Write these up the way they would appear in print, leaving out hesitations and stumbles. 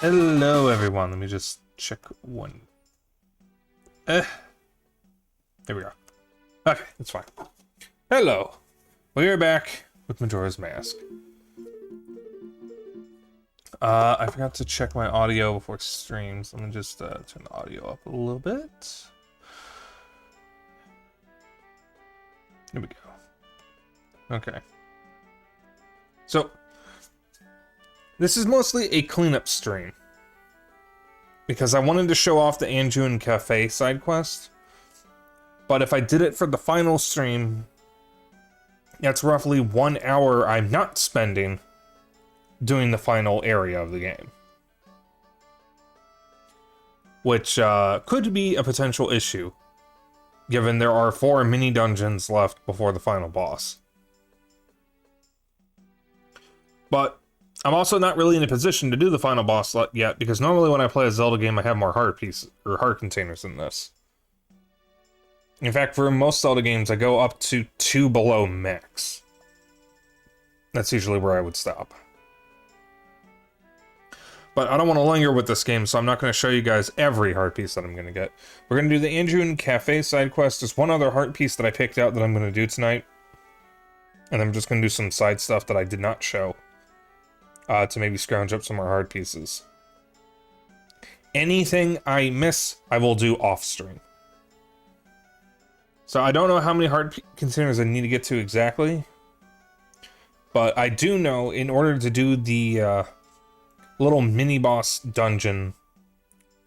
Hello, everyone. Let me just check one. There we go. Okay, it's fine. Hello. We are back with Majora's Mask. I forgot to check my audio before streams. Let me just turn the audio up a little bit. There we go. Okay. So, this is mostly a cleanup stream, because I wanted to show off the Anjun Cafe side quest, but if I did it for the final stream, that's roughly 1 hour I'm not spending doing the final area of the game. Which could be a potential issue, given there are 4 mini dungeons left before the final boss. But I'm also not really in a position to do the final boss yet, because normally when I play a Zelda game, I have more heart pieces or heart containers than this. In fact, for most Zelda games, I go up to 2 below max. That's usually where I would stop. But I don't want to linger with this game, so I'm not going to show you guys every heart piece that I'm going to get. We're going to do the Anjun Cafe side quest. There's one other heart piece that I picked out that I'm going to do tonight. And I'm just going to do some side stuff that I did not show. To maybe scrounge up some more hard pieces. Anything I miss, I will do off-stream. So I don't know how many hard containers I need to get to exactly. But I do know, in order to do the little mini-boss dungeon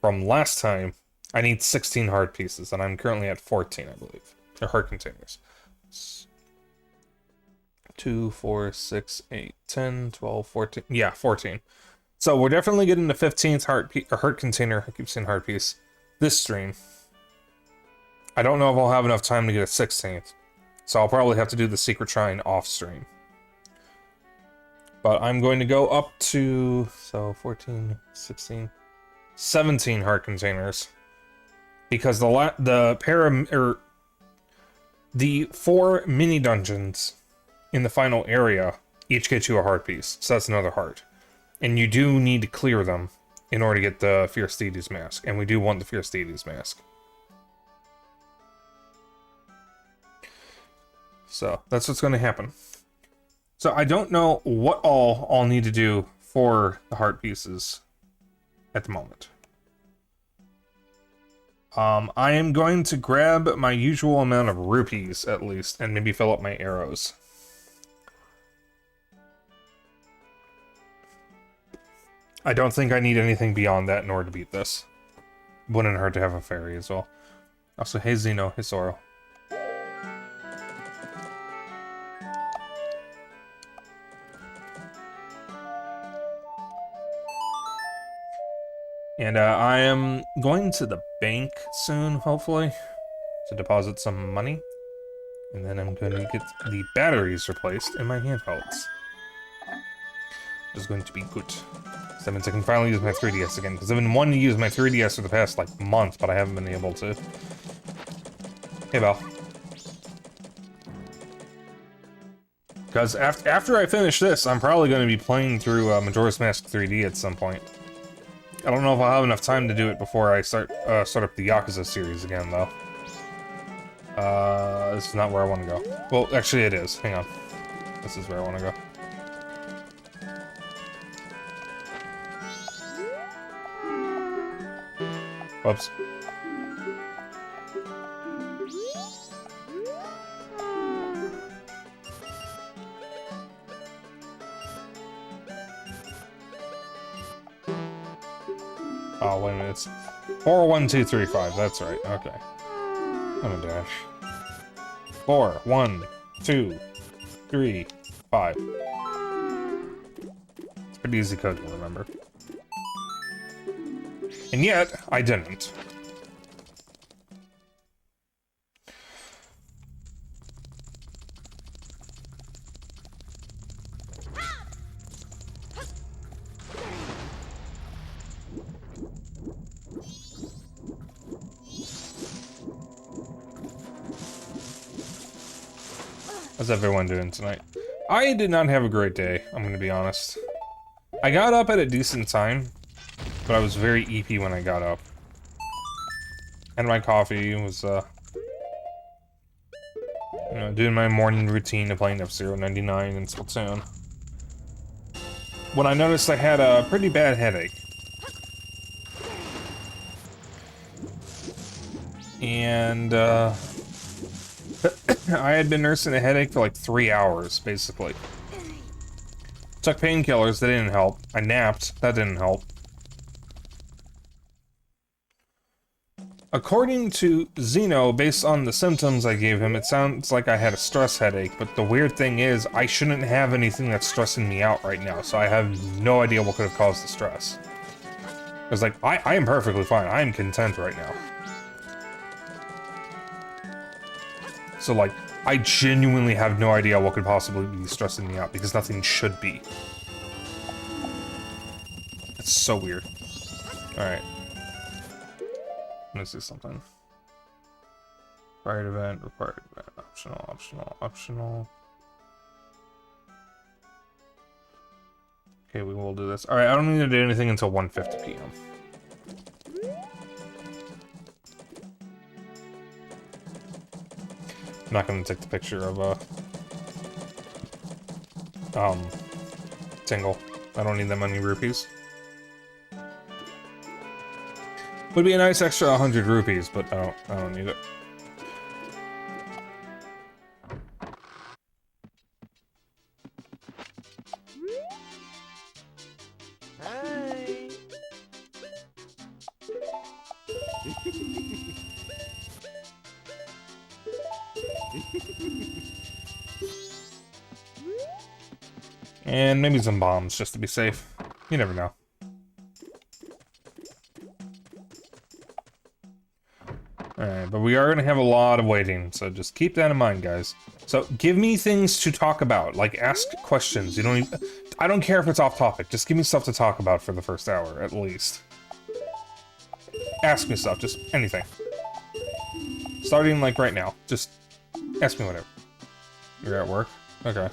from last time, I need 16 hard pieces, and I'm currently at 14, I believe. Or hard containers. 2, 4, 6, 8, 10, 12, 14. Yeah, 14. So we're definitely getting the 15th heart container. I keep saying heart piece. This stream. I don't know if I'll have enough time to get a 16th. So I'll probably have to do the secret shrine off stream. But I'm going to go up to, so 14, 16, 17 heart containers. Because the 4 mini dungeons in the final area each get you a heart piece, so that's another heart. And you do need to clear them in order to get the Fierce Deity's Mask, and we do want the Fierce Deity's Mask. So, that's what's going to happen. So, I don't know what all I'll need to do for the heart pieces at the moment. I am going to grab my usual amount of rupees, at least, and maybe fill up my arrows. I don't think I need anything beyond that in order to beat this. Wouldn't hurt to have a fairy as well. Also, hey Zeno, hey Soro. And I am going to the bank soon, hopefully, to deposit some money. And then I'm going to get the batteries replaced in my handhelds. Which is going to be good. That means I can finally use my 3DS again, because I've been wanting to use my 3DS for the past, like, month, but I haven't been able to. Hey, Val. Because after I finish this, I'm probably going to be playing through Majora's Mask 3D at some point. I don't know if I'll have enough time to do it before I start up the Yakuza series again, though. This is not where I want to go. Well, actually it is. Hang on. This is where I want to go. Whoops. Oh, wait a minute. It's 4, 1, 2, 3, 5. That's right. Okay. I'm gonna dash. 4, 1, 2, 3, 5. It's a pretty easy code to remember. And yet, I didn't. How's everyone doing tonight? I did not have a great day, I'm gonna be honest. I got up at a decent time, but I was very EP when I got up. And my coffee was, you know, doing my morning routine of playing F-Zero 99 in Splatoon. When I noticed I had a pretty bad headache. And, I had been nursing a headache for like 3 hours, basically. Took painkillers, that didn't help. I napped, that didn't help. According to Zeno, based on the symptoms I gave him, it sounds like I had a stress headache, but the weird thing is, I shouldn't have anything that's stressing me out right now, so I have no idea what could have caused the stress. Because, like, I am perfectly fine. I am content right now. So, like, I genuinely have no idea what could possibly be stressing me out, because nothing should be. It's so weird. Alright. Let me see something. Required event, optional, optional, optional. Okay, we will do this. Alright, I don't need to do anything until 1:50 p.m. I'm not gonna take the picture of, Tingle. I don't need that many rupees. Would be a nice extra 100 rupees, but I don't need it. Hi. And maybe some bombs, just to be safe. You never know. Alright, but we are going to have a lot of waiting, so just keep that in mind, guys. So, give me things to talk about. Like, ask questions. You don't even... I don't care if it's off topic. Just give me stuff to talk about for the first hour, at least. Ask me stuff, just anything. Starting, like, right now. Just ask me whatever. You're at work? Okay.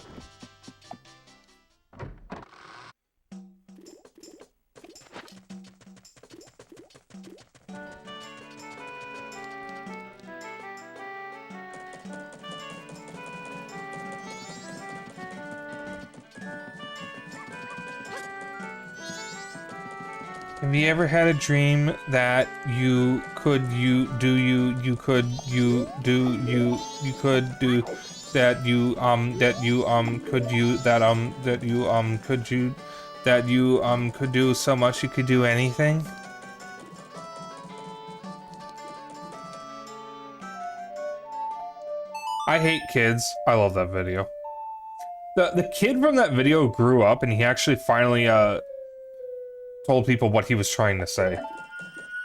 Have you ever had a dream that you could do that you could do that you could do so much you could do anything? I hate kids. I love that video. The kid from that video grew up and he actually finally told people what he was trying to say.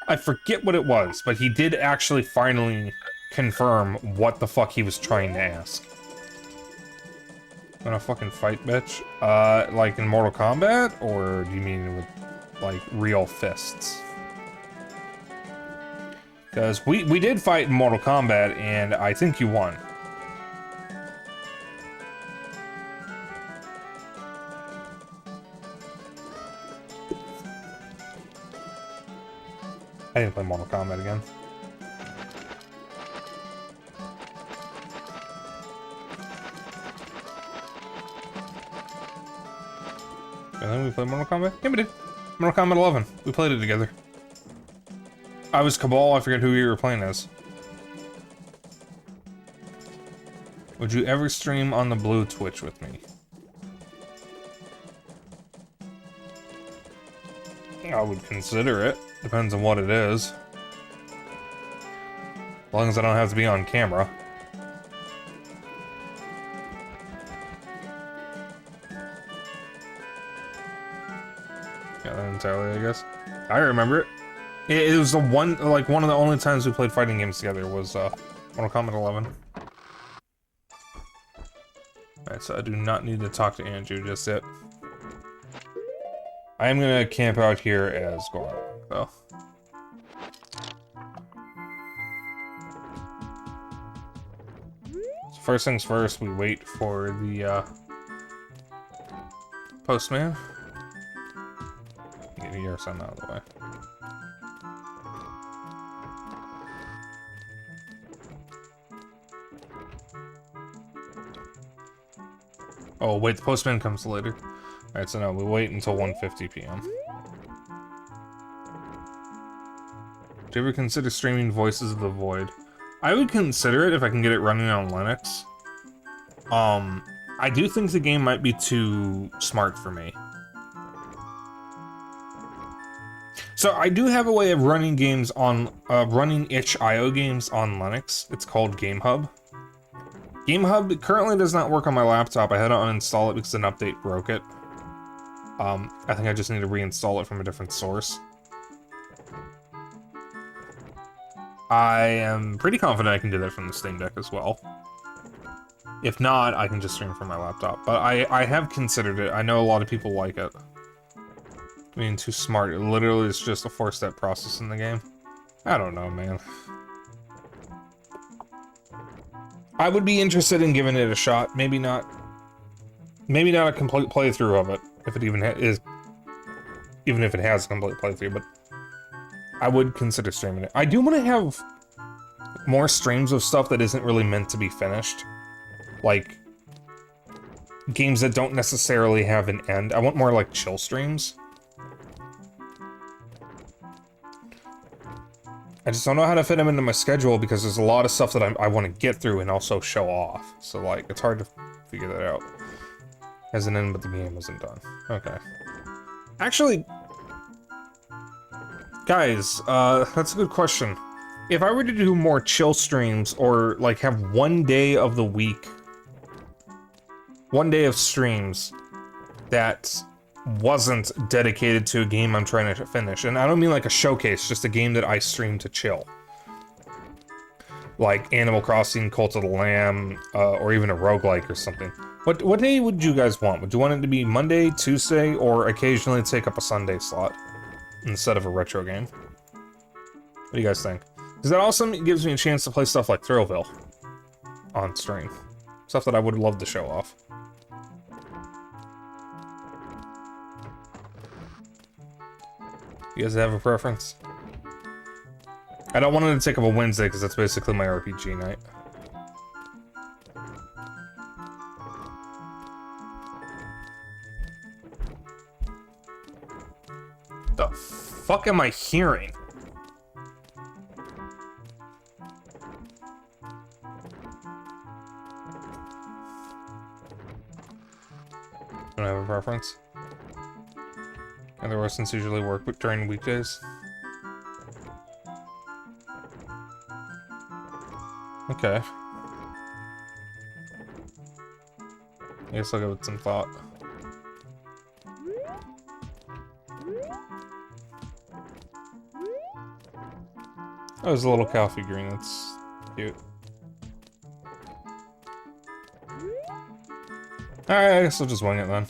I forget what it was, but he did actually finally confirm what the fuck he was trying to ask. Wanna fucking fight, bitch? Like in Mortal Kombat? Or do you mean with, like, real fists? Because we did fight in Mortal Kombat, and I think you won. I didn't play Mortal Kombat again. And then we played Mortal Kombat? Yeah, we did. Mortal Kombat 11. We played it together. I was Cabal, I forget who you were playing as. Would you ever stream on the blue Twitch with me? I would consider it. Depends on what it is. As long as I don't have to be on camera. Yeah, that entirely, I guess. I remember it. It was the one of the only times we played fighting games together was Mortal Kombat 11. Alright, so I do not need to talk to Andrew just yet. I am gonna camp out here as Goron, though. So first things first, we wait for the postman. Get your son out of the way. Oh, wait, the postman comes later. Alright, so no, we wait until 1:50 p.m. Do you ever consider streaming Voices of the Void? I would consider it if I can get it running on Linux. I do think the game might be too smart for me. So I do have a way of running games on, running itch.io games on Linux. It's called GameHub. GameHub currently does not work on my laptop. I had to uninstall it because an update broke it. I think I just need to reinstall it from a different source. I am pretty confident I can do that from the Steam Deck as well. If not, I can just stream from my laptop. But I have considered it. I know a lot of people like it. Being too smart. It literally is just a 4-step process in the game. I don't know, man. I would be interested in giving it a shot. Maybe not. Maybe not a complete playthrough of it, if it even is. Even if it has a complete playthrough, but I would consider streaming it. I do want to have more streams of stuff that isn't really meant to be finished. Like, games that don't necessarily have an end. I want more, like, chill streams. I just don't know how to fit them into my schedule because there's a lot of stuff that I want to get through and also show off. So, like, it's hard to figure that out. Has an end, but the game isn't done. Okay. Actually, guys, that's a good question. If I were to do more chill streams or, like, have one day of the week, one day of streams that wasn't dedicated to a game I'm trying to finish, and I don't mean like a showcase, just a game that I stream to chill. Like Animal Crossing, Cult of the Lamb, or even a roguelike or something. What day would you guys want? Would you want it to be Monday, Tuesday, or occasionally take up a Sunday slot instead of a retro game? What do you guys think? Because that also gives me a chance to play stuff like Thrillville on stream. Stuff that I would love to show off. You guys have a preference? I don't want it to take up a Wednesday because that's basically my RPG night. The fuck am I hearing? Don't have a preference. Other residents usually work during weekdays. Okay. I guess I'll give it some thought. Oh, there's a little cow figurine, that's cute. Alright, I guess I'll just wing it then.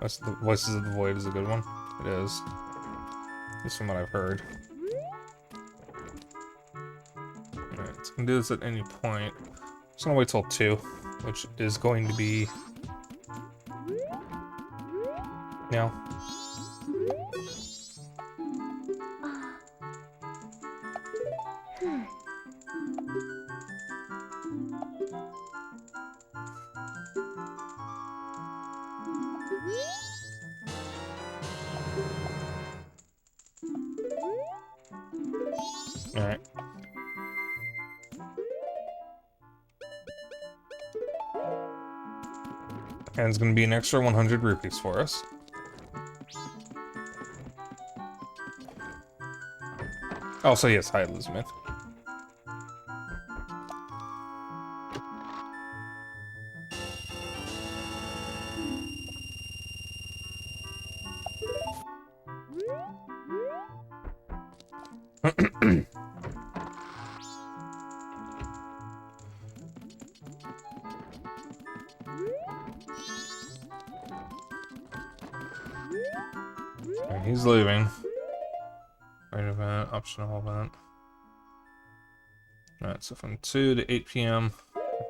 The Voices of the Void is a good one. It is. At least from what I've heard. Alright, so I can do this at any point. Just gonna wait till 2, which is going to be now. Alright. And it's gonna be an extra 100 rupees for us. Also, yes, hi, Elizabeth. Alright, he's leaving. Right event, optional event. Alright, so from 2 to 8 p.m.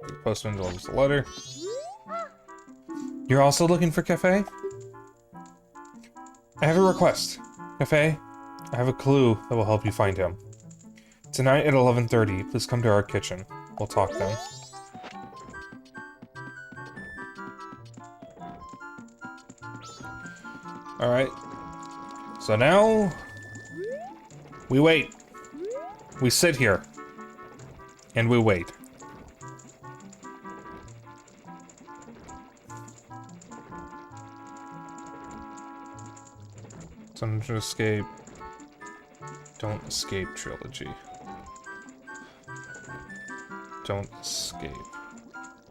The postman delivers the letter. You're also looking for cafe? I have a request. Cafe, I have a clue that will help you find him. Tonight at 11:30, please come to our kitchen. We'll talk then. Alright. So now... we wait. We sit here. And we wait. Dungeon Escape. Don't Escape trilogy. Don't Escape.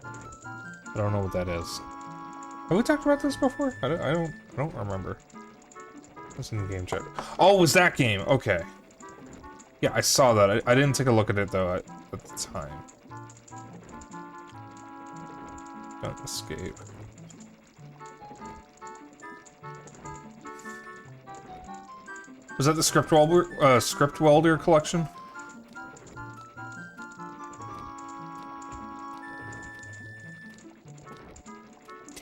I don't know what that is. Have we talked about this before? I don't remember. What's in the game chat? Oh, it was that game? Okay. Yeah, I saw that. I didn't take a look at it though at the time. Don't Escape. Was that the Script Welder collection?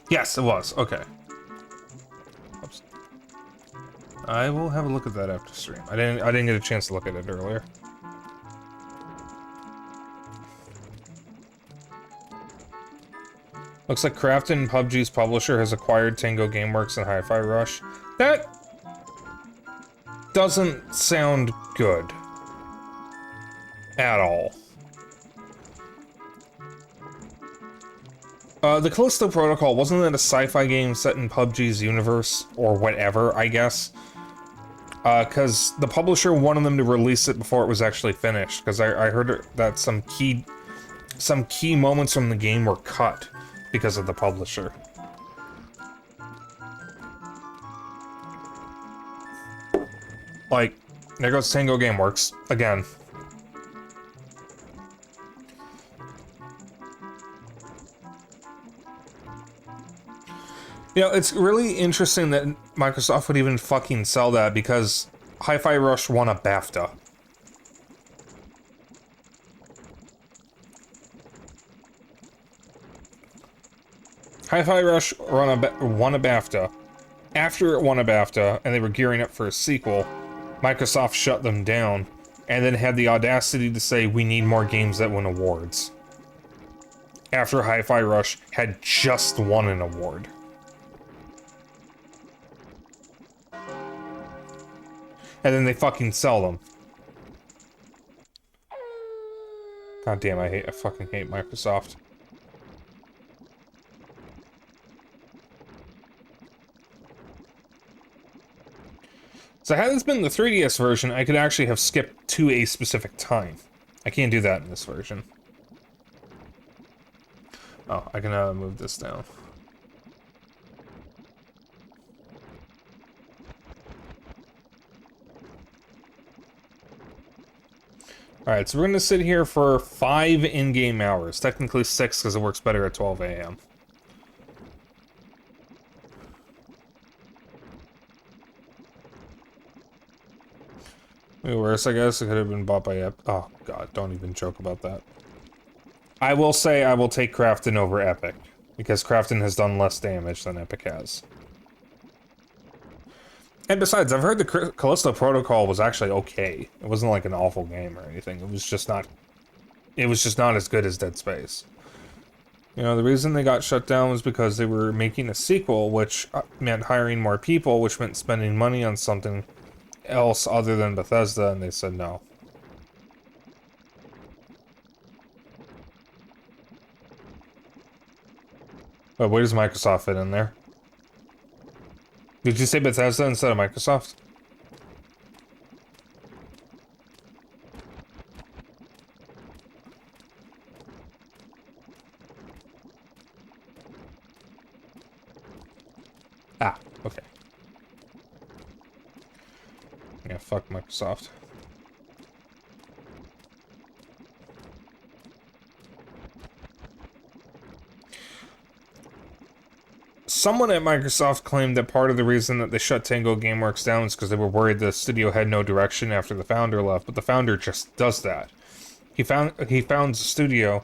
Yes, it was. Okay. Oops. I will have a look at that after stream. I didn't get a chance to look at it earlier. Looks like Krafton, PUBG's publisher, has acquired Tango Gameworks and Hi-Fi Rush. That doesn't sound good. At all. The Callisto Protocol, wasn't it a sci-fi game set in PUBG's universe? Or whatever, I guess? Because the publisher wanted them to release it before it was actually finished. Because I heard that some key moments from the game were cut because of the publisher. Like, there goes Tango Gameworks, again. You know, it's really interesting that Microsoft would even fucking sell that because Hi-Fi Rush won a BAFTA. Hi-Fi Rush won a BAFTA. After it won a BAFTA, and they were gearing up for a sequel, Microsoft shut them down, and then had the audacity to say, we need more games that win awards. After Hi-Fi Rush had just won an award. And then they fucking sell them. God damn, I fucking hate Microsoft. So had this been the 3DS version, I could actually have skipped to a specific time. I can't do that in this version. Oh, I can move this down. Alright, so we're gonna sit here for 5 in-game hours. Technically 6, because it works better at 12 a.m. Maybe worse, I guess. It could have been bought by Epic. Oh, God, don't even joke about that. I will say I will take Krafton over Epic, because Krafton has done less damage than Epic has. And besides, I've heard the Callisto Protocol was actually okay. It wasn't like an awful game or anything. It was just not... It was just not as good as Dead Space. You know, the reason they got shut down was because they were making a sequel, which meant hiring more people, which meant spending money on something else other than Bethesda, and they said no. But where does Microsoft fit in there? Did you say Bethesda instead of Microsoft? Ah, okay. Yeah, fuck Microsoft. Someone at Microsoft claimed that part of the reason that they shut Tango Gameworks down is because they were worried the studio had no direction after the founder left, but the founder just does that. He founds a studio,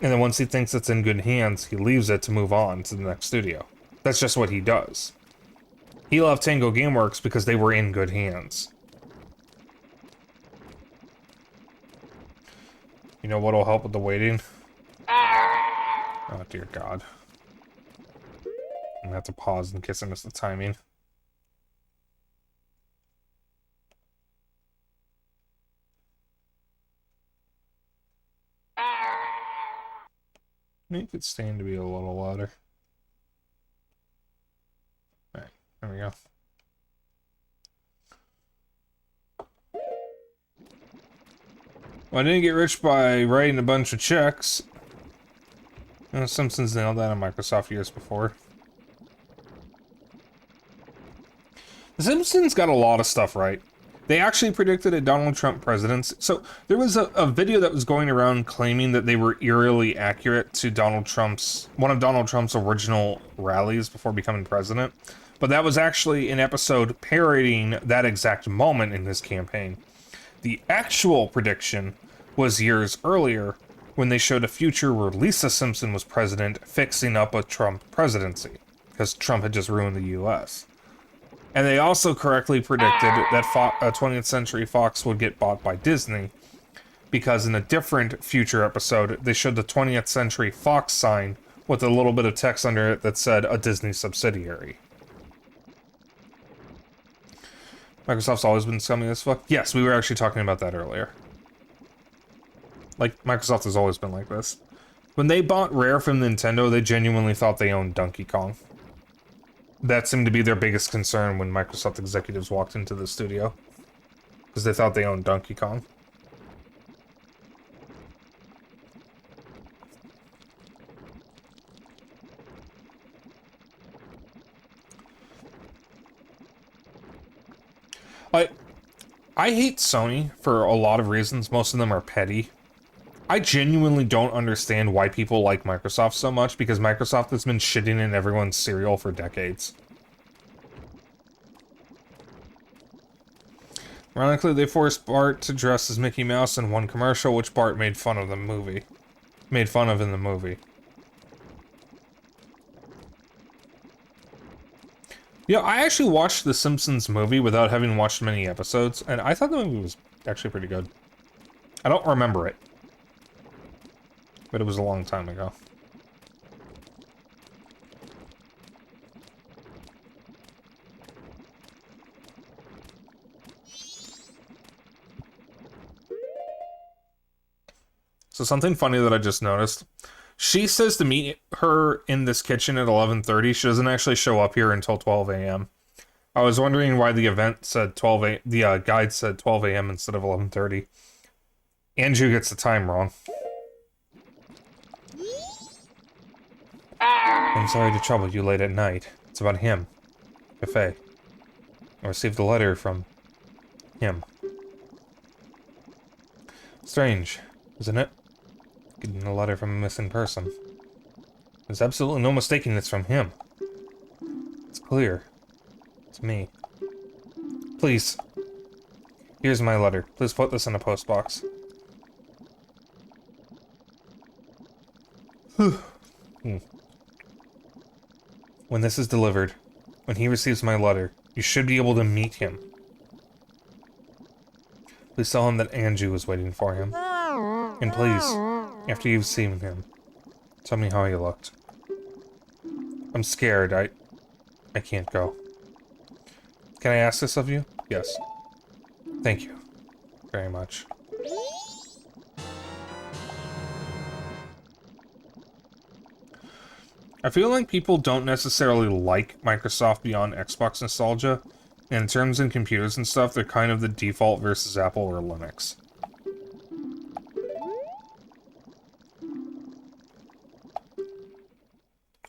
and then once he thinks it's in good hands, he leaves it to move on to the next studio. That's just what he does. He left Tango Gameworks because they were in good hands. You know what'll help with the waiting? Oh, dear God. I'm gonna have to pause in case I miss the timing. Make it stand to be a little louder. Alright, there we go. Well, I didn't get rich by writing a bunch of checks. Simpsons nailed that in Microsoft years before. The Simpsons got a lot of stuff right. They actually predicted a Donald Trump presidency. So there was a video that was going around claiming that they were eerily accurate to one of Donald Trump's original rallies before becoming president. But that was actually an episode parodying that exact moment in his campaign. The actual prediction was years earlier when they showed a future where Lisa Simpson was president, fixing up a Trump presidency, because Trump had just ruined the US. And they also correctly predicted that 20th Century Fox would get bought by Disney, because in a different future episode, they showed the 20th Century Fox sign with a little bit of text under it that said a Disney subsidiary. Microsoft's always been scummy as fuck? Yes, we were actually talking about that earlier. Like, Microsoft has always been like this. When they bought Rare from Nintendo, they genuinely thought they owned Donkey Kong. That seemed to be their biggest concern when Microsoft executives walked into the studio. Because they thought they owned Donkey Kong. I hate Sony for a lot of reasons. Most of them are petty. I genuinely don't understand why people like Microsoft so much, because Microsoft has been shitting in everyone's cereal for decades. Ironically, they forced Bart to dress as Mickey Mouse in one commercial, which Bart made fun of in the movie. Yeah, I actually watched the Simpsons movie without having watched many episodes, and I thought the movie was actually pretty good. I don't remember it, but it was a long time ago. So something funny that I just noticed. She says to meet her in this kitchen at 11:30. She doesn't actually show up here until 12 a.m. I was wondering why the event said 12 a.m. The guide said 12 a.m. instead of 11:30. Andrew gets the time wrong. I'm sorry to trouble you late at night. It's about him. Cafe. I received a letter from him. Strange, isn't it? Getting a letter from a missing person. There's absolutely no mistaking it's from him. It's clear. It's me. Please. Here's my letter. Please put this in a post box. When this is delivered, when he receives my letter, you should be able to meet him. Please tell him that Anju is waiting for him. And please, after you've seen him, tell me how he looked. I'm scared. I can't go. Can I ask this of you? Yes. Thank you. Very much. I feel like people don't necessarily like Microsoft beyond Xbox nostalgia. And in terms of computers and stuff, they're kind of the default versus Apple or Linux.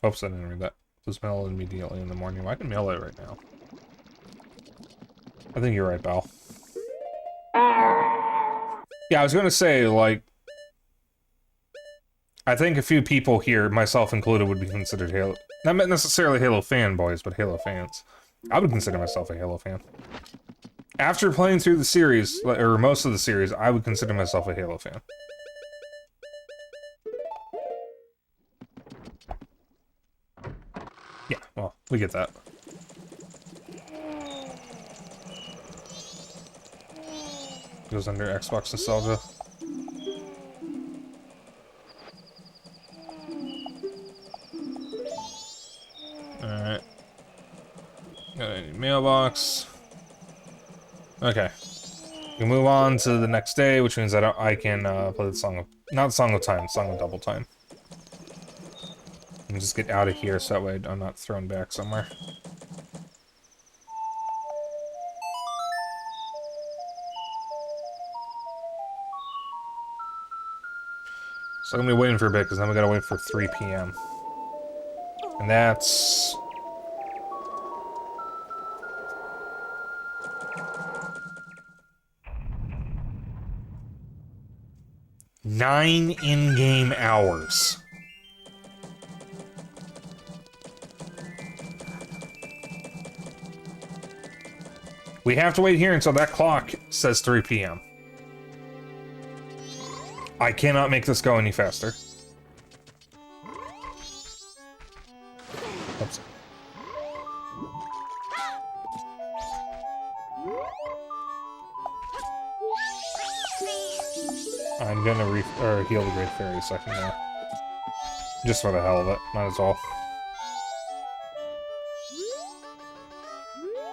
Oops, I didn't read that. Just mail it immediately in the morning. Well, I can mail it right now. I think you're right, Bal. Yeah, I was gonna say, like... I think a few people here, myself included, would be considered Halo... Not necessarily Halo fanboys, but Halo fans. I would consider myself a Halo fan. After playing through the series, or most of the series, I would consider myself a Halo fan. Yeah, well, we get that. Goes under Xbox Nostalgia. Alright. Got any mailbox. Okay. We can move on to the next day, which means that I can play the Song of... Not Song of Time, Song of Double Time. And just get out of here so that way I'm not thrown back somewhere. So I'm gonna be waiting for a bit, because then we gotta wait for 3 p.m. And that's... Nine in-game hours. We have to wait here until that clock says 3 p.m. I cannot make this go any faster. Oops. I'm gonna heal the Great Fairy a second now. Just for the hell of it, might as well.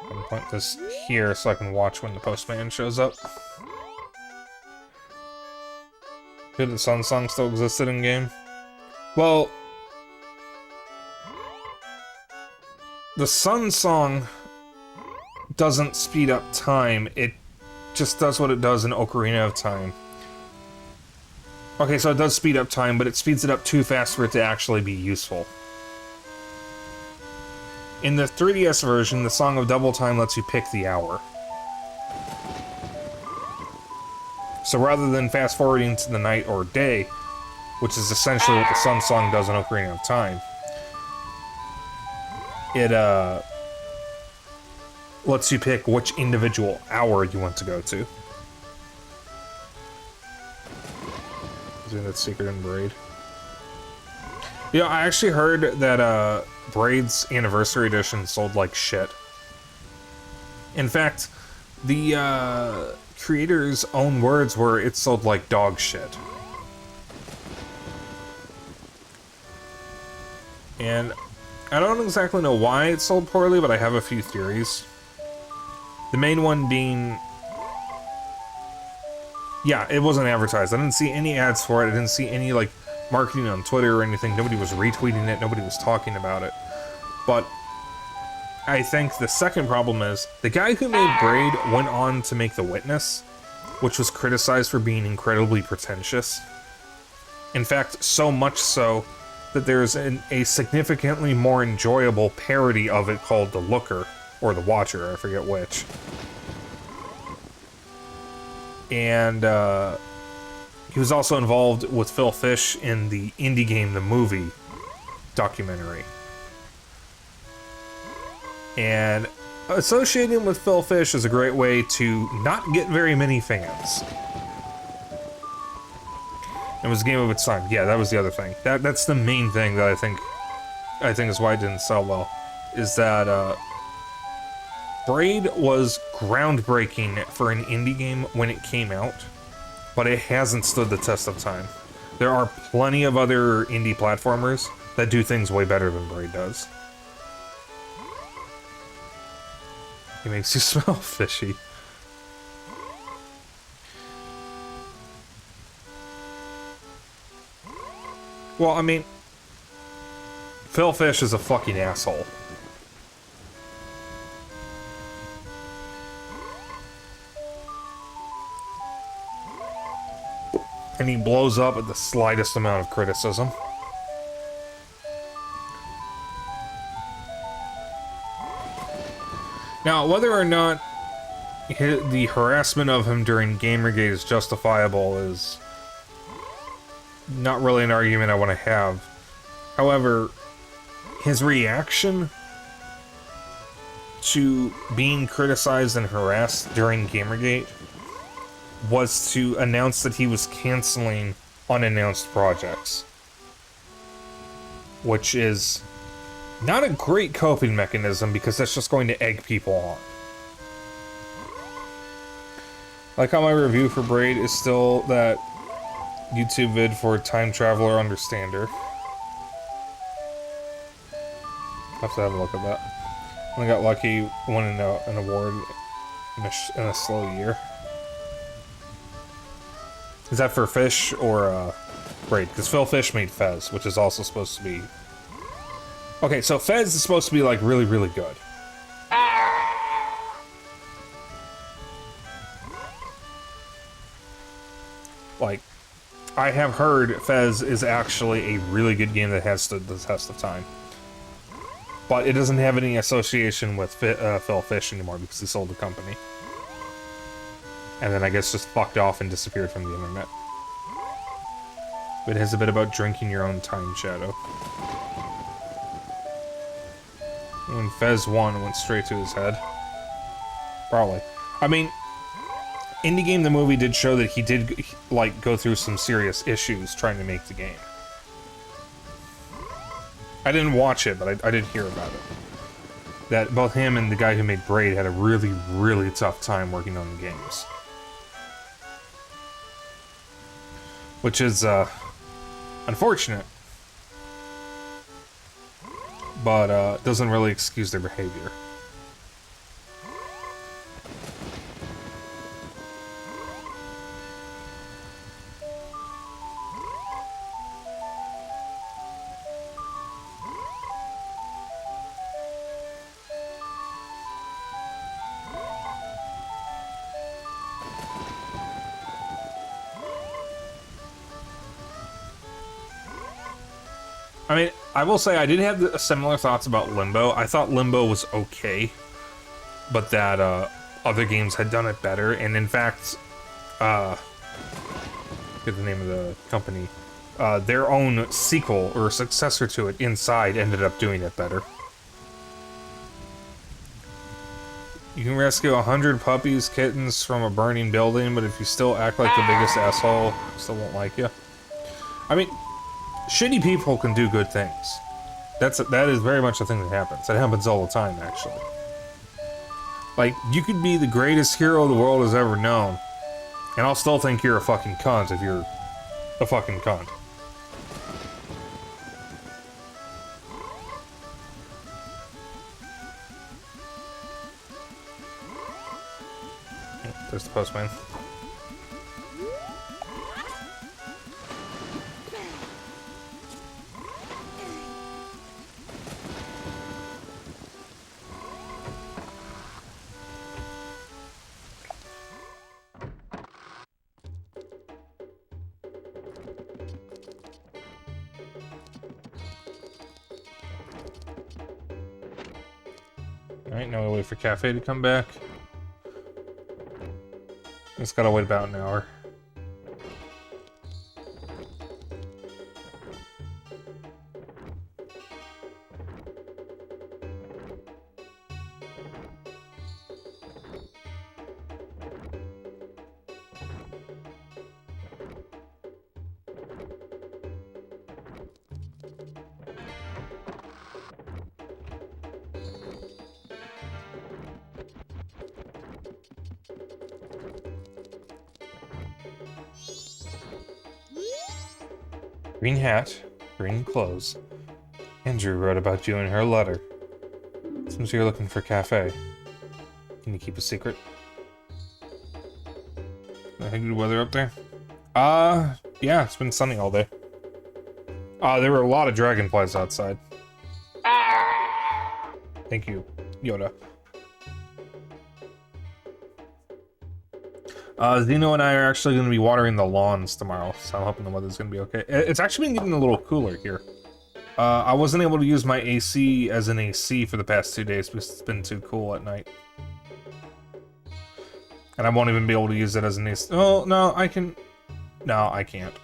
I'm gonna point this here so I can watch when the postman shows up. Did the Sun Song still existed in game? Well, the Sun Song doesn't speed up time, it just does what it does in Ocarina of Time. Okay, so it does speed up time, but it speeds it up too fast for it to actually be useful. In the 3DS version, the Song of Double Time lets you pick the hour. So rather than fast-forwarding to the night or day, which is essentially what the Sun Song does in Ocarina of Time, it, lets you pick which individual hour you want to go to. Doing that secret in Braid. You know, I actually heard that Braid's Anniversary Edition sold like shit. In fact, the creator's own words were it sold like dog shit. And I don't exactly know why it sold poorly, but I have a few theories. The main one being... Yeah, it wasn't advertised. I didn't see any ads for it. I didn't see any, like, marketing on Twitter or anything. Nobody was retweeting it. Nobody was talking about it. But I think the second problem is the guy who made Braid went on to make The Witness, which was criticized for being incredibly pretentious. In fact, so much so that there's a significantly more enjoyable parody of it called The Looker, or The Watcher, I forget which. And he was also involved with Phil Fish in the indie game The Movie documentary. And associating with Phil Fish is a great way to not get very many fans. It was a game of its time. Yeah, that was the other thing. That's the main thing that I think is why it didn't sell well. Is that Braid was groundbreaking for an indie game when it came out, but it hasn't stood the test of time. There are plenty of other indie platformers that do things way better than Braid does. It makes you smell fishy. Well, I mean, Phil Fish is a fucking asshole. And he blows up at the slightest amount of criticism. Now, whether or not the harassment of him during Gamergate is justifiable is not really an argument I want to have. However, his reaction to being criticized and harassed during Gamergate was to announce that he was canceling unannounced projects. Which is not a great coping mechanism, because that's just going to egg people Like how my review for Braid is still that YouTube vid for Time Traveler Understander. Have to have a look at that. I got lucky winning an award in a slow year. Is that for Fish or Braid? Because Phil Fish made Fez, which is also supposed to be... Okay, so Fez is supposed to be, like, really, really good. Like, I have heard Fez is actually a really good game that has stood the test of time. But it doesn't have any association with Phil Fish anymore because he sold the company. And then I guess just fucked off and disappeared from the internet. It has a bit about drinking your own time shadow. When Fez won, it went straight to his head. Probably. I mean, Indie Game the movie did show that he did, like, go through some serious issues trying to make the game. I didn't watch it, but I did hear about it. That both him and the guy who made Braid had a really, really tough time working on the games. Which is, unfortunate. But, doesn't really excuse their behavior. I mean, I will say I did have similar thoughts about Limbo. I thought Limbo was okay, but that other games had done it better. And in fact, get the name of the company, their own sequel or successor to it, Inside, ended up doing it better. You can rescue 100 puppies, kittens from a burning building, but if you still act like the biggest asshole, still won't like you. I mean, shitty people can do good things. That is very much a thing that happens. It happens all the time, actually. Like, you could be the greatest hero the world has ever known, and I'll still think you're a fucking cunt if you're a fucking cunt. There's the postman. Alright, now we wait for Cafe to come back. Just gotta wait about an hour. Green hat, green clothes. Andrew wrote about you in her letter. Seems you're looking for Cafe. Can you keep a secret? Good weather up there? Yeah, it's been sunny all day. There were a lot of dragonflies outside. Thank you, Yoda. Zeno and I are actually going to be watering the lawns tomorrow, so I'm hoping the weather's going to be okay. It's actually been getting a little cooler here. I wasn't able to use my AC as an AC for the past 2 days because it's been too cool at night. And I won't even be able to use it as an AC. Oh, no, I can... No, I can't.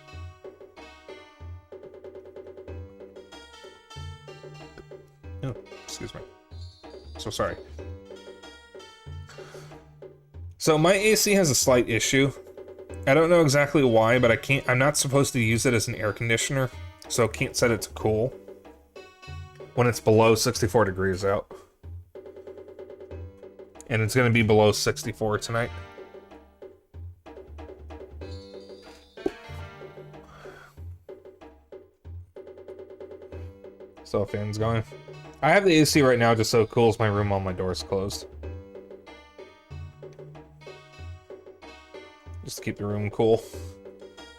Oh, excuse me. So sorry. So my AC has a slight issue. I don't know exactly why, but I'm not supposed to use it as an air conditioner, so can't set it to cool when it's below 64 degrees out. And it's going to be below 64 tonight. So a fan's going. I have the AC right now just so it cools my room while my door's closed. Just to keep the room cool.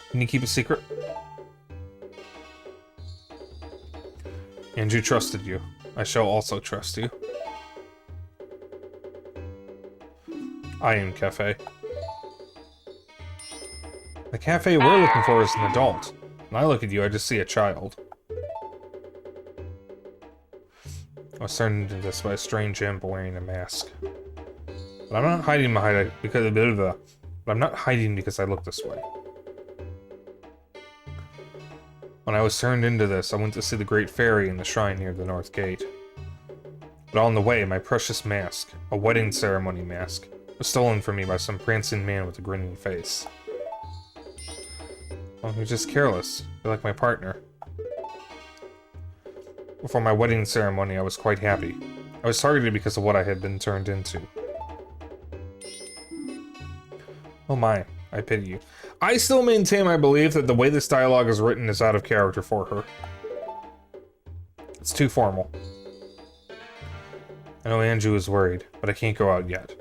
Can you keep a secret? Andrew trusted you. I shall also trust you. I am Cafe. The cafe we're looking for is an adult. When I look at you, I just see a child. I was turned into this by a strange imp wearing a mask. But I'm not hiding behind it because of but I'm not hiding because I look this way. When I was turned into this, I went to see the Great Fairy in the shrine near the North Gate. But on the way, my precious mask, a wedding ceremony mask, was stolen from me by some prancing man with a grinning face. Well, you're just careless. You're like my partner. Before my wedding ceremony, I was quite happy. I was targeted because of what I had been turned into. Oh my, I pity you. I still maintain my belief that the way this dialogue is written is out of character for her. It's too formal. I know Andrew is worried, but I can't go out yet.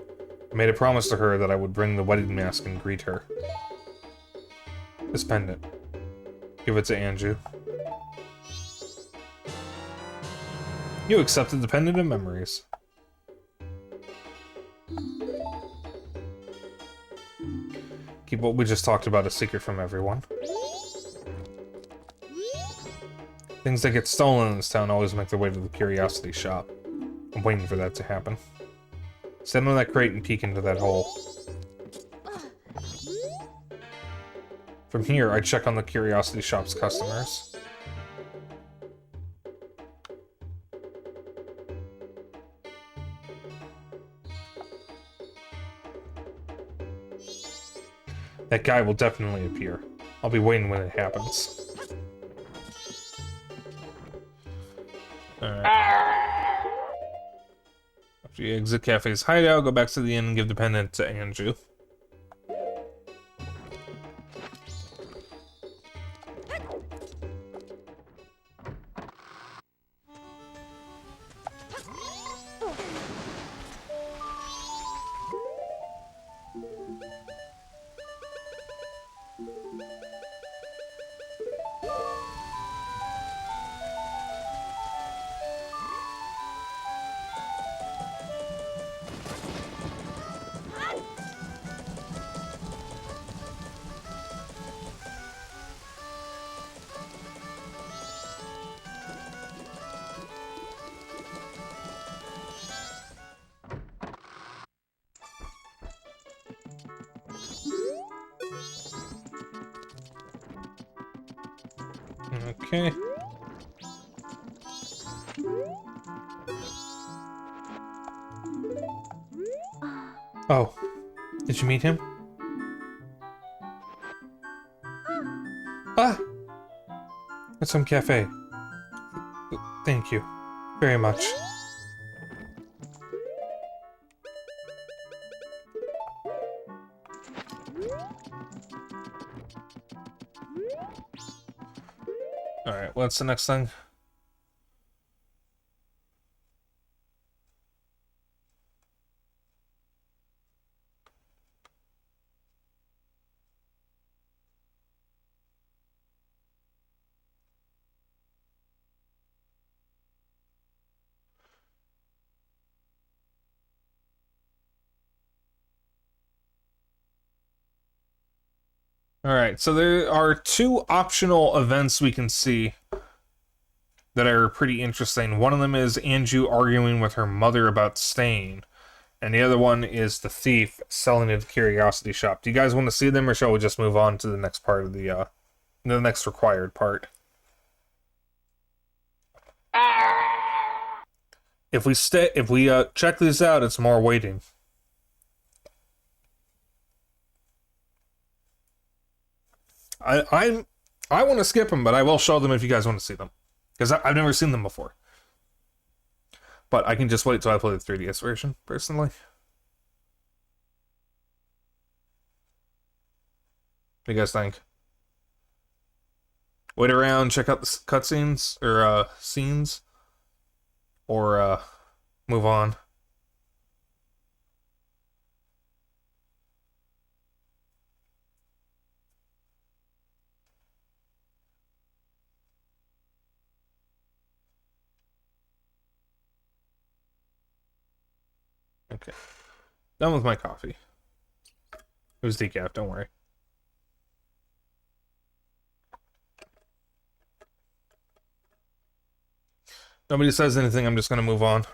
I made a promise to her that I would bring the wedding mask and greet her. This pendant. Give it to Andrew. You accepted the pendant of memories. Keep what we just talked about a secret from everyone. Things that get stolen in this town always make their way to the curiosity shop. I'm waiting for that to happen. Stand on that crate and peek into that hole. From here, I check on the curiosity shop's customers. That guy will definitely appear. I'll be waiting when it happens. Alright. After you exit Cafe's hideout, go back to the inn and give the pendant to Andrew. Okay. Oh, did you meet him? Ah! At some cafe. Thank you very much. Alright, what's the next thing? Alright, so there are two optional events we can see that are pretty interesting. One of them is Anju arguing with her mother about staying, and the other one is the thief selling at the curiosity shop. Do you guys want to see them, or shall we just move on to the next part of the next required part? If we check these out, it's more waiting. I want to skip them, but I will show them if you guys want to see them. Because I've never seen them before. But I can just wait till I play the 3DS version, personally. What do you guys think? wait around, check out the cutscenes or scenes, or move on. Okay, done with my coffee. It was decaf, don't worry. Nobody says anything, I'm just gonna move on.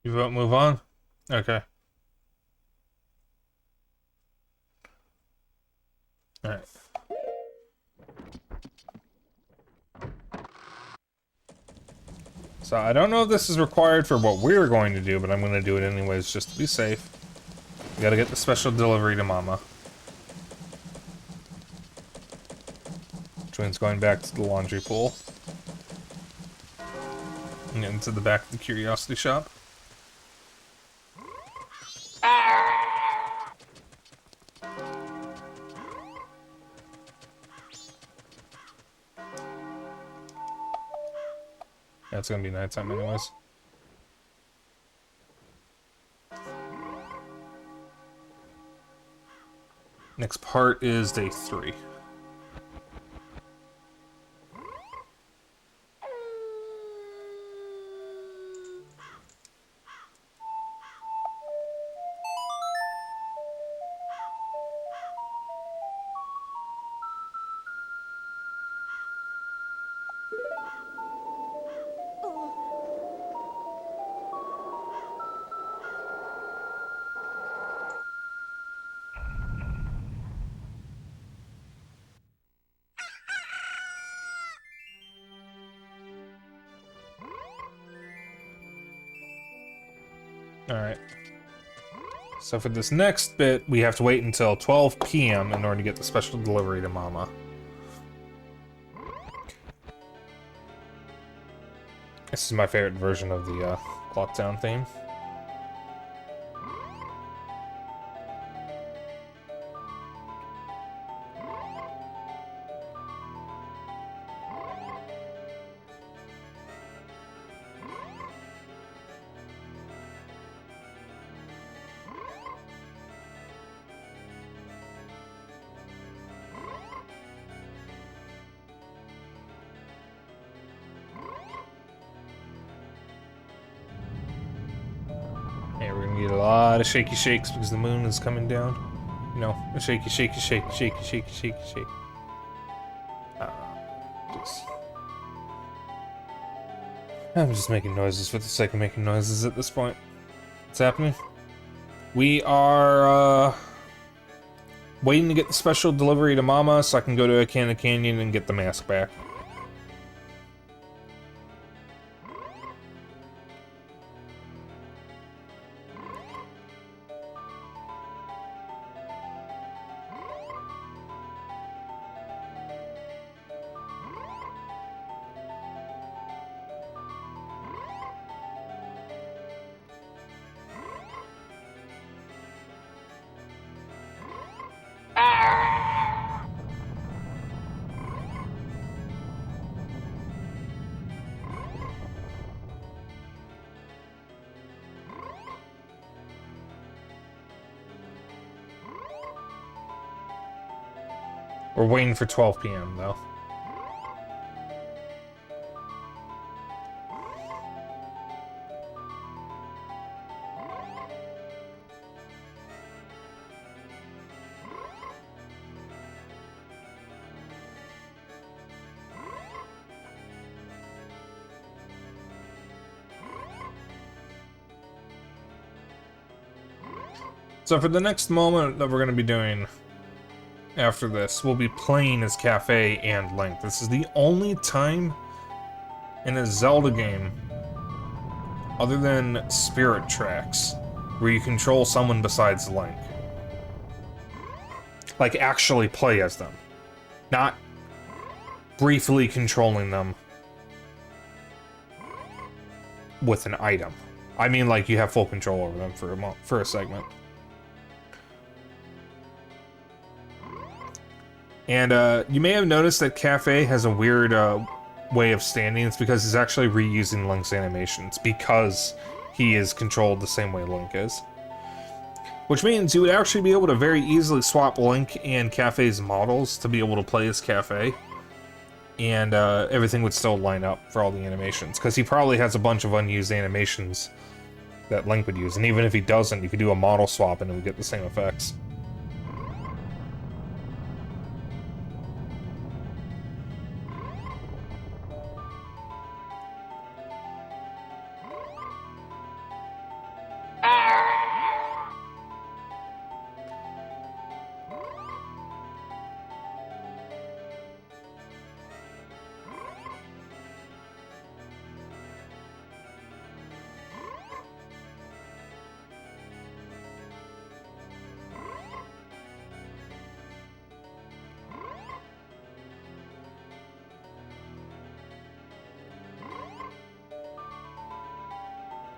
You vote move on? Okay. Alright. So I don't know if this is required for what we're going to do, but I'm going to do it anyways, just to be safe. We gotta get the special delivery to Mama. Which means going back to the laundry pool. And into the back of the curiosity shop. Yeah, it's gonna be nighttime anyways. Next part is day 3. Alright. So for this next bit, we have to wait until 12 p.m. in order to get the special delivery to Mama. This is my favorite version of the Clock Town theme. Yeah, we're gonna get a lot of shaky shakes because the moon is coming down. You know, a shaky, shaky, shaky, shaky, shaky, shaky, shake. Just... I'm just making noises for the sake of making noises at this point. What's happening? We are waiting to get the special delivery to Mama so I can go to a Canyon and get the mask back. We're waiting for 12 p.m. though. So for the next moment that we're going to be doing after this, we'll be playing as Cafe and Link. This is the only time in a Zelda game, other than Spirit Tracks, where you control someone besides Link. Like, actually play as them. Not briefly controlling them with an item. I mean, like, you have full control over them for a segment. And you may have noticed that Cafe has a weird way of standing. It's because he's actually reusing Link's animations, because he is controlled the same way Link is. Which means you would actually be able to very easily swap Link and Cafe's models to be able to play as Cafe. And everything would still line up for all the animations, because he probably has a bunch of unused animations that Link would use. And even if he doesn't, you could do a model swap and it would get the same effects.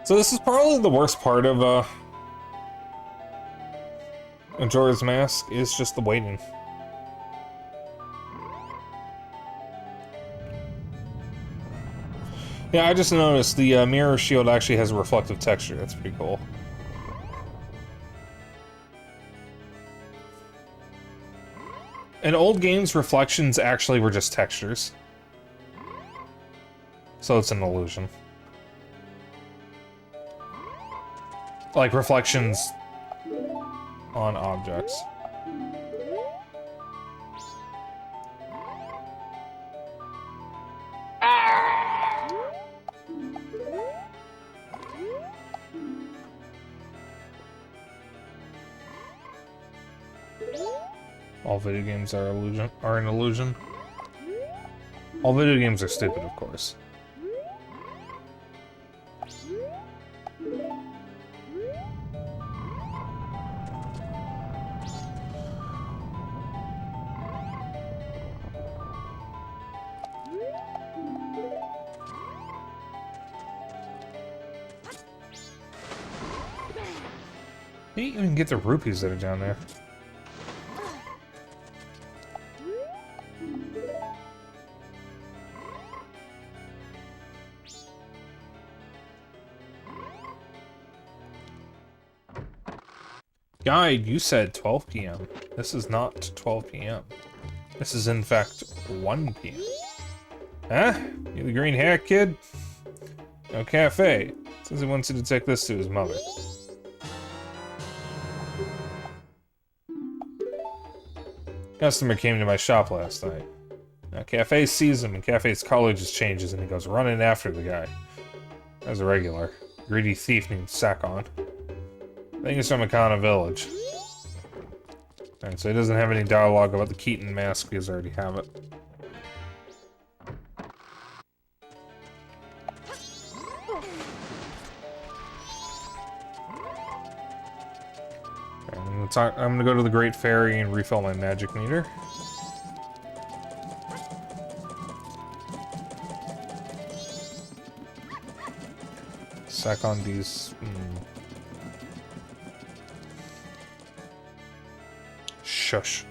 So this is probably the worst part of Majora's Mask, is just the waiting. Yeah, I just noticed the mirror shield actually has a reflective texture. That's pretty cool. In old games, reflections actually were just textures. So it's an illusion. Like reflections on objects. All video games are an illusion. All video games are stupid, of course. You didn't even get the rupees that are down there. Guide, you said 12 p.m. This is not 12 p.m. This is in fact 1 p.m. Huh? You the green hair kid? No Cafe. Says he wants you to take this to his mother. Customer came to my shop last night. Now Cafe sees him and Cafe's color just changes and he goes running after the guy. As a regular. Greedy thief named Sakon. I think he's from Akana Village. Alright, so he doesn't have any dialogue about the Keaton mask because I already have it. I'm gonna go to the Great Fairy and refill my magic meter. Sack on these. Shush.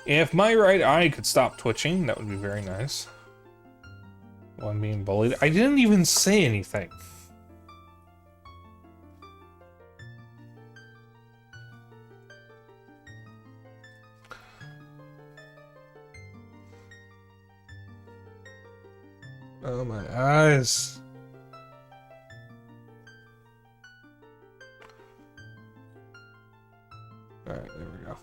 If my right eye could stop twitching, that would be very nice. Well, I'm being bullied. I didn't even say anything. Oh, my eyes. Alright, there we go.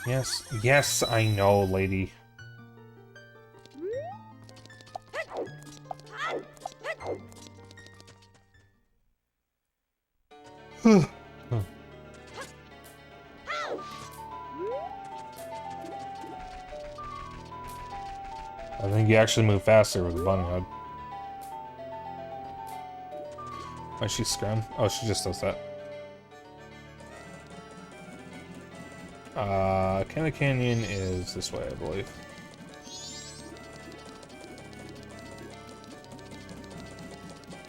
Yes, yes, I know, lady. I think you actually move faster with a bunny hug. Why is she scrum? Oh, she just does that. Candy Canyon is this way, I believe.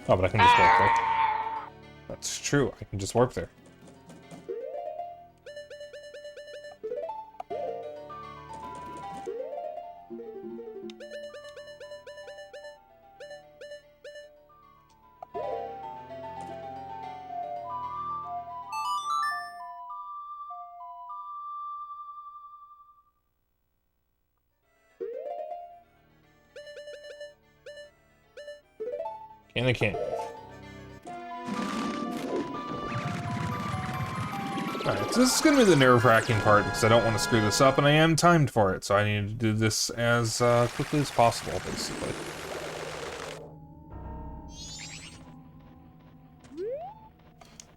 Oh, but I can just warp there. That's true, I can just warp there. Candy Canyon. Alright, so this is gonna be the nerve-wracking part because I don't want to screw this up, and I am timed for it, so I need to do this as quickly as possible, basically.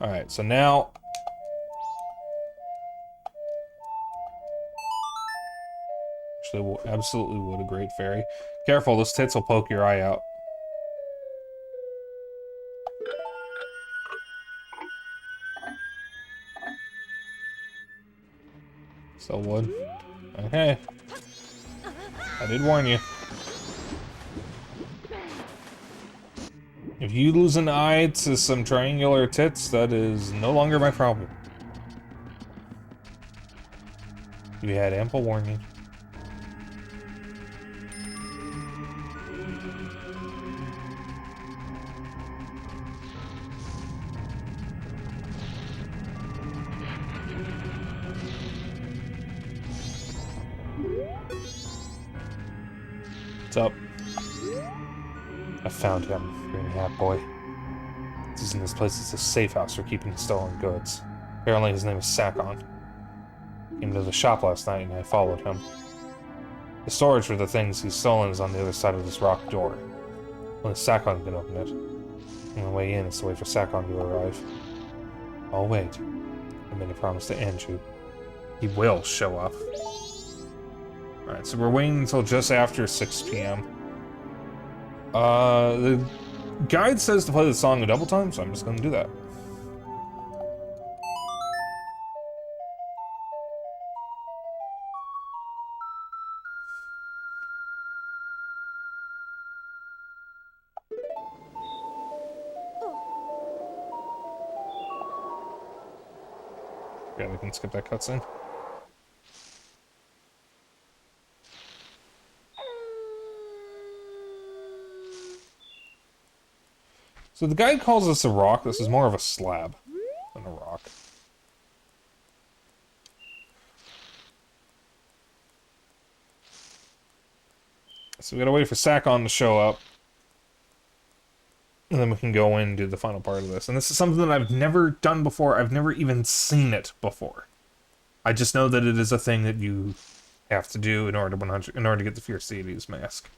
Alright, so now... Actually, absolutely would a great fairy. Careful, those tits will poke your eye out. Still would. Okay. I did warn you. If you lose an eye to some triangular tits, that is no longer my problem. You had ample warning. What's up? I found him, Green Hat Boy. Using this place as a safe house for keeping stolen goods. Apparently his name is Sakon. Came to the shop last night and I followed him. The storage for the things he's stolen is on the other side of this rock door. Only Sakon can open it. And the way in is to wait for Sakon to arrive. I'll wait. I made a promise to Andrew. He will show up. Alright, so we're waiting until just after 6 p.m. The guide says to play the song a double time, so I'm just gonna do that. Yeah, we can skip that cutscene. So the guide calls this a rock. This is more of a slab than a rock. So we gotta wait for Sakon to show up. And then we can go in and do the final part of this. And this is something that I've never done before. I've never even seen it before. I just know that it is a thing that you have to do in order to get the Fierce Deity's mask.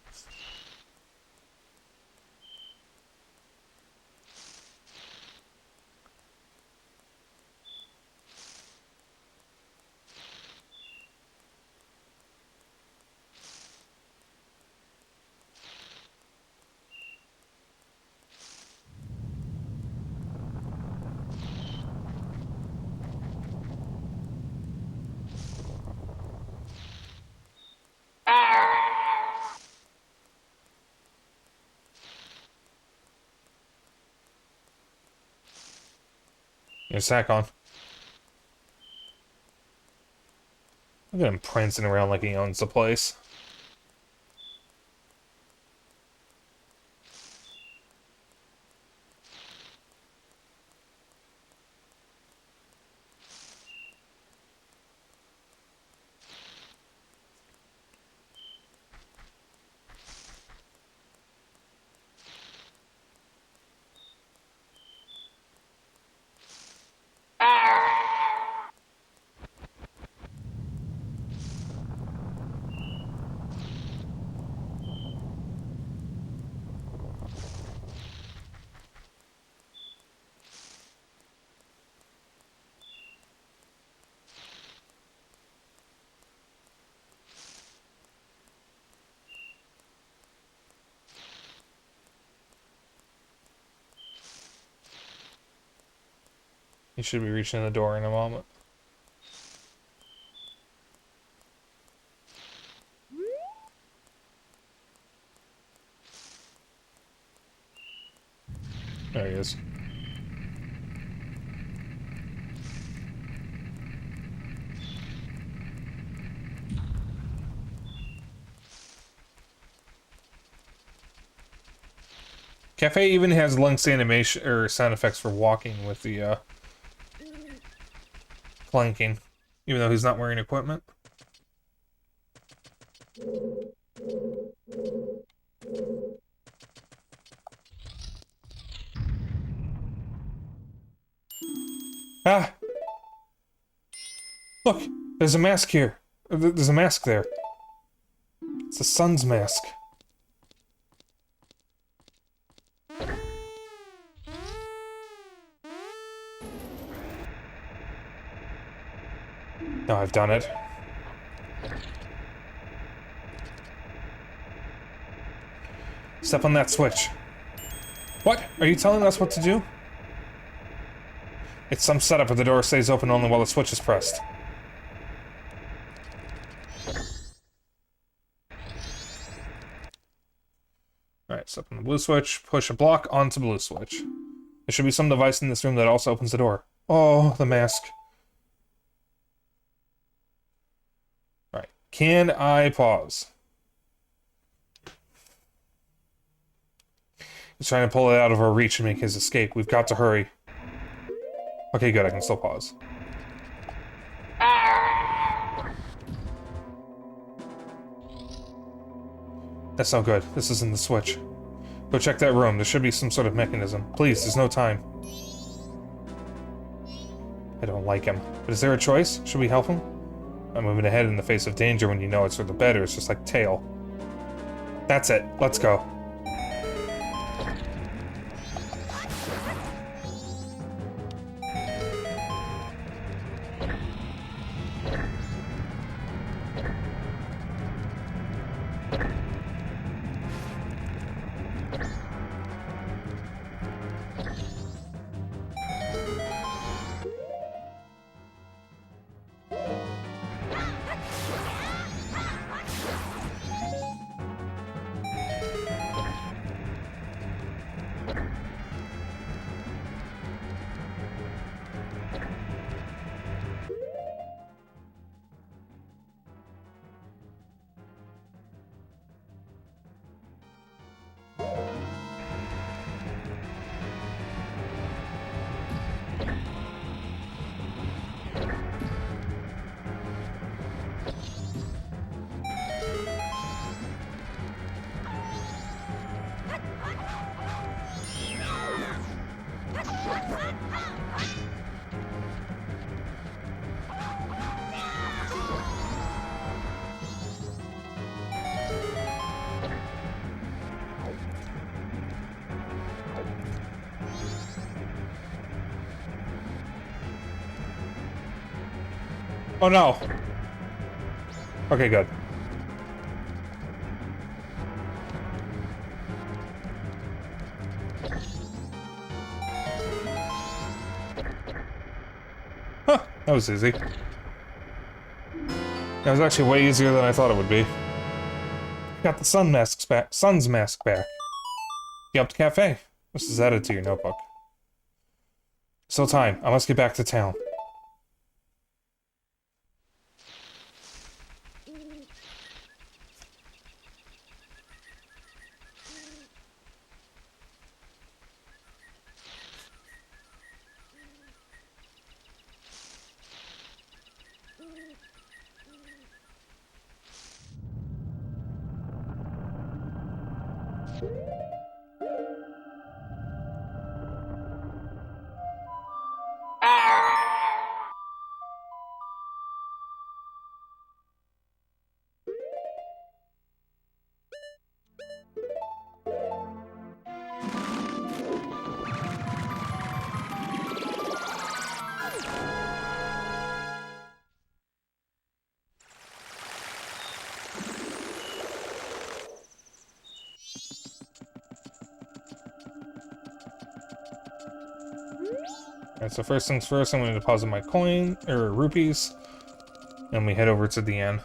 Here's Sakon. Look at him prancing around like he owns the place. He should be reaching the door in a moment. There he is. Cafe even has Link's animation or sound effects for walking with the clanking, even though he's not wearing equipment. Ah! Look, there's a mask here. There's a mask there. It's a sun's mask. No, I've done it. Step on that switch. What? Are you telling us what to do? It's some setup where the door stays open only while the switch is pressed. Alright, step on the blue switch, push a block onto blue switch. There should be some device in this room that also opens the door. Oh, the mask. Alright, can I pause? He's trying to pull it out of our reach and make his escape. We've got to hurry. Okay, good, I can still pause. That's no good. This isn't the switch. Go check that room. There should be some sort of mechanism. Please, there's no time. I don't like him. But is there a choice? Should we help him? I'm moving ahead in the face of danger when you know it's for the better. It's just like tail. That's it. Let's go. Oh no! Okay, good. Huh, that was easy. That was actually way easier than I thought it would be. Got the sun's mask back. You up to cafe? This is added to your notebook. Still time. I must get back to town. Alright, so first things first, I'm going to deposit my coin, or rupees, and we head over to the inn.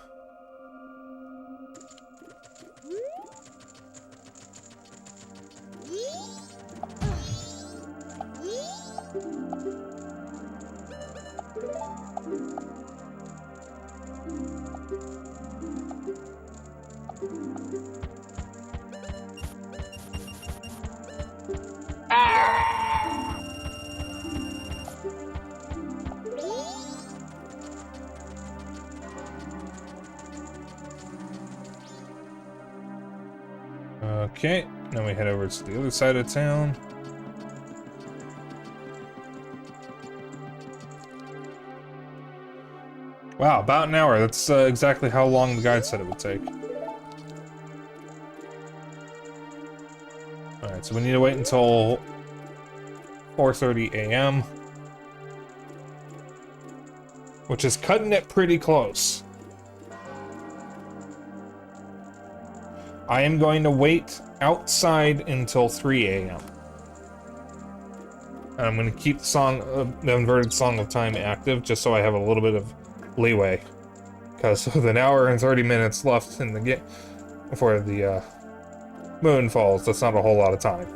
Okay, now we head over to the other side of town. Wow, about an hour. That's exactly how long the guide said it would take. Alright, so we need to wait until 4:30 a.m. Which is cutting it pretty close. I am going to wait outside until 3 a.m. And I'm going to keep the song, the inverted Song of Time active, just so I have a little bit of leeway. Because with an hour and 30 minutes left in the game before the moon falls, that's not a whole lot of time.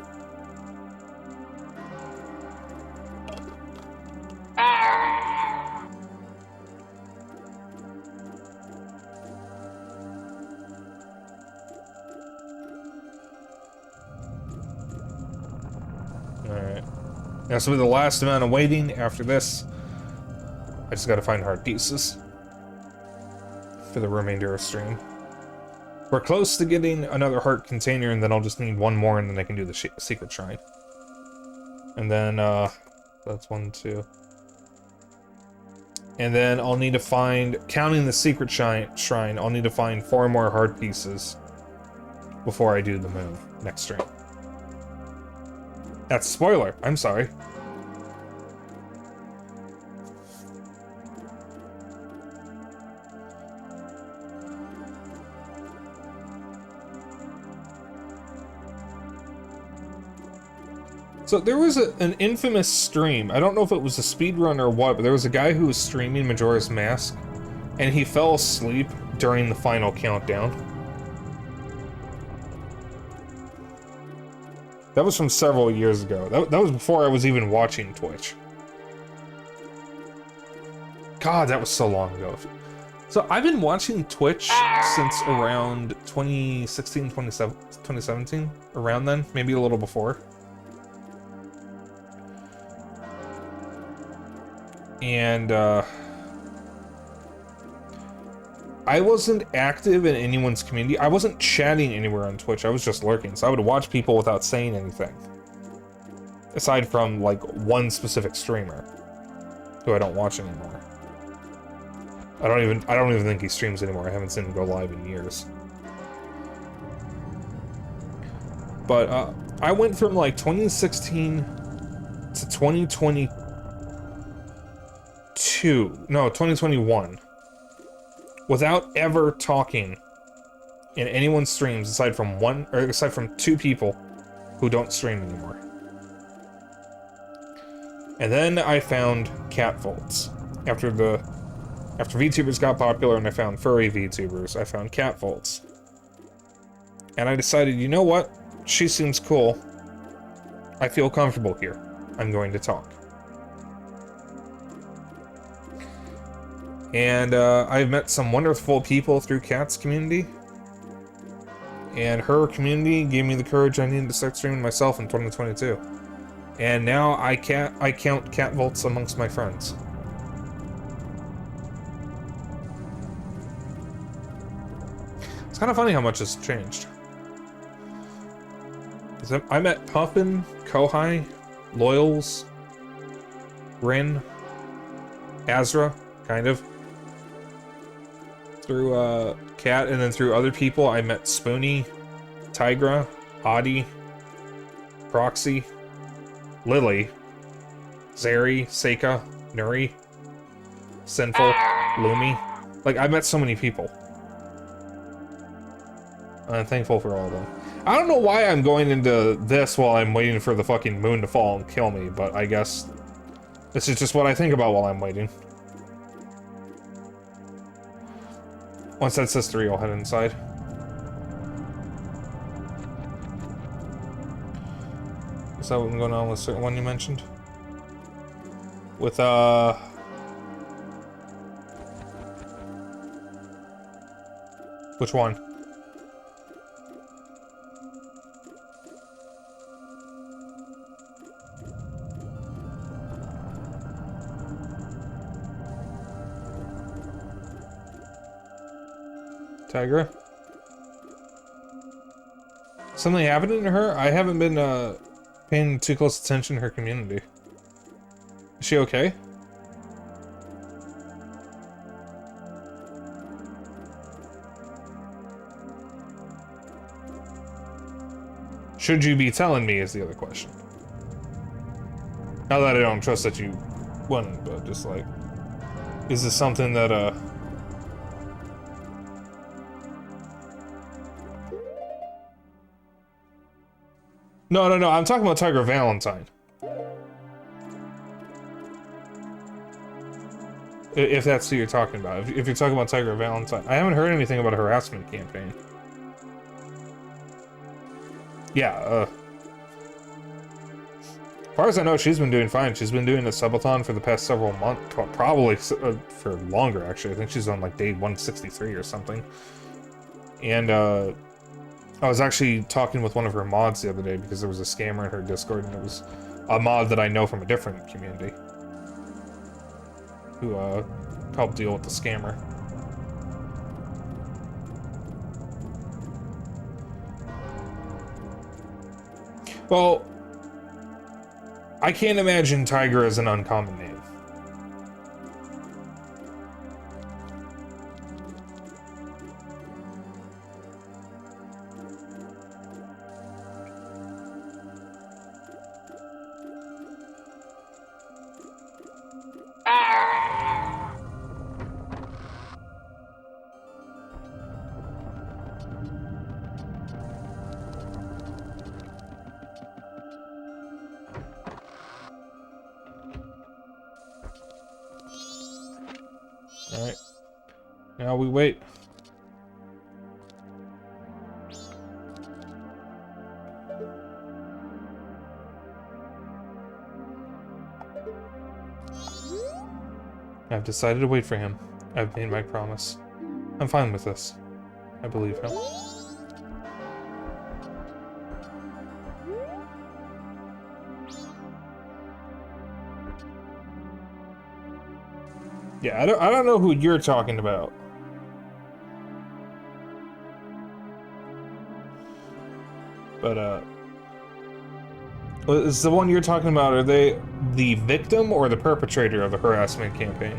Alright. Now, so with the last amount of waiting after this, I just gotta find hard pieces for the remainder of stream. We're close to getting another heart container, and then I'll just need one more, and then I can do the secret shrine. And then, that's 1, 2. And then I'll need to find, counting the secret shrine, I'll need to find 4 more heart pieces before I do the moon next stream. That's a spoiler. I'm sorry. So there was an infamous stream. I don't know if it was a speedrun or what, but there was a guy who was streaming Majora's Mask, and he fell asleep during the final countdown. That was from several years ago. That was before I was even watching Twitch. God, that was so long ago. So I've been watching Twitch since around 2016, 2017, around then, maybe a little before. And I wasn't active in anyone's community. I wasn't chatting anywhere on Twitch. I was just lurking. So I would watch people without saying anything. Aside from, like, one specific streamer who I don't watch anymore. I don't even think he streams anymore. I haven't seen him go live in years. But I went from like 2016 to 2021 without ever talking in anyone's streams aside from 2 people who don't stream anymore. And then I found cat vaults. After VTubers got popular and I found furry VTubers, I found cat vaults. And I decided, you know what? She seems cool. I feel comfortable here. I'm going to talk. And I've met some wonderful people through Kat's community. And her community gave me the courage I needed to start streaming myself in 2022. And now I count cat vaults amongst my friends. It's kind of funny how much has changed. I met Puffin, Kohai, Loyals, Rin, Azra, kind of. Through Cat, and then through other people, I met Spoonie, Tigra, Adi, Proxy, Lily, Zeri, Seika, Nuri, Sinful, Lumi. Like, I met so many people. I'm thankful for all of them. I don't know why I'm going into this while I'm waiting for the fucking moon to fall and kill me, but I guess this is just what I think about while I'm waiting. Once that says 3, I'll head inside. Is that what's going on with the certain one you mentioned? With, which one? Tigra? Something happening to her? I haven't been, paying too close attention to her community. Is she okay? Should you be telling me is the other question. Not that I don't trust that you wouldn't, but just like, is this something that, No, I'm talking about Tiger Valentine. If that's who you're talking about. If you're talking about Tiger Valentine. I haven't heard anything about a harassment campaign. Yeah, as far as I know, she's been doing fine. She's been doing a subathon for the past several months. Probably for longer, actually. I think she's on, like, day 163 or something. And, I was actually talking with one of her mods the other day because there was a scammer in her Discord, and it was a mod that I know from a different community who helped deal with the scammer. Well, I can't imagine Tiger as an uncommon name. Alright. Now we wait. I've decided to wait for him. I've made my promise. I'm fine with this. I believe him. Yeah, I don't know who you're talking about. But, is the one you're talking about, are they the victim or the perpetrator of the harassment campaign?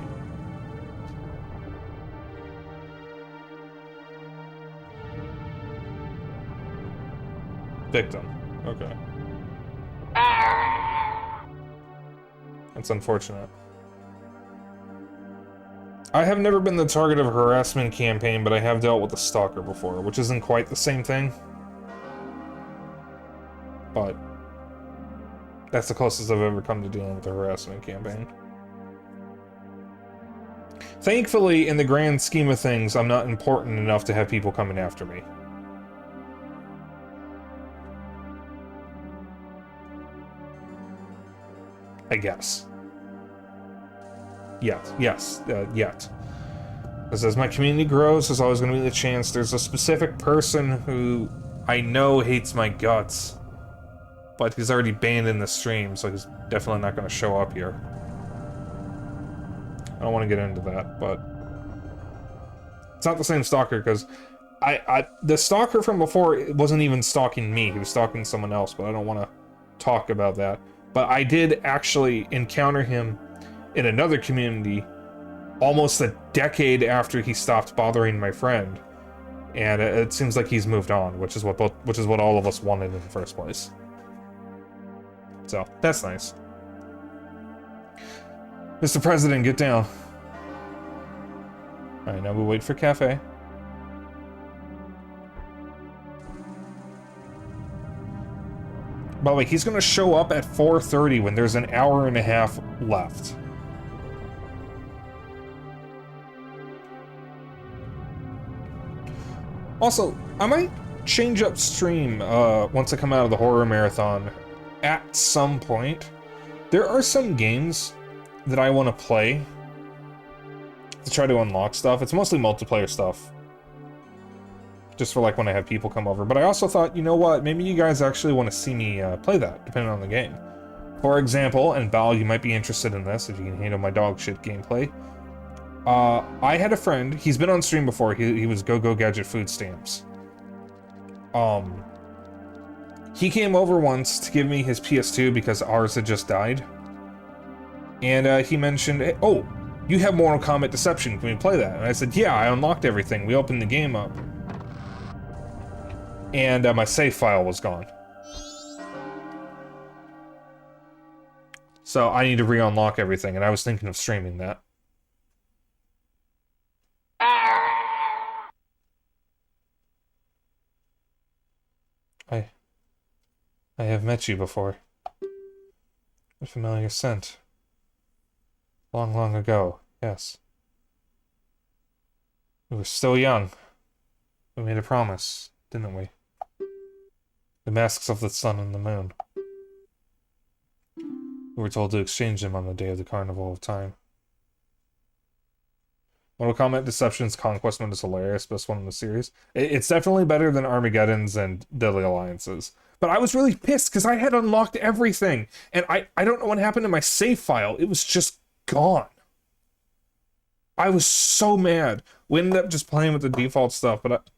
Victim. Okay. That's unfortunate. I have never been the target of a harassment campaign, but I have dealt with a stalker before, which isn't quite the same thing. But that's the closest I've ever come to dealing with a harassment campaign. Thankfully, in the grand scheme of things, I'm not important enough to have people coming after me. I guess. Yet. As my community grows, there's always going to be the chance there's a specific person who I know hates my guts. But he's already banned in the stream, so he's definitely not going to show up here. I don't want to get into that, but... It's not the same stalker, because The stalker from before wasn't even stalking me. He was stalking someone else, but I don't want to talk about that. But I did actually encounter him in another community almost a decade after he stopped bothering my friend. And it seems like he's moved on, which is what all of us wanted in the first place. So, that's nice. Mr. President, get down. Alright, now we wait for Cafe. By the way, he's gonna show up at 4:30 when there's an hour and a half left. Also, I might change up stream once I come out of the horror marathon at some point. There are some games that I want to play to try to unlock stuff. It's mostly multiplayer stuff. Just for like when I have people come over. But I also thought, you know what, maybe you guys actually want to see me play that, depending on the game. For example, and Val, you might be interested in this if you can handle my dog shit gameplay. I had a friend, he's been on stream before, he was Go Gadget Food Stamps. He came over once to give me his PS2 because ours had just died. And he mentioned, hey, oh, you have Mortal Kombat Deception, can we play that? And I said, yeah, I unlocked everything, we opened the game up. And my save file was gone. So I need to re-unlock everything, and I was thinking of streaming that. I have met you before. A familiar scent. Long, long ago, yes. We were still young. We made a promise, didn't we? The masks of the sun and the moon. We were told to exchange them on the day of the Carnival of Time. Mortal Kombat Deception's Conquest mode is hilarious, best one in the series. It's definitely better than Armageddon's and Deadly Alliance's. But I was really pissed because I had unlocked everything, and I don't know what happened to my save file. It was just gone. I was so mad. We ended up just playing with the default stuff, but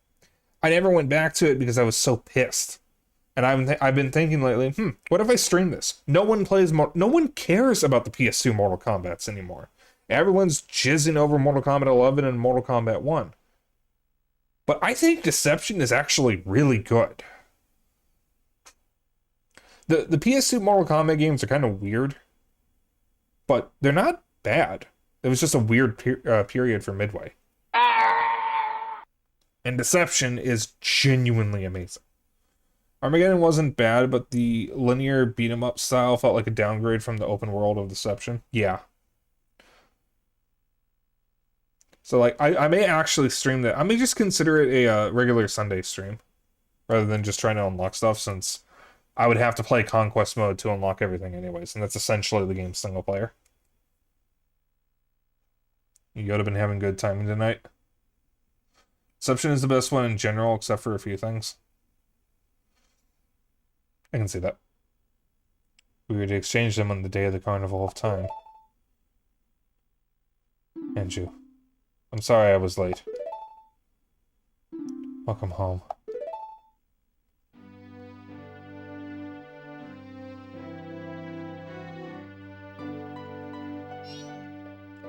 I never went back to it because I was so pissed. And I've been thinking lately, what if I stream this? No one cares about the PS2 Mortal Kombats anymore. Everyone's jizzing over Mortal Kombat 11 and Mortal Kombat 1. But I think Deception is actually really good. The PS2 Mortal Kombat games are kind of weird, but they're not bad. It was just a weird period for Midway. And Deception is genuinely amazing. Armageddon wasn't bad, but the linear beat-em-up style felt like a downgrade from the open world of Deception. Yeah. So, like, I may actually stream that. I may just consider it a regular Sunday stream, rather than just trying to unlock stuff, since I would have to play Conquest mode to unlock everything anyways, and that's essentially the game's single player. You would have been having good timing tonight. Deception is the best one in general, except for a few things. I can see that. We were to exchange them on the day of the Carnival of Time. And you. I'm sorry I was late. Welcome home.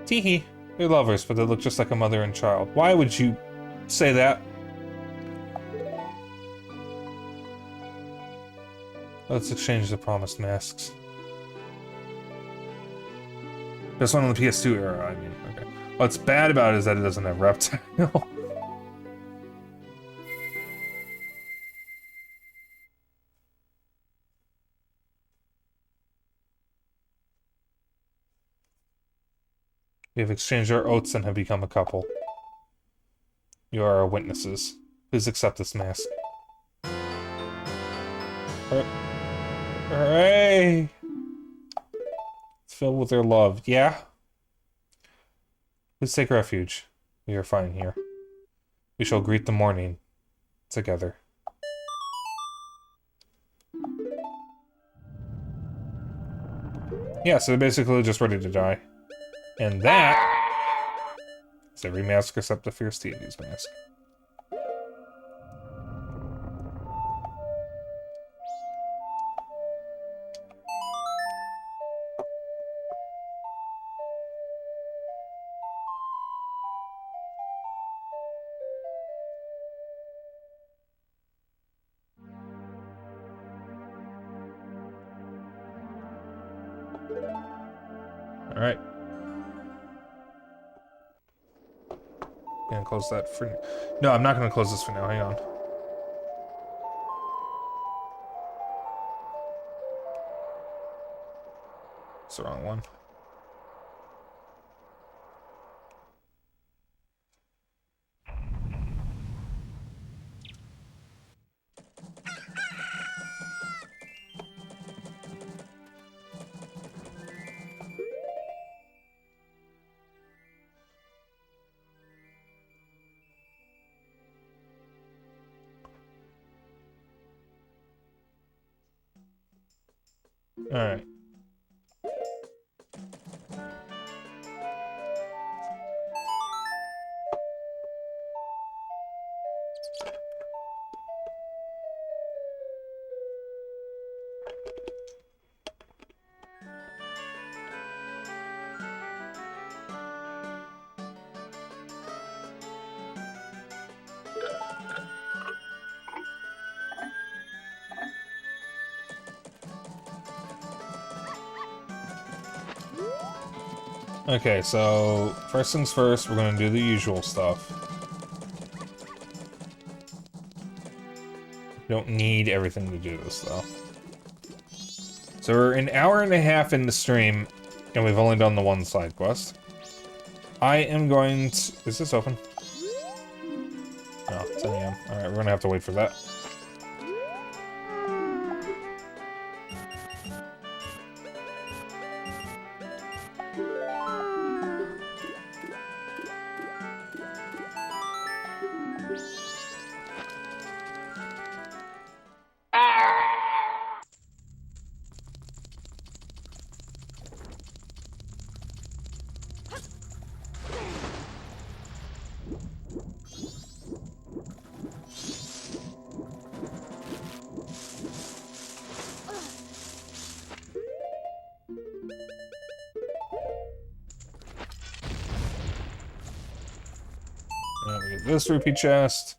Teehee. They're lovers, but they look just like a mother and child. Why would you say that? Let's exchange the promised masks. This one on the PS2 era, I mean. Okay. What's bad about it is that it doesn't have Reptile. We have exchanged our oaths and have become a couple. You are our witnesses. Please accept this mask. Hooray! It's filled with their love. Yeah? Please take refuge. We are fine here. We shall greet the morning together. Yeah, so they're basically just ready to die. And that is every mask except the Fierce Deity's mask. Alright. Gonna close that for... No, I'm not gonna close this for now. Hang on. It's the wrong one. Alright. Okay, so first things first, we're gonna do the usual stuff. Don't need everything to do this, though. So we're an hour and a half in the stream, and we've only done the one side quest. I am going to... Is this open? No, it's 10 a.m. Alright, we're gonna have to wait for that. We get this rupee chest.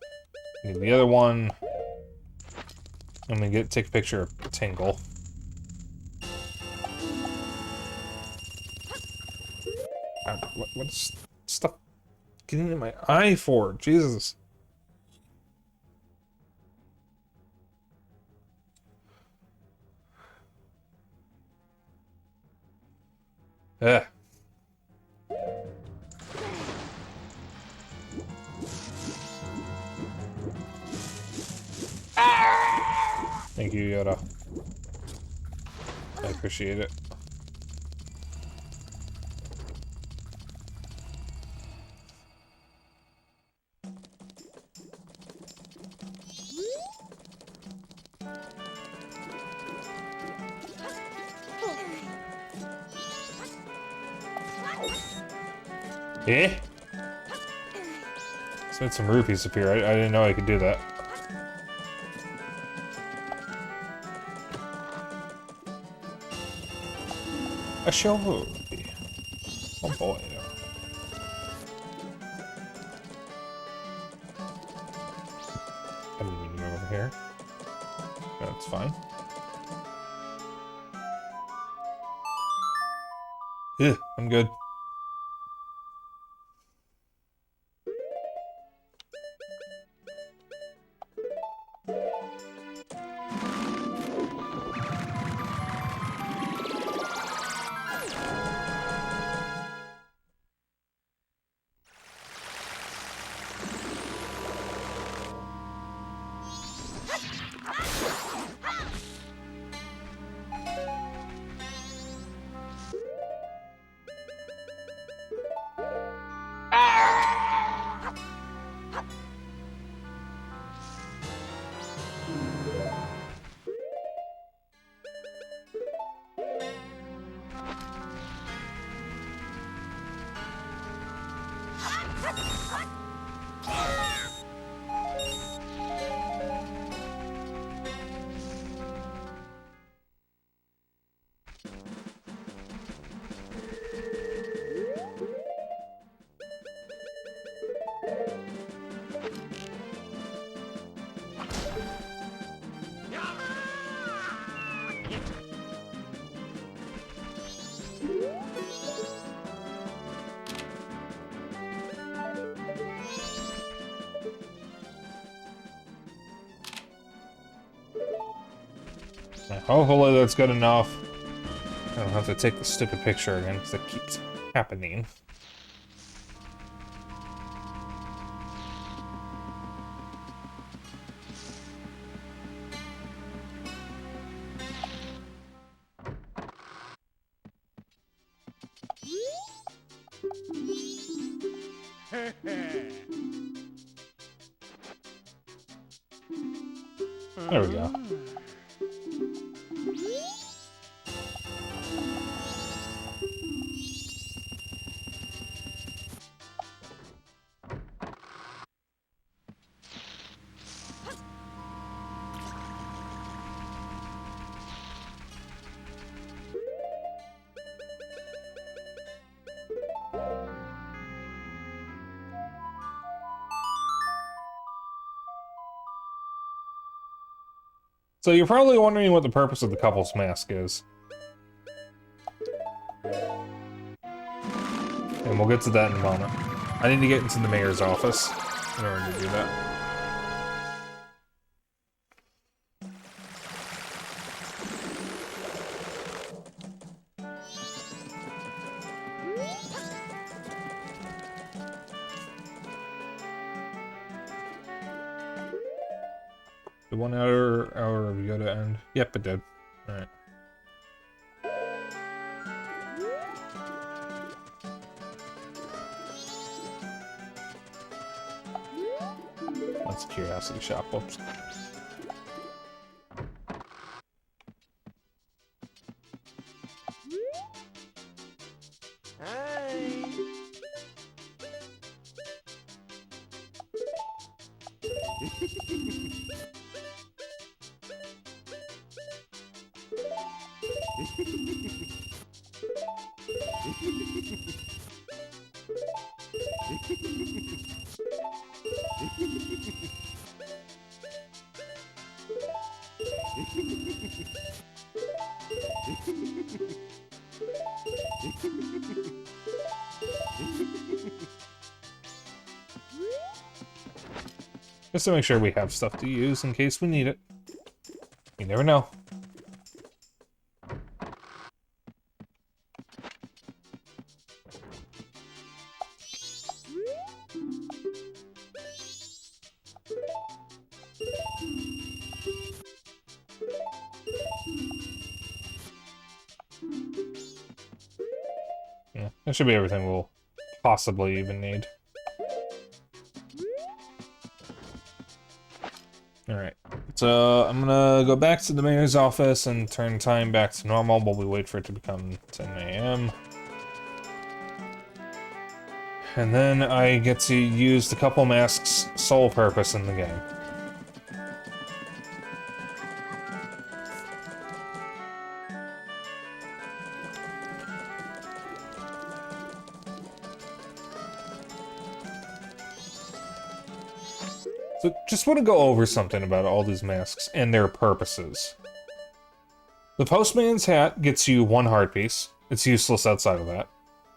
We get the other one. And we take a picture of Tingle. What's stuff getting in my eye for? Jesus. Ugh. Thank you, Yoda. I appreciate it. Eh? Let's make some rupees appear. I didn't know I could do that. A show rupee. Oh boy. I didn't mean to go over here. That's fine. Ugh, I'm good. Hopefully that's good enough. I don't have to take the stupid picture again, because it keeps happening. There we go. So you're probably wondering what the purpose of the couple's mask is. And we'll get to that in a moment. I need to get into the mayor's office in order to do that. The 1 hour of Yoda end. Yep, it did. Alright. That's Curiosity Shop. Whoops. Hi. Just to make sure we have stuff to use in case we need it. You never know. Yeah, that should be everything we'll possibly even need. Alright, so I'm gonna go back to the mayor's office and turn time back to normal while we wait for it to become 10 a.m. And then I get to use the couple masks' sole purpose in the game. So just want to go over something about all these masks and their purposes. The Postman's hat gets you 1 heart piece. It's useless outside of that.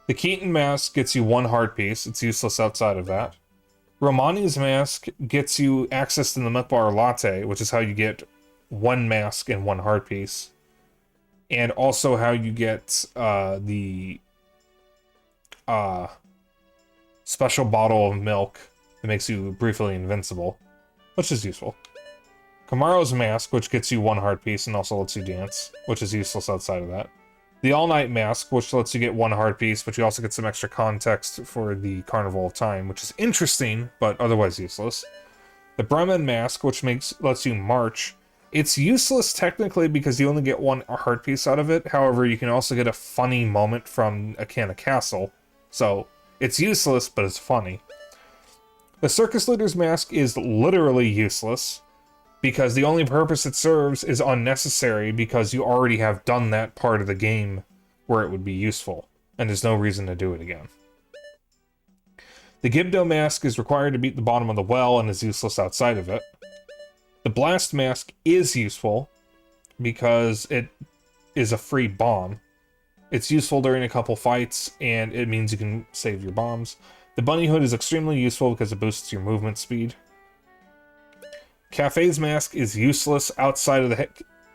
The Keaton mask gets you 1 heart piece. It's useless outside of that. Romani's mask gets you access to the Milk Bar Latte, which is how you get 1 mask and 1 heart piece. And also how you get the special bottle of milk that makes you briefly invincible, which is useful. Kamaro's mask, which gets you 1 heart piece and also lets you dance, which is useless outside of that. The All-Night mask, which lets you get 1 heart piece, but you also get some extra context for the Carnival of Time, which is interesting, but otherwise useless. The Bremen mask, which lets you march. It's useless technically because you only get 1 heart piece out of it. However, you can also get a funny moment from Akana Castle. So, it's useless, but it's funny. The Circus Leader's mask is literally useless, because the only purpose it serves is unnecessary because you already have done that part of the game where it would be useful, and there's no reason to do it again. The Gibdo mask is required to beat the bottom of the well and is useless outside of it. The Blast mask is useful because it is a free bomb. It's useful during a couple fights, and it means you can save your bombs. The Bunny Hood is extremely useful because it boosts your movement speed. Cafe's mask is useless outside of the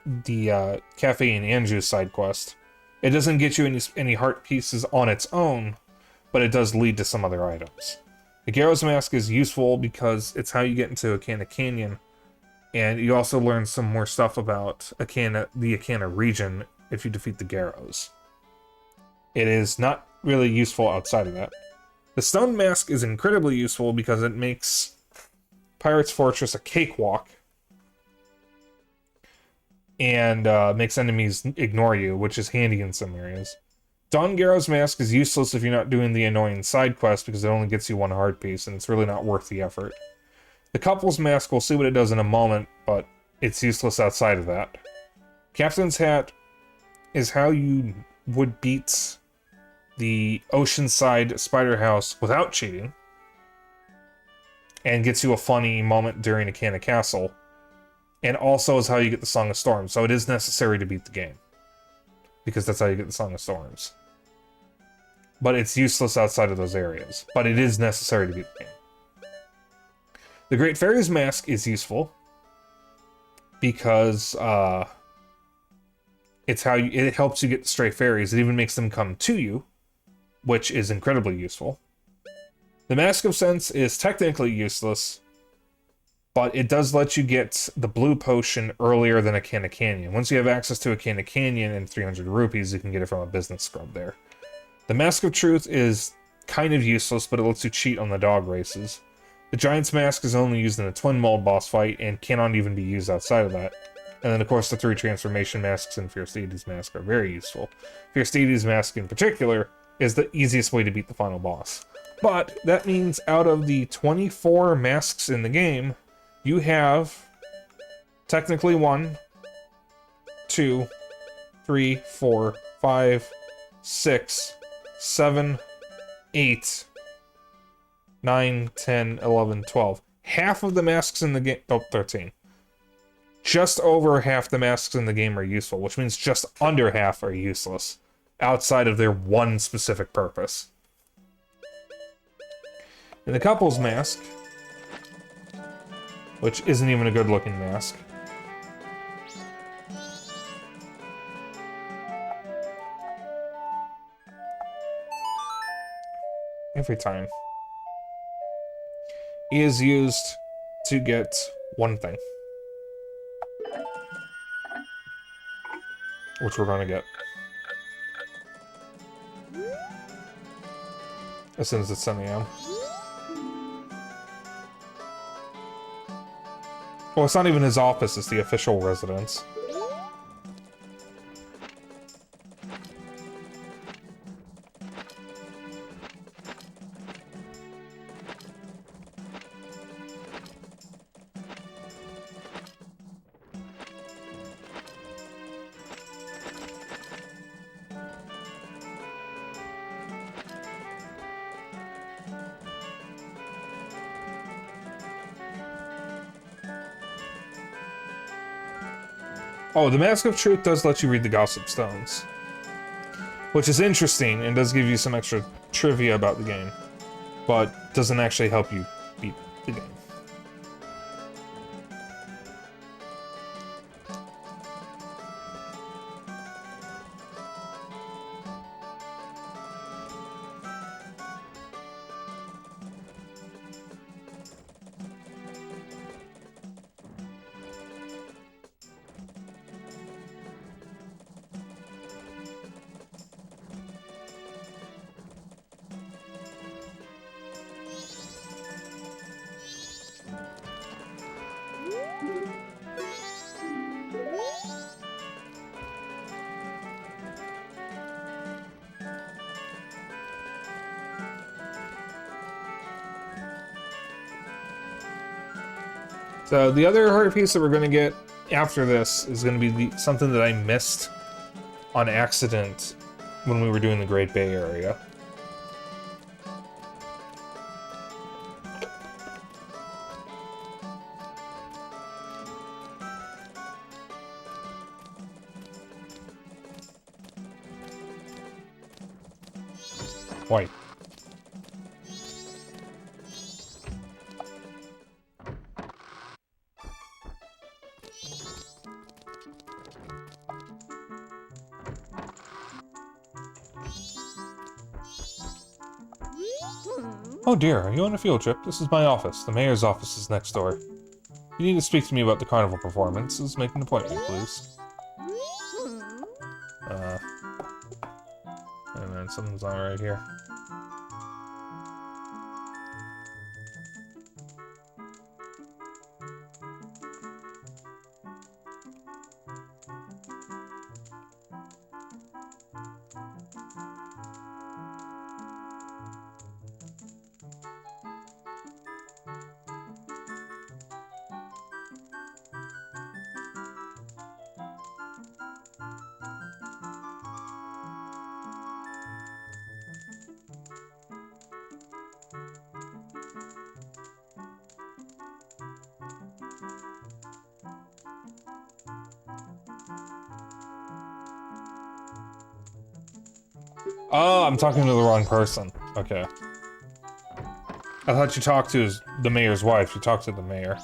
Cafe and Anjou's side quest. It doesn't get you any heart pieces on its own, but it does lead to some other items. The Garrow's Mask is useful because it's how you get into Akana Canyon, and you also learn some more stuff about the Akana region if you defeat the Garrows. It is not really useful outside of that. The Stone Mask is incredibly useful because it makes Pirate's Fortress a cakewalk, and makes enemies ignore you, which is handy in some areas. Don Garrow's Mask is useless if you're not doing the annoying side quest because it only gets you one heart piece, and it's really not worth the effort. The Couple's Mask, we'll see what it does in a moment, but it's useless outside of that. Captain's Hat is how you would beat the Oceanside Spider House without cheating, and gets you a funny moment during Akana Castle, and also is how you get the Song of Storms, so it is necessary to beat the game, because that's how you get the Song of Storms. But it's useless outside of those areas. But it is necessary to beat the game. The Great Fairy's Mask is useful because it helps you get the stray fairies. It even makes them come to you, which is incredibly useful. The Mask of Sense is technically useless, but it does let you get the blue potion earlier than Akana Canyon. Once you have access to Akana Canyon and 300 rupees, you can get it from a business scrub there. The Mask of Truth is kind of useless, but it lets you cheat on the dog races. The Giant's Mask is only used in a Twin Mold boss fight, and cannot even be used outside of that. And then, of course, the 3 Transformation Masks and Fierce Deity's Mask are very useful. Fierce Deity's Mask, in particular, is the easiest way to beat the final boss. But that means out of the 24 masks in the game, you have technically 1, 2, 3, 4, 5, 6, 7, 8, 9, 10, 11, 12. Half of the masks in the game... Oh, 13. Just over half the masks in the game are useful, which means just under half are useless, outside of their one specific purpose. And the Couple's Mask, which isn't even a good-looking mask, every time, is used to get one thing, which we're gonna get as soon as it's 7 AM. Well, it's not even his office, it's the official residence. Oh, the Mask of Truth does let you read the Gossip Stones, which is interesting and does give you some extra trivia about the game, but doesn't actually help you beat the game. So the other heart piece that we're going to get after this is going to be something that I missed on accident when we were doing the Great Bay Area. Why? Oh dear, are you on a field trip? This is my office. The mayor's office is next door. You need to speak to me about the carnival performances. Make an appointment, please. Wait a minute, something's not right here. Oh, I'm talking to the wrong person. Okay. I thought you talked to the mayor's wife. You talked to the mayor.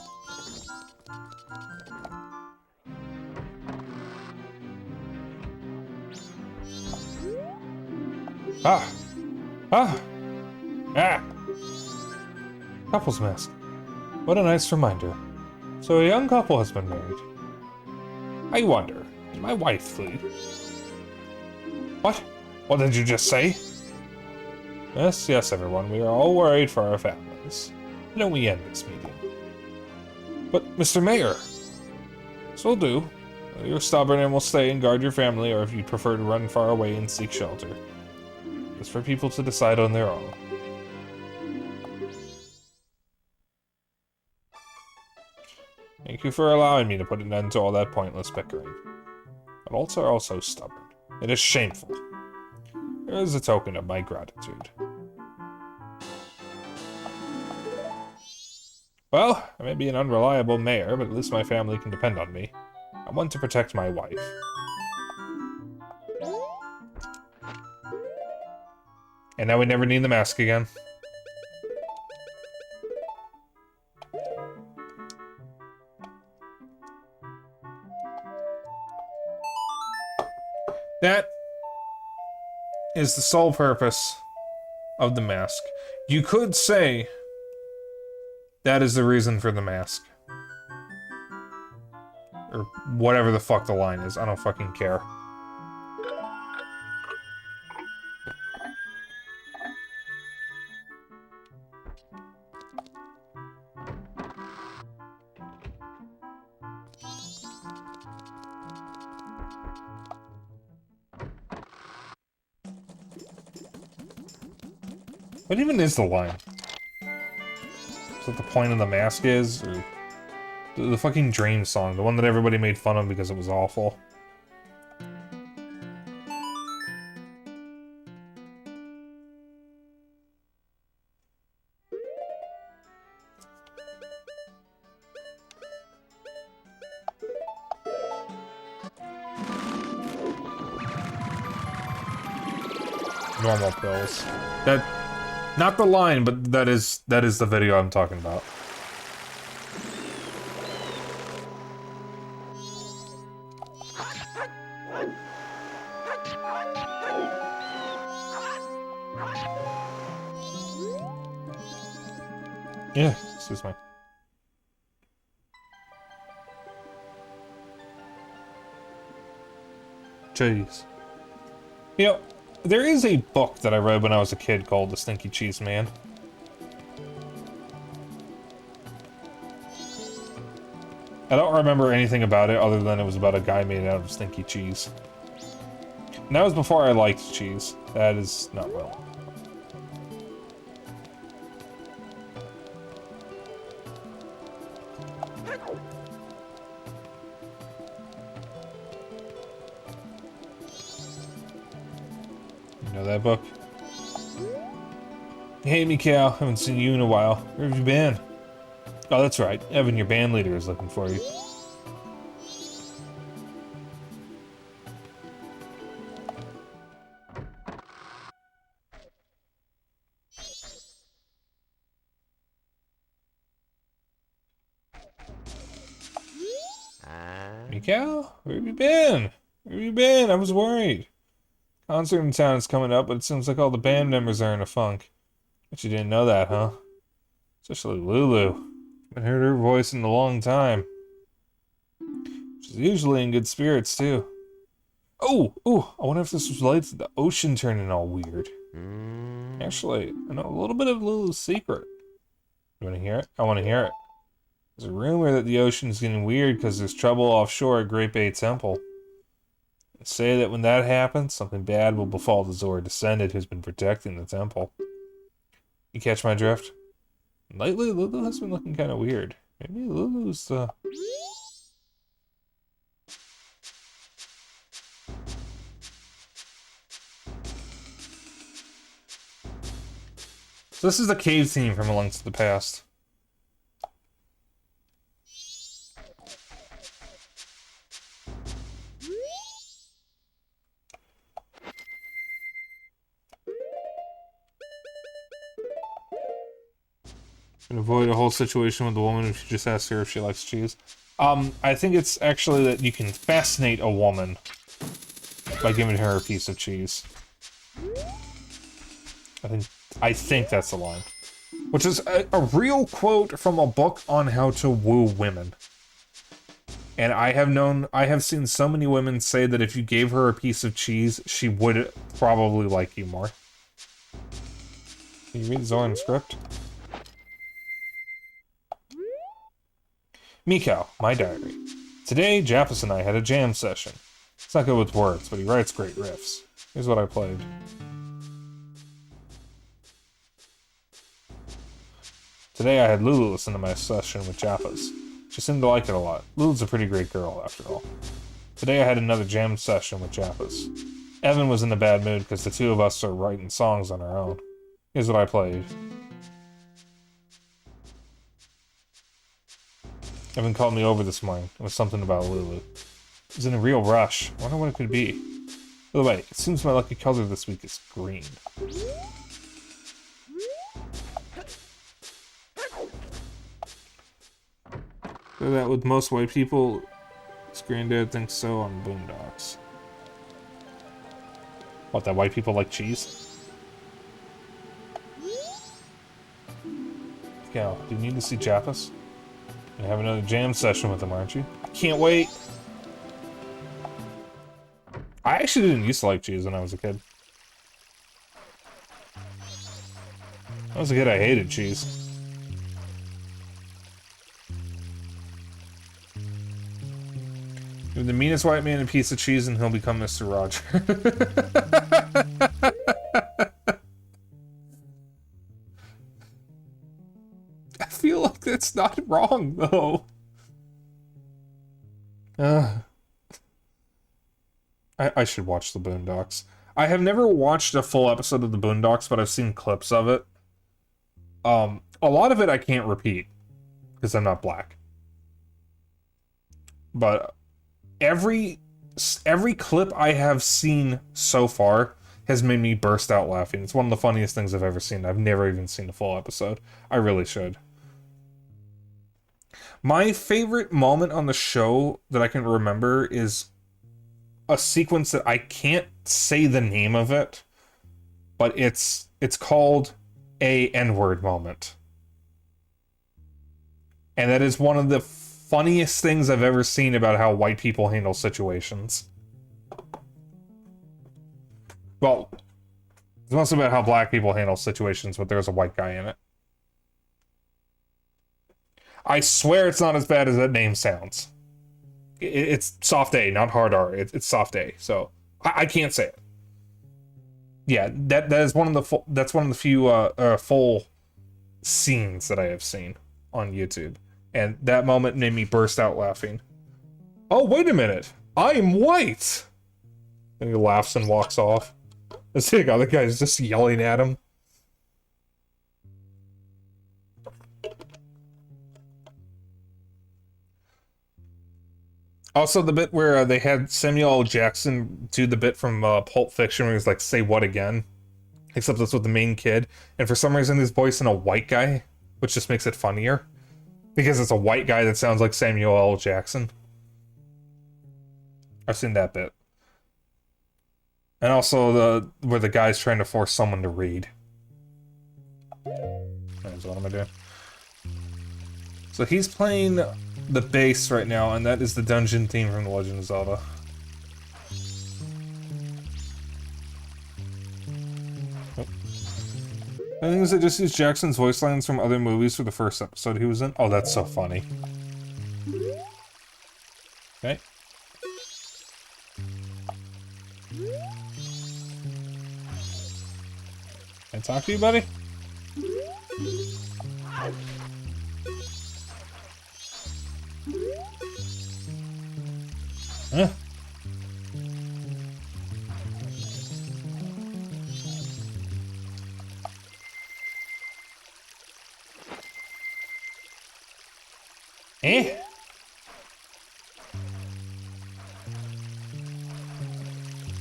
Ah! Ah! Ah! Couple's mask. What a nice reminder. So a young couple has been married. I wonder, did my wife flee? What? What did you just say? Yes, yes, everyone. We are all worried for our families. Why don't we end this meeting? But, Mr. Mayor! This will do. You're stubborn and will stay and guard your family, or if you prefer to run far away and seek shelter. It's for people to decide on their own. Thank you for allowing me to put an end to all that pointless bickering. Adults are also stubborn. It is shameful. Here is a token of my gratitude. Well, I may be an unreliable mayor, but at least my family can depend on me. I want to protect my wife. And now we never need the mask again. That is the sole purpose of the mask. You could say that is the reason for the mask. Or whatever the fuck the line is. I don't fucking care. What even is the line? Is that the point of the mask is? Or the fucking Dream song, the one that everybody made fun of because it was awful. Normal pills. That, not the line, but that is the video I'm talking about. Yeah, excuse me. Jeez. You know, there is a book that I read when I was a kid called The Stinky Cheese Man. I don't remember anything about it other than it was about a guy made out of stinky cheese. And that was before I liked cheese. That is not well. You know that book? Hey, Mikhail, haven't seen you in a while. Where have you been? Oh, that's right. Evan, your band leader, is looking for you. Mikhail? Where have you been? Where have you been? I was worried. Concert in town is coming up, but it seems like all the band members are in a funk. But you didn't know that, huh? Especially Lulu. Haven't heard her voice in a long time. She's usually in good spirits, too. Oh, I wonder if this was related to the ocean turning all weird. Actually, I know a little bit of Lulu's secret. You want to hear it? I want to hear it. There's a rumor that the ocean's getting weird because there's trouble offshore at Great Bay Temple. They say that when that happens, something bad will befall the Zora descendant who's been protecting the temple. You catch my drift? Lately, Lulu has been looking kind of weird. Maybe Lulu's, So this is the cave scene from A Link to the Past. And avoid a whole situation with the woman if you just ask her if she likes cheese. I think it's actually that you can fascinate a woman by giving her a piece of cheese. I think that's the line. Which is a real quote from a book on how to woo women. And I have seen so many women say that if you gave her a piece of cheese, she would probably like you more. Can you read Zoran's script? Miko, my diary. Today, Jappus and I had a jam session. It's not good with words, but he writes great riffs. Here's what I played. Today I had Lulu listen to my session with Jappus. She seemed to like it a lot. Lulu's a pretty great girl, after all. Today I had another jam session with Jappus. Evan was in a bad mood because the two of us are writing songs on our own. Here's what I played. Evan called me over this morning. It was something about Lulu. He was in a real rush. I wonder what it could be. By the way, it seems my lucky color this week is green. So that with most white people, his granddad thinks so on Boondocks. What, that white people like cheese? Cal, do you need to see Jappus? And have another jam session with him, aren't you? I can't wait! I actually didn't used to like cheese when I was a kid. When I was a kid, I hated cheese. Give the meanest white man a piece of cheese and he'll become Mr. Roger. I feel like that's not wrong, though. I should watch the Boondocks. I have never watched a full episode of the Boondocks, but I've seen clips of it. A lot of it I can't repeat, because I'm not black. But every clip I have seen so far has made me burst out laughing. It's one of the funniest things I've ever seen. I've never even seen a full episode. I really should. My favorite moment on the show that I can remember is a sequence that I can't say the name of it, but it's called a N-word moment. And that is one of the funniest things I've ever seen about how white people handle situations. Well, it's mostly about how black people handle situations, but there's a white guy in it. I swear it's not as bad as that name sounds. It's soft A, not hard R. It's soft A, so I can't say it. Yeah, that is one of the few full scenes that I have seen on YouTube, and that moment made me burst out laughing. Oh, wait a minute! I'm white! And he laughs and walks off. The other guy's just yelling at him. Also, the bit where they had Samuel L. Jackson do the bit from Pulp Fiction where he's like, say what again? Except it's with the main kid. And for some reason, he's voicing a white guy, which just makes it funnier. Because it's a white guy that sounds like Samuel L. Jackson. I've seen that bit. And also where the guy's trying to force someone to read. So what am I doing? So he's playing the bass right now, and that is the dungeon theme from The Legend of Zelda. Oh. I think it just used Jackson's voice lines from other movies for the first episode he was in. Oh, that's so funny. Okay. Can I talk to you, buddy? Huh? Eh?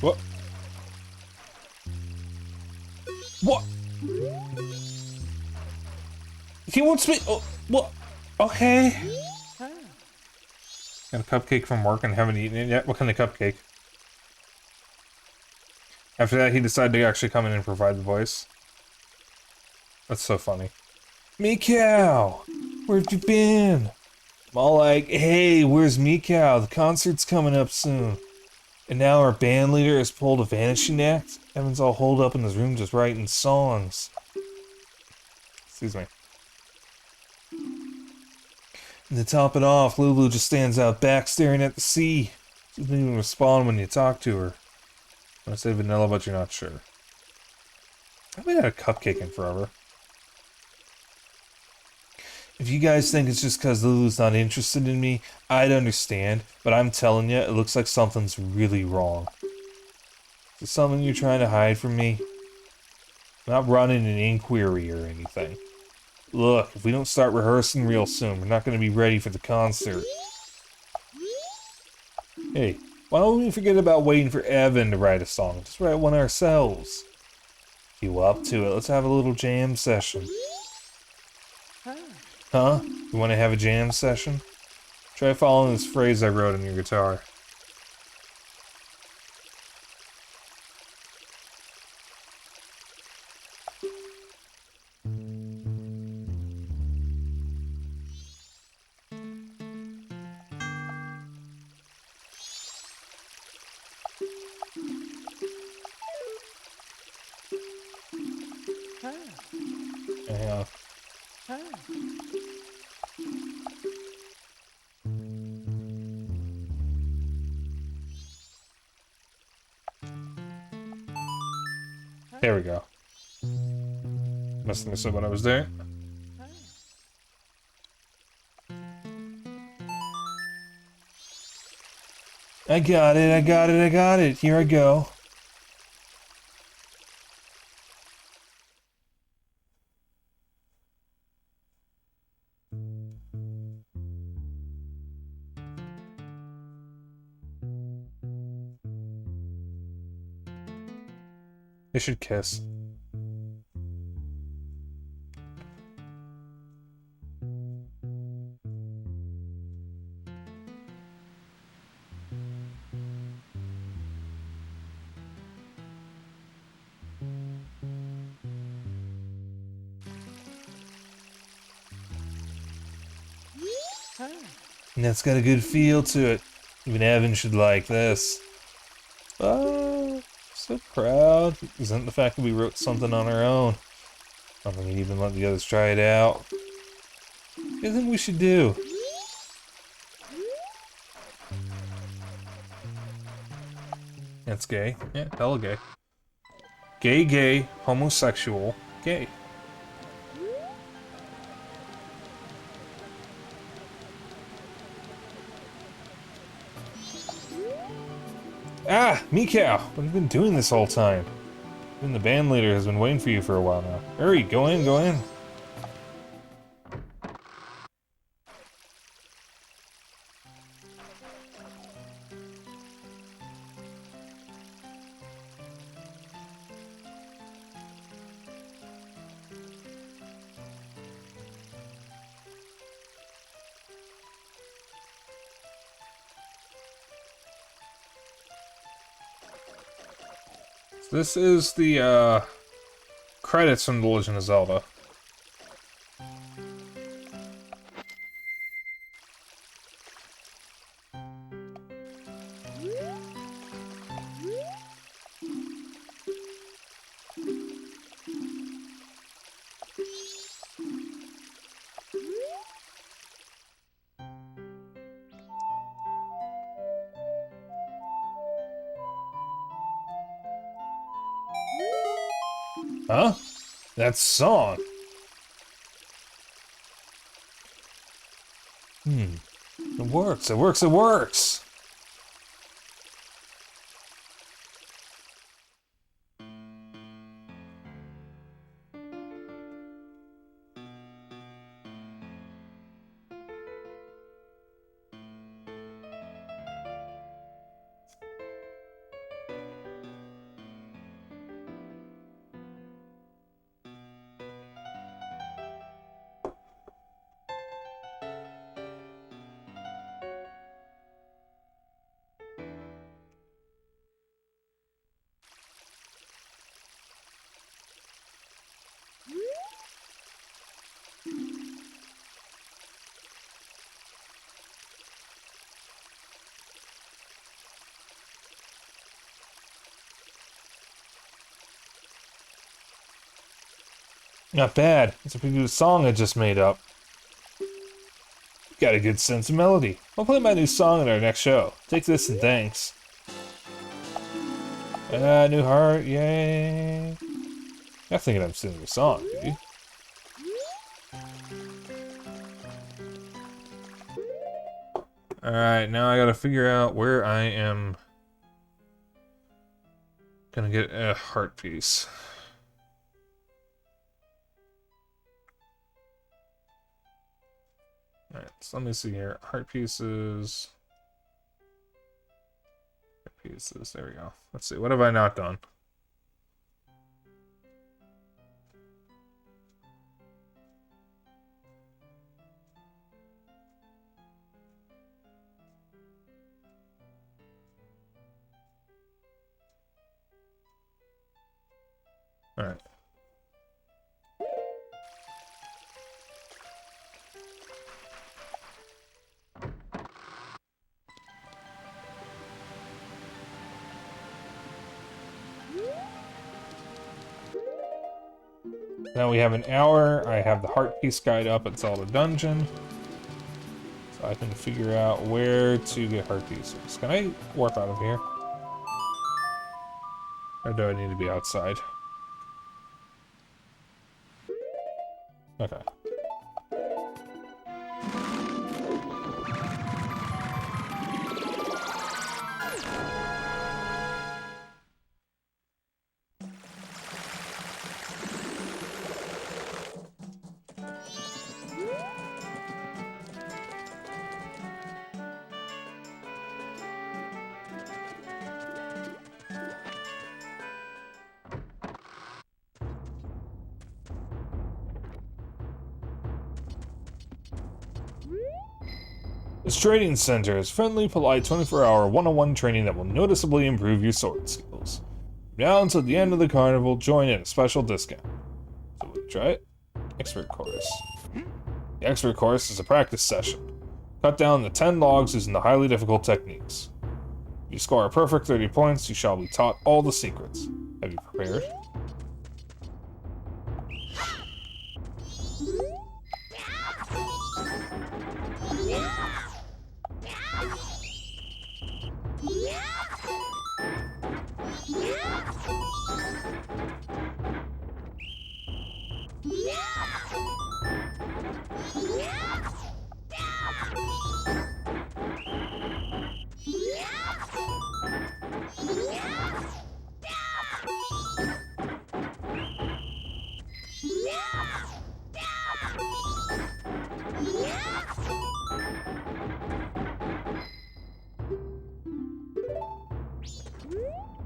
What? What? He wants me. Oh, what? Okay. Got a cupcake from work and haven't eaten it yet. What kind of cupcake? After that, he decided to actually come in and provide the voice. That's so funny. Meow! Where have you been? I'm all like, hey, where's Meow? The concert's coming up soon. And now our band leader has pulled a vanishing act. Evan's all holed up in his room just writing songs. Excuse me. And to top it off, Lulu just stands out back staring at the sea. She doesn't even respond when you talk to her. I say vanilla, but you're not sure. I haven't had a cupcake in forever. If you guys think it's just because Lulu's not interested in me, I'd understand, but I'm telling you, it looks like something's really wrong. Is it something you're trying to hide from me? I'm not running an inquiry or anything. Look, if we don't start rehearsing real soon, we're not going to be ready for the concert. Hey, why don't we forget about waiting for Evan to write a song? Just write one ourselves. You up to it? Let's have a little jam session. Huh? You want to have a jam session? Try following this phrase I wrote on your guitar. Hang on. There we go. Must have missed what I was doing. I got it, I got it, I got it. Here I go. They should kiss. And that's got a good feel to it. Even Evan should like this. Oh, so proud. Isn't the fact that we wrote something on our own. I don't think we'd even let the others try it out. What do you think we should do? That's gay. Yeah, hella gay. Gay, gay, homosexual, gay. Ah, Meow! What have you been doing this whole time? Even the band leader has been waiting for you for a while now. Hurry, go in, go in. This is the credits from The Legend of Zelda. Huh? That song. It works, it works, it works! Not bad. It's a pretty good song I just made up. Got a good sense of melody. I'll play my new song in our next show. Take this and thanks. New heart, yay. You're thinking I'm singing a song, dude. Alright, now I gotta figure out where I am gonna get a heart piece. Alright, so let me see here. Heart pieces. Heart pieces, there we go. Let's see, what have I not done? Alright. Now we have an hour. I have the heart piece guide up at Zelda Dungeon. So I can figure out where to get heart pieces. Can I warp out of here? Or do I need to be outside? Okay. This training center is friendly, polite, 24-hour one-on-one training that will noticeably improve your sword skills. Now until the end of the carnival, join in a special discount. So we'll try it. Expert course. The expert course is a practice session. Cut down the 10 logs using the highly difficult techniques. If you score a perfect 30 points, you shall be taught all the secrets. Have you prepared?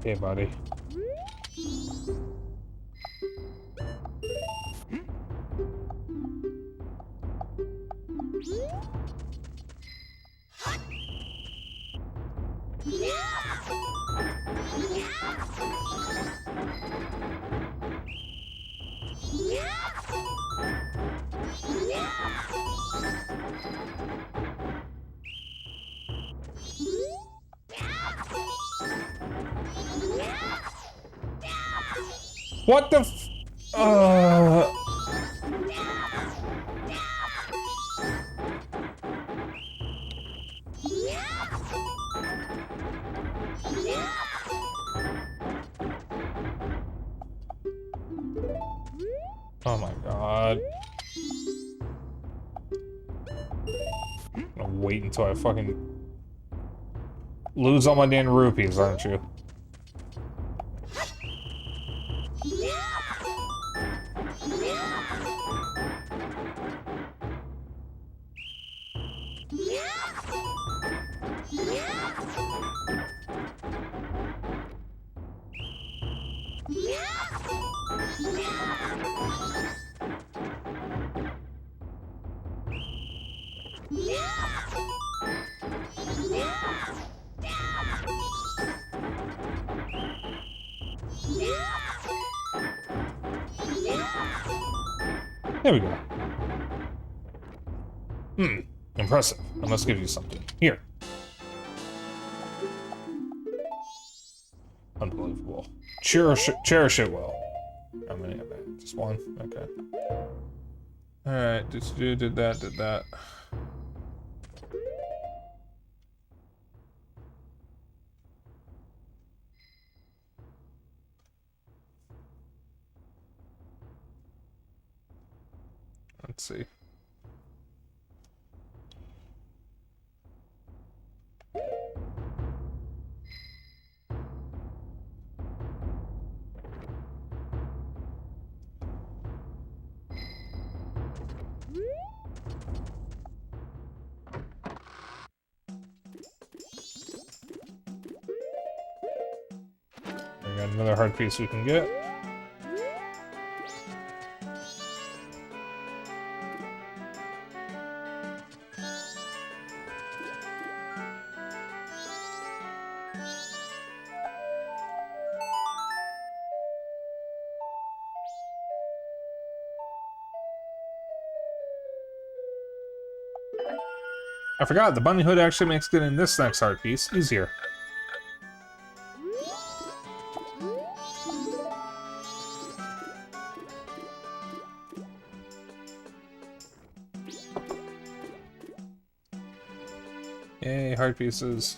Okay, buddy. What the f- Oh my god. I'm gonna wait until I fucking lose all my damn rupees, aren't you? There we go. Impressive. I must give you something. Here. Unbelievable. Cherish it well. How many have I? Just one? Okay. Alright, did that. Let's see. We got another hard piece we can get. I forgot, the bunny hood actually makes getting this next hard piece easier. Yay, hard pieces.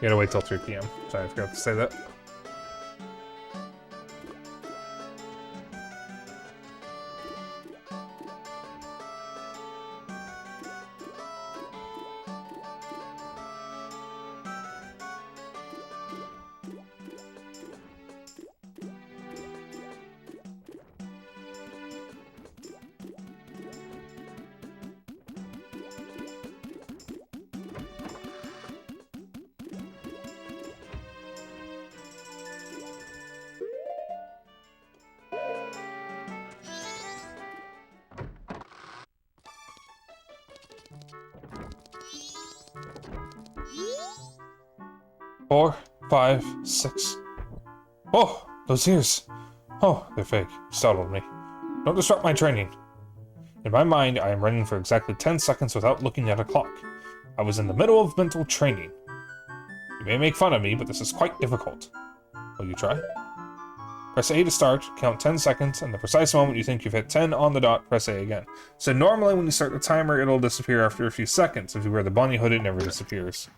You gotta wait till 3 PM. Sorry, I forgot to say that. Four, 5, 6. Oh, those ears. Oh, they're fake. Startled me. Don't disrupt my training. In my mind, I am running for exactly 10 seconds without looking at a clock. I was in the middle of mental training. You may make fun of me, but this is quite difficult. Will you try? Press A to start, count 10 seconds, and the precise moment you think you've hit 10 on the dot, press A again. So normally when you start the timer, it'll disappear after a few seconds. If you wear the bunny hood, it never disappears.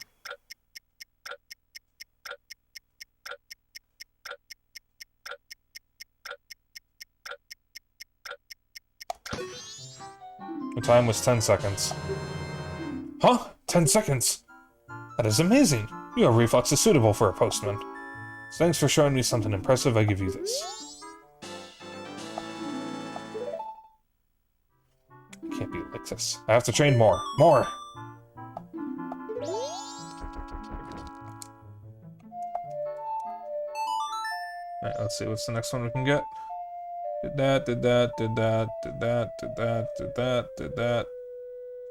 The time was 10 seconds. Huh? 10 seconds? That is amazing. You have reflexes suitable for a postman. Thanks for showing me something impressive. I give you this. Can't be like this. I have to train more. More! Alright, let's see. What's the next one we can get? Did that. There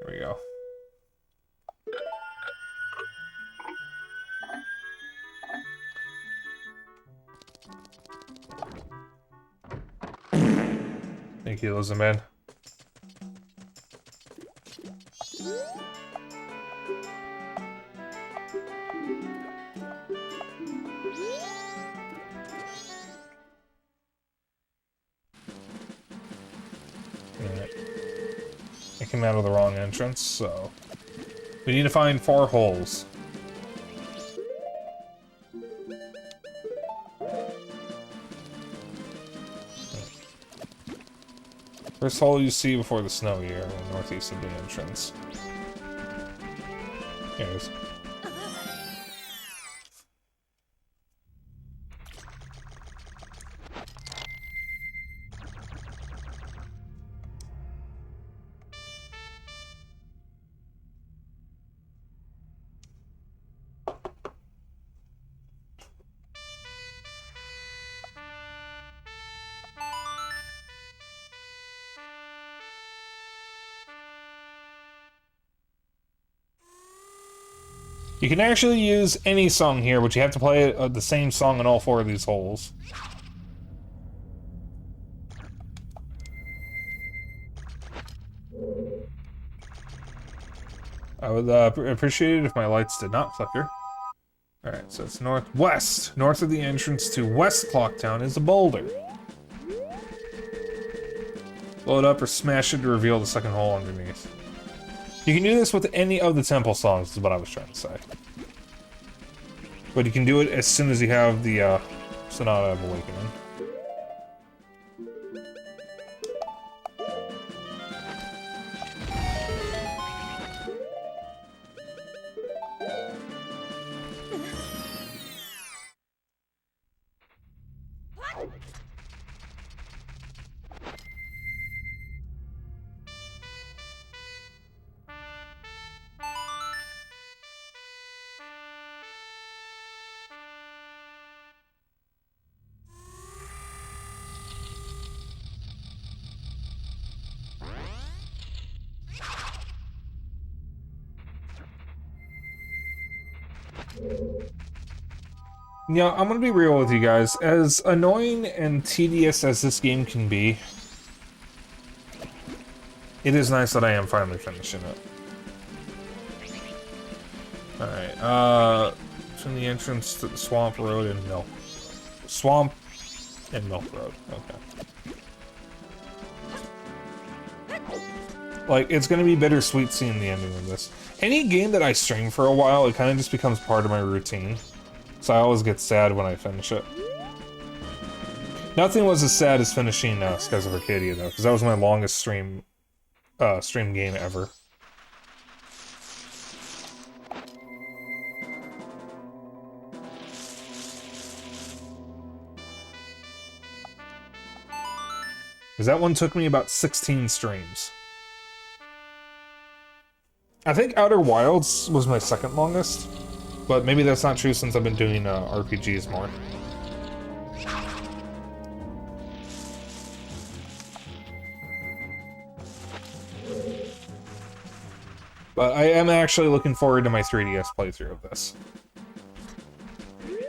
we go. Thank you, Lizard Man. Alright. I came out of the wrong entrance, so... We need to find 4 holes. First hole you see before the snow here, northeast of the entrance. Here it is. You can actually use any song here, but you have to play the same song in all 4 of these holes. I would appreciate it if my lights did not flicker. Alright, so it's northwest. North of the entrance to West Clocktown is a boulder. Blow it up or smash it to reveal the second hole underneath. You can do this with any of the temple songs, is what I was trying to say. But you can do it as soon as you have the Sonata of Awakening. Yeah, I'm gonna be real with you guys. As annoying and tedious as this game can be, it is nice that I am finally finishing it. Alright, from the entrance to the Swamp Road and Milk. Swamp and Milk Road, okay. Like, it's gonna be bittersweet seeing the ending of this. Any game that I stream for a while, it kind of just becomes part of my routine. So I always get sad when I finish it. Nothing was as sad as finishing Skies of Arcadia, though, because that was my longest stream game ever. Because that one took me about 16 streams. I think Outer Wilds was my second longest. But maybe that's not true since I've been doing RPGs more. But I am actually looking forward to my 3DS playthrough of this. Okay.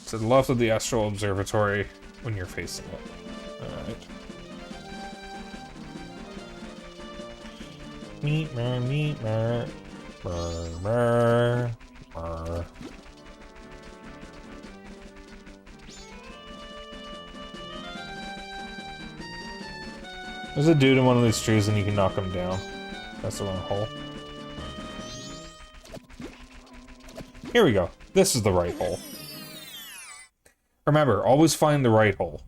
To the left of the Astral Observatory when you're facing it. Alright. Meet mer. Brr. There's a dude in one of these trees and you can knock him down. That's the wrong hole. Here we go. This is the right hole. Remember, always find the right hole.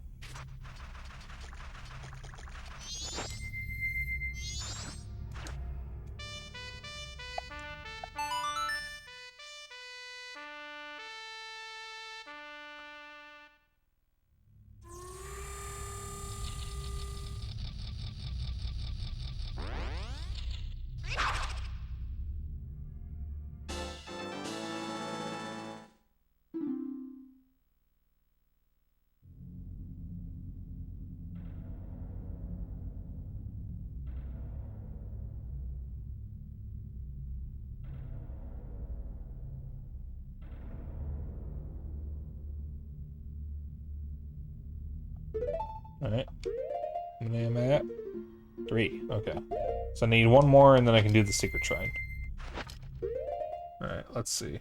Alright. Where am I at? 3, okay. So I need one more and then I can do the secret shrine. Alright, let's see.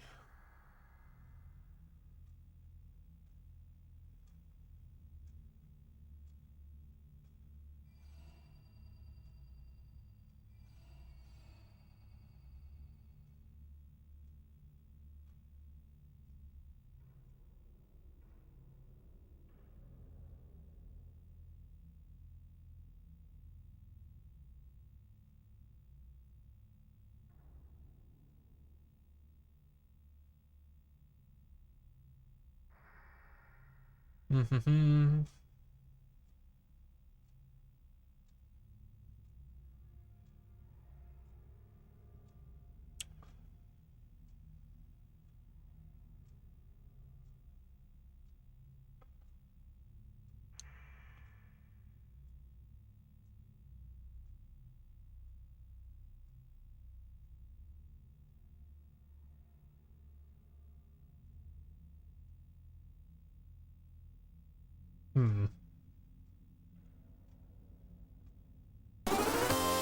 Hmm. Hmm.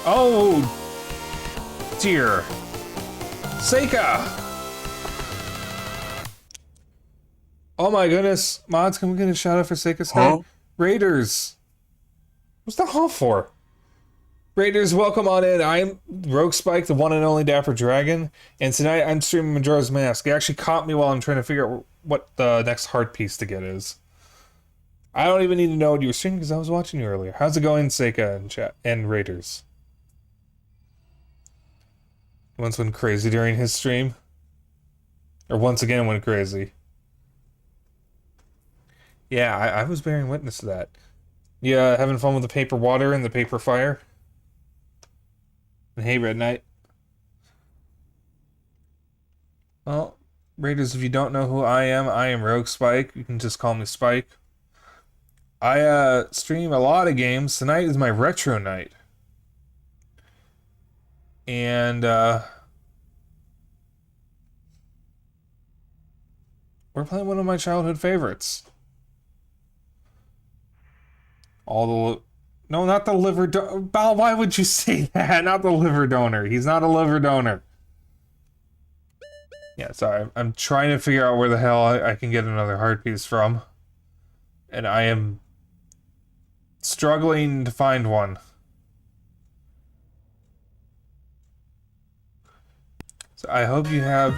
Oh dear. Seika! Oh my goodness. Mods, can we get a shout out for Seika Sky? Huh? Raiders! What's the huh for? Raiders, welcome on in. I'm RogueSpyke, the one and only Dapper Dragon, and tonight I'm streaming Majora's Mask. It actually caught me while I'm trying to figure out what the next hard piece to get is. I don't even need to know what you were streaming because I was watching you earlier. How's it going, Seika and chat and Raiders? Once went crazy during his stream? Or once again went crazy? Yeah, I was bearing witness to that. Yeah, having fun with the paper water and the paper fire? And hey, Red Knight. Well, Raiders, if you don't know who I am RogueSpyke. You can just call me Spike. I stream a lot of games. Tonight is my retro night. And we're playing one of my childhood favorites. No, not the liver donor. Bal, why would you say that? Not the liver donor. He's not a liver donor. Yeah, sorry. I'm trying to figure out where the hell I can get another heart piece from. And I am struggling to find one. So I hope you have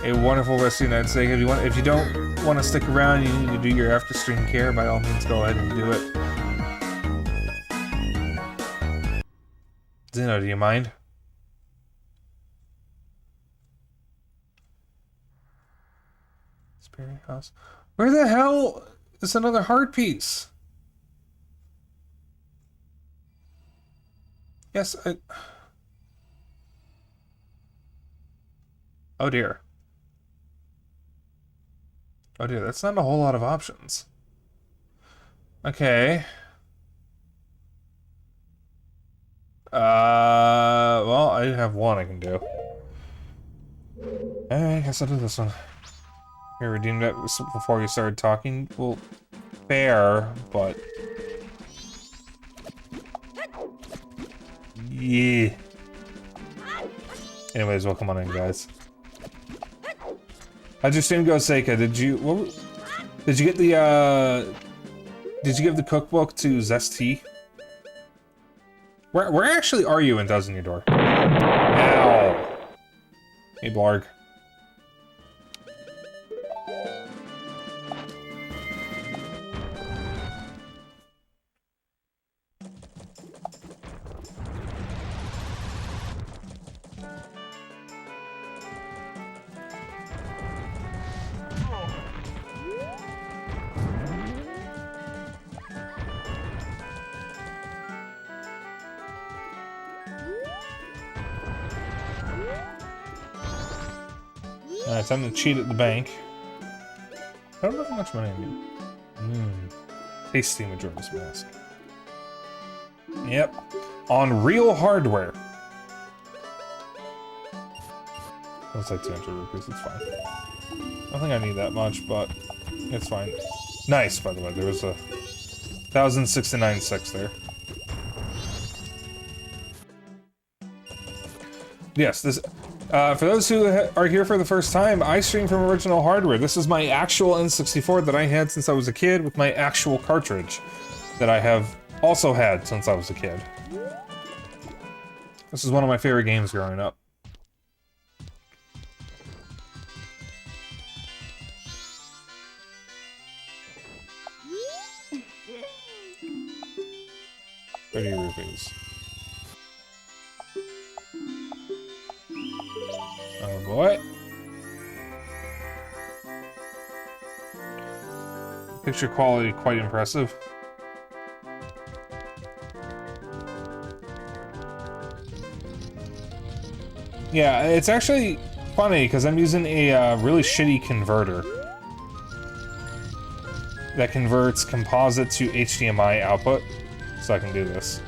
a wonderful rest of your night. If you don't want to stick around, you need to do your after stream care. By all means, go ahead and do it. Zeno, do you mind? Spirit House. Where the hell is another heart piece? Yes, oh dear. Oh dear, that's not a whole lot of options. Okay. Well, I have one I can do. Alright, I guess I'll do this one. Here, redeemed it before you started talking. Well, fair, but... yeah. Anyways, welcome on in, guys. How'd your stream go, Seika? Did you get the, did you give the cookbook to Zesty? Where actually are you in Dozen Your Door? Ow. Hey, Blarg. Alright, time to cheat at the bank. I don't know how much money I need. Tasty Majora's Mask. Yep. On real hardware. That's like 200 rupees, it's fine. I don't think I need that much, but it's fine. Nice, by the way, there was a 1,069.6 there. Yes, this. For those who are here for the first time, I stream from original hardware. This is my actual N64 that I had since I was a kid with my actual cartridge that I have also had since I was a kid. This is one of my favorite games growing up. ₹30. Oh boy. Picture quality quite impressive. Yeah, it's actually funny because I'm using a really shitty converter that converts composite to HDMI output, so I can do this.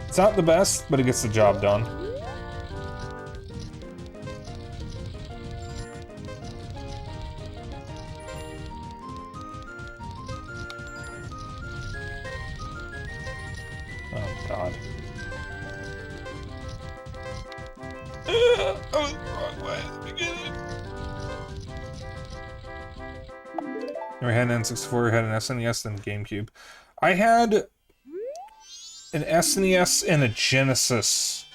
It's not the best, but it gets the job done. Oh, God. I was the wrong way at the beginning. Never had an N64, had an SNES, then GameCube. I had an SNES and a Genesis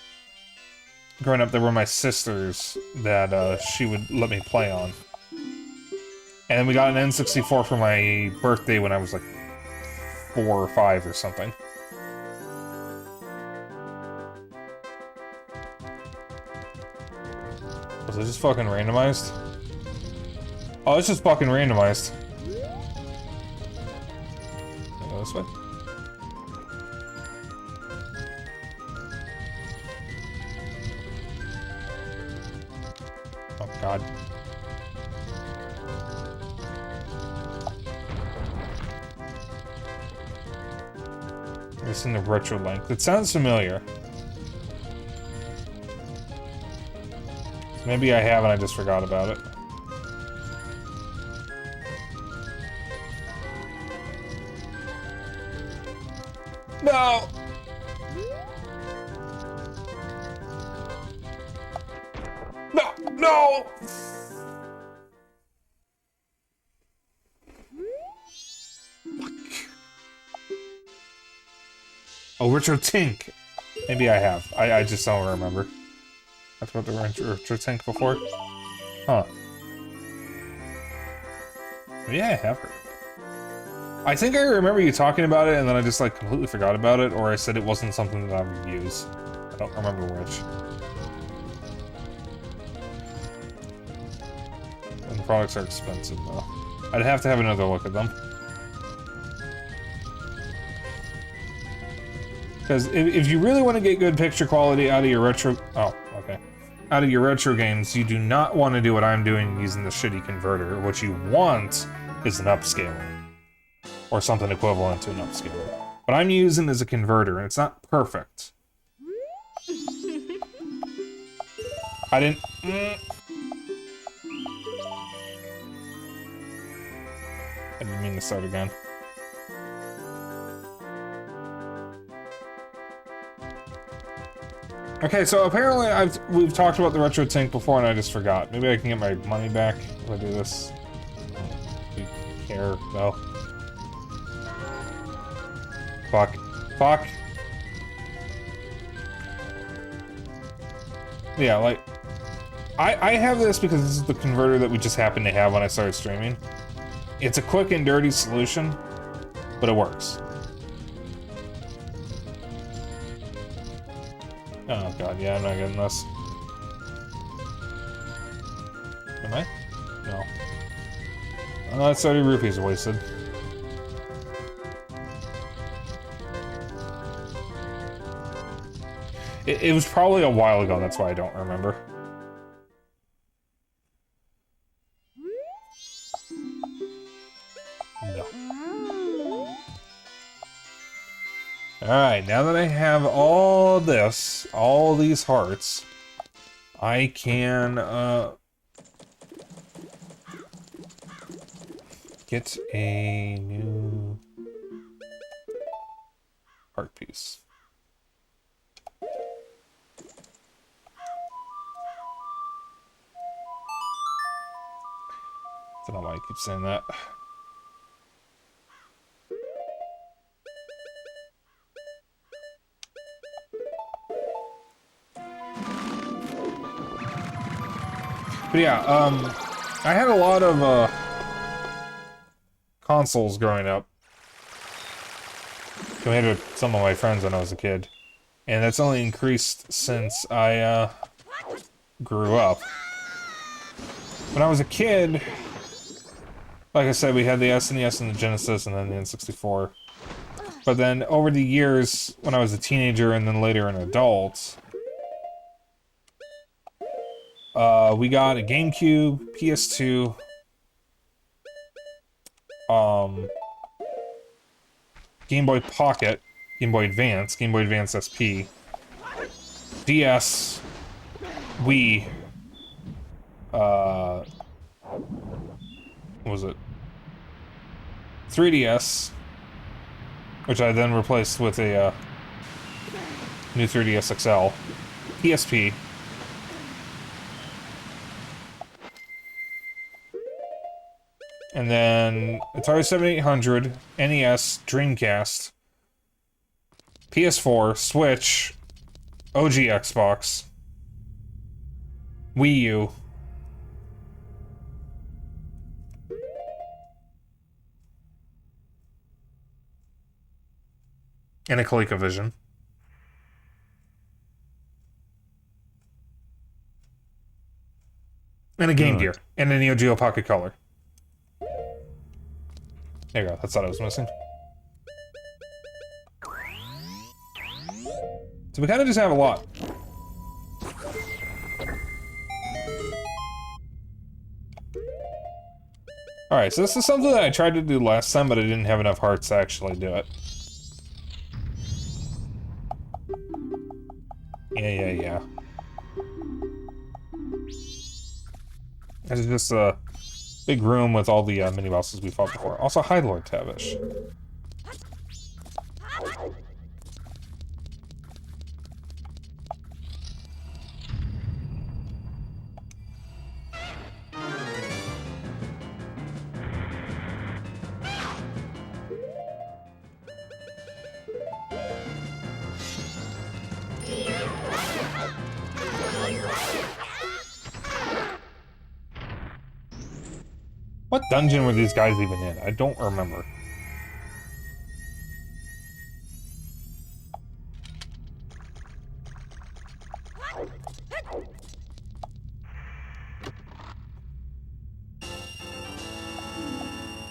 growing up. They were my sister's that she would let me play on. And then we got an N64 for my birthday when I was like 4 or 5 or something. Was it just fucking randomized? Oh, it's just fucking randomized. Can I go this way? Oh, God. It's in the retro link. It sounds familiar. So maybe I have and I just forgot about it. No! No! No! Oh, Retro Tink. Maybe I have. I just don't remember. I've heard the Retro Tink before. Huh. Yeah, I have heard. I think I remember you talking about it, and then I just like completely forgot about it, or I said it wasn't something that I would use. I don't remember which. And the products are expensive, though. I'd have to have another look at them. Because if you really want to get good picture quality out of your retro... Oh, okay. Out of your retro games, you do not want to do what I'm doing using the shitty converter. What you want is an upscaler. Or something equivalent to an upscaler. What I'm using is a converter, and it's not perfect. I didn't... I didn't mean to start again. Okay, so apparently we've talked about the Retro Tink before and I just forgot. Maybe I can get my money back if I do this. I don't really care, though. Fuck. Fuck. Yeah, like... I have this because this is the converter that we just happened to have when I started streaming. It's a quick and dirty solution, but it works. Oh god, yeah, I'm not getting this. Am I? No. Oh, that's 30 rupees wasted. It was probably a while ago, that's why I don't remember. No. Alright, now that I have all this, all these hearts, I can, get a new Heart piece. Don't know why I keep saying that. But yeah, I had a lot of, consoles growing up. Compared to some of my friends when I was a kid. And that's only increased since I, grew up. When I was a kid, like I said, we had the SNES and the Genesis and then the N64. But then over the years, when I was a teenager and then later an adult, we got a GameCube, PS2, Game Boy Pocket, Game Boy Advance SP, DS, Wii, what was it? 3DS, which I then replaced with a, new 3DS XL, PSP, and then Atari 7800, NES, Dreamcast, PS4, Switch, OG Xbox, Wii U, and a ColecoVision. And a Game Gear. And a Neo Geo Pocket Color. There you go, that's what I was missing. So we kind of just have a lot. Alright, so this is something that I tried to do last time, but I didn't have enough hearts to actually do it. Yeah. It's just a big room with all the mini-bosses we fought before. Also, hi, Lord Tavish. What dungeon were these guys even in? I don't remember.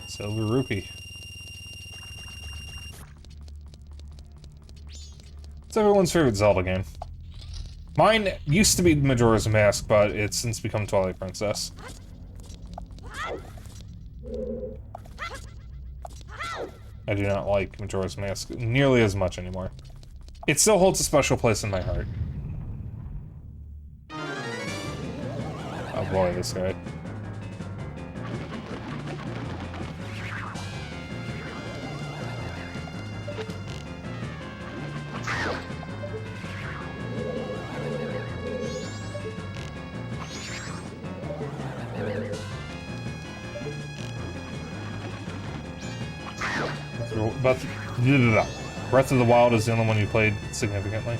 Silver Rupee. It's everyone's favorite Zelda game. Mine used to be Majora's Mask, but it's since become Twilight Princess. I do not like Majora's Mask nearly as much anymore. It still holds a special place in my heart. Oh boy, this guy. But Breath of the Wild is the only one you played significantly.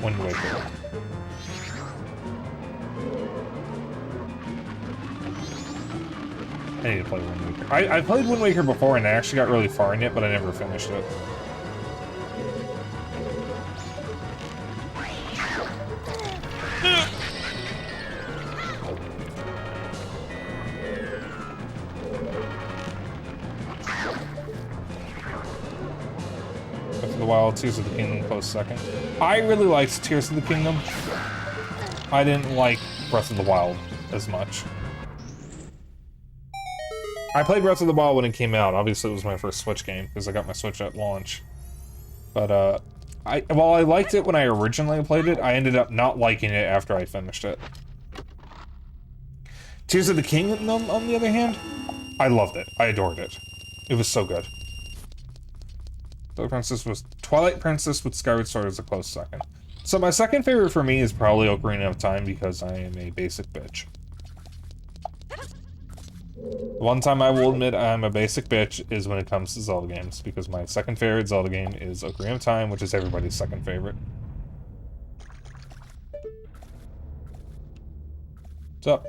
Wind Waker. I need to play Wind Waker. I played Wind Waker before and I actually got really far in it, but I never finished it. The Wild, Tears of the Kingdom close second. I really liked Tears of the Kingdom. I didn't like Breath of the Wild as much. I played Breath of the Wild when it came out. Obviously, it was my first Switch game because I got my Switch at launch. But while I liked it when I originally played it, I ended up not liking it after I finished it. Tears of the Kingdom, on the other hand, I loved it. I adored it. It was so good. Twilight Princess with Skyward Sword is a close second. So my second favorite for me is probably Ocarina of Time because I am a basic bitch. One time I will admit I'm a basic bitch is when it comes to Zelda games, because my second favorite Zelda game is Ocarina of Time, which is everybody's second favorite. What's up?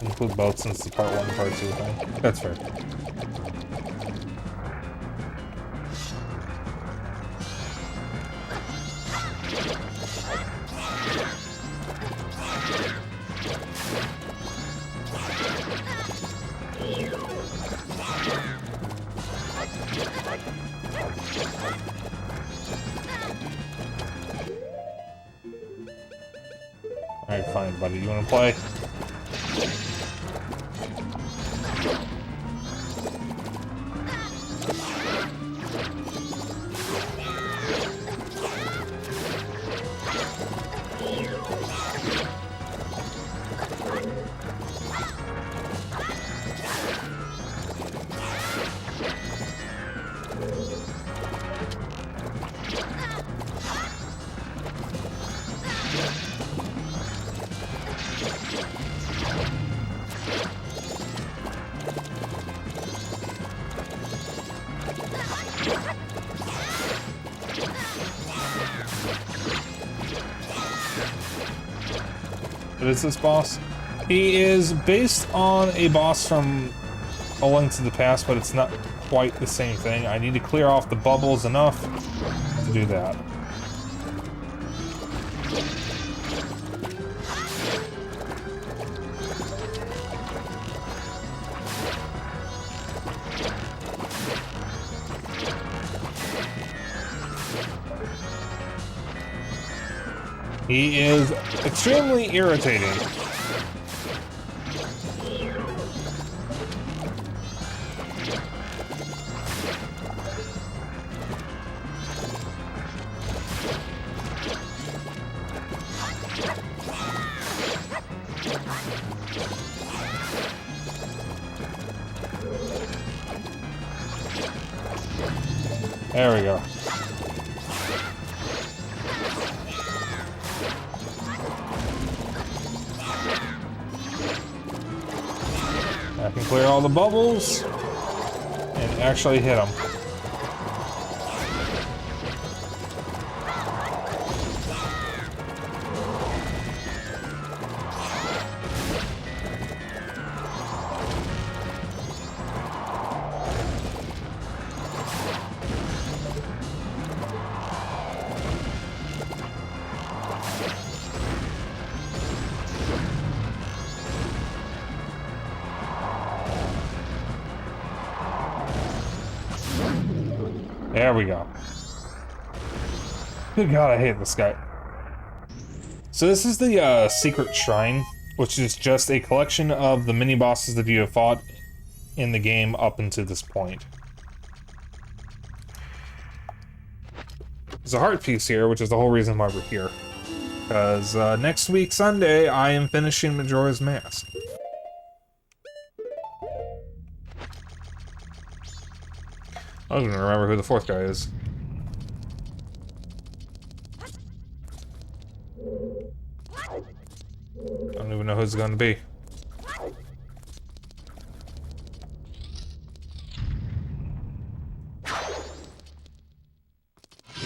Include both since it's part 1 and part 2 thing. That's fair. Alright, fine, buddy. You wanna play? What is this boss? He is based on a boss from A Link to the Past, but it's not quite the same thing. I need to clear off the bubbles enough to do that. He is extremely irritating. There we go. I can clear all the bubbles and actually hit them. There we go. Good God, I hate this guy. So this is the secret shrine, which is just a collection of the mini bosses that you have fought in the game up until this point. There's a heart piece here, which is the whole reason why we're here. Because next week, Sunday, I am finishing Majora's Mask. I don't even remember who the fourth guy is. I don't even know who it's going to be.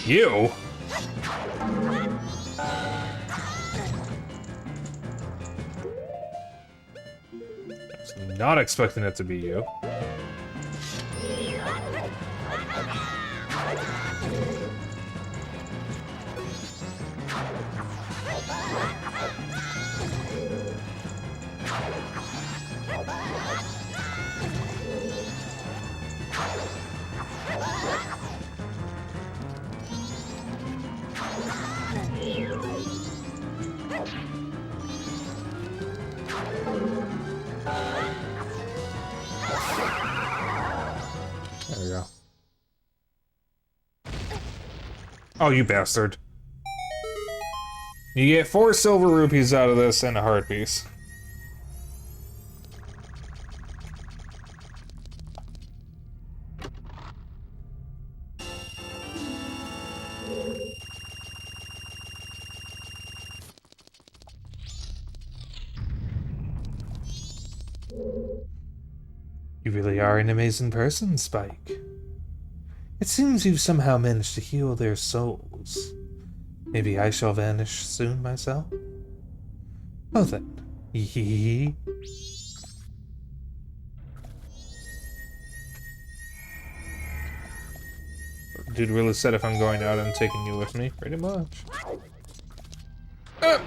You? I was not expecting it to be you. There we go. Oh, you bastard. You get 4 silver rupees out of this and a heart piece. You really are an amazing person, Spike. It seems you've somehow managed to heal their souls. Maybe I shall vanish soon myself? Oh then. Yee. Dude really said if I'm going out, I'm taking you with me. Pretty much. Ah!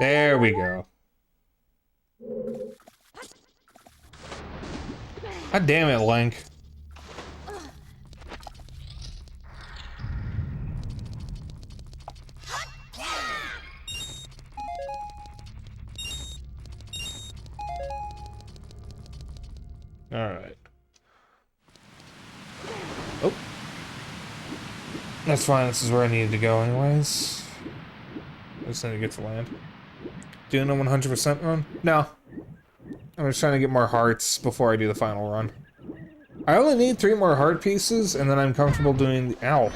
There we go. God damn it, Link. Alright. Oh. That's fine, this is where I needed to go anyways. I just need to get to land. Doing a 100% run? No. I'm just trying to get more hearts before I do the final run. I only need 3 more heart pieces, and then I'm comfortable doing the... Ow.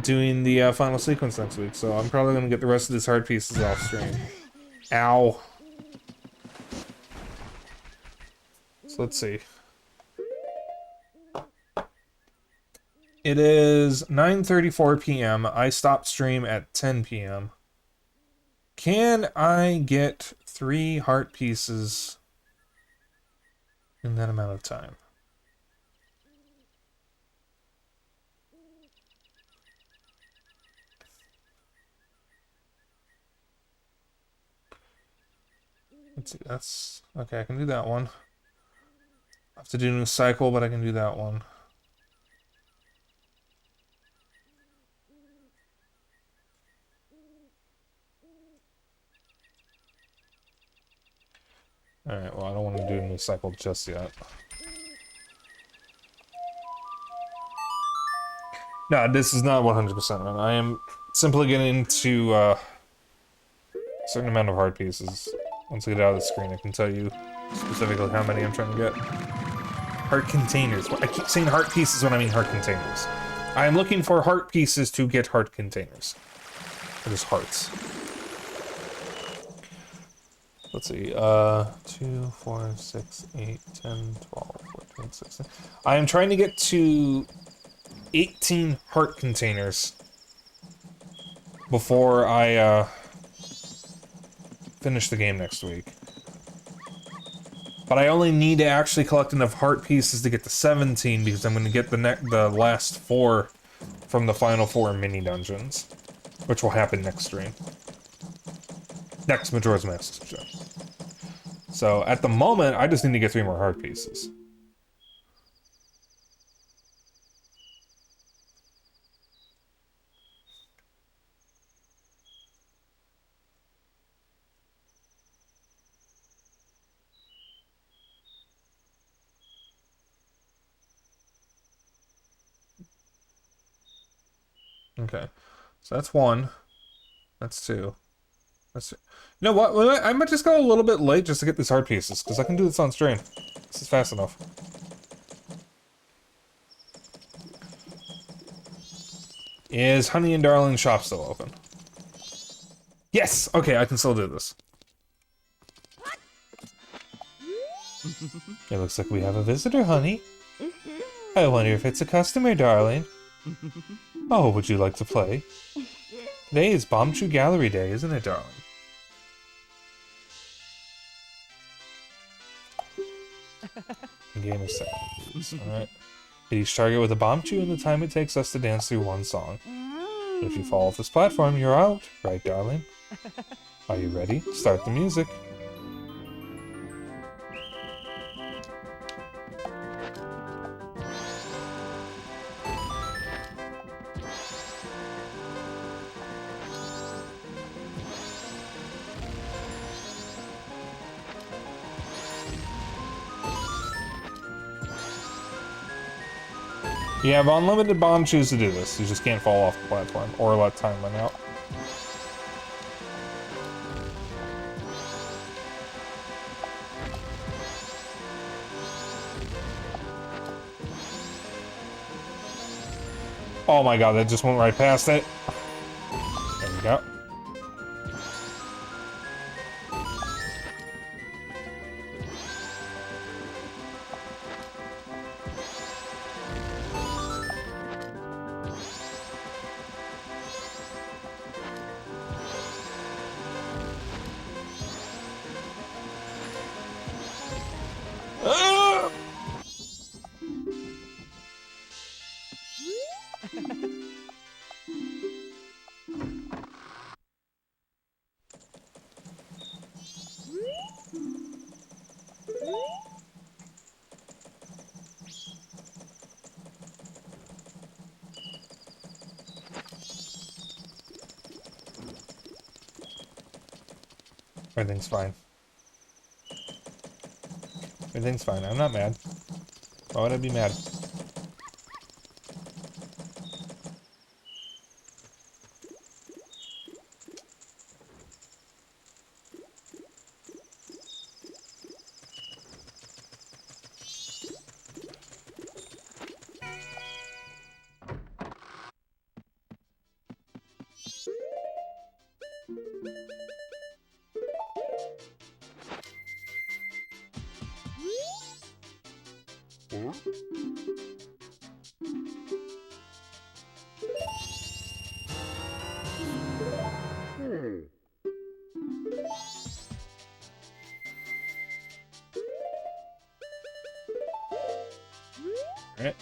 Doing the final sequence next week, so I'm probably gonna get the rest of these heart pieces off stream. Ow. So let's see. It is 9:34 p.m. I stopped stream at 10 p.m. Can I get 3 heart pieces in that amount of time? Let's see, that's... Okay, I can do that one. I have to do a new cycle, but I can do that one. Alright, well, I don't want to do a new cycle just yet. No, this is not 100% run. I am simply getting to a certain amount of heart pieces. Once I get out of the screen, I can tell you specifically how many I'm trying to get. Heart containers. I keep saying heart pieces when I mean heart containers. I am looking for heart pieces to get heart containers. Or just hearts. Let's see, 2, 4, 6, 8, 10, 12, 14, 16. I am trying to get to 18 heart containers before I finish the game next week. But I only need to actually collect enough heart pieces to get to 17 because I'm going to get the last 4 from the final 4 mini dungeons, which will happen next stream. Next Majora's Mask stream. So at the moment, I just need to get 3 more heart pieces. Okay, so that's 1. That's 2. That's 3. You know what? I might just go a little bit late just to get these heart pieces, because I can do this on stream. This is fast enough. Is Honey and Darling shop still open? Yes! Okay, I can still do this. It looks like we have a visitor, Honey. I wonder if it's a customer, Darling. Oh, would you like to play? Today is Bombchu Gallery Day, isn't it, Darling? The game is set. Alright. Hit each target with a Bombchu in the time it takes us to dance through one song. If you fall off this platform, you're out, right, Darling? Are you ready? Start the music. You have unlimited bomb shoes to do this. You just can't fall off the platform or let time run out. Oh my god, that just went right past it. There we go. Ah! Everything's fine. Everything's fine. I'm not mad. Why would I be mad? Alright.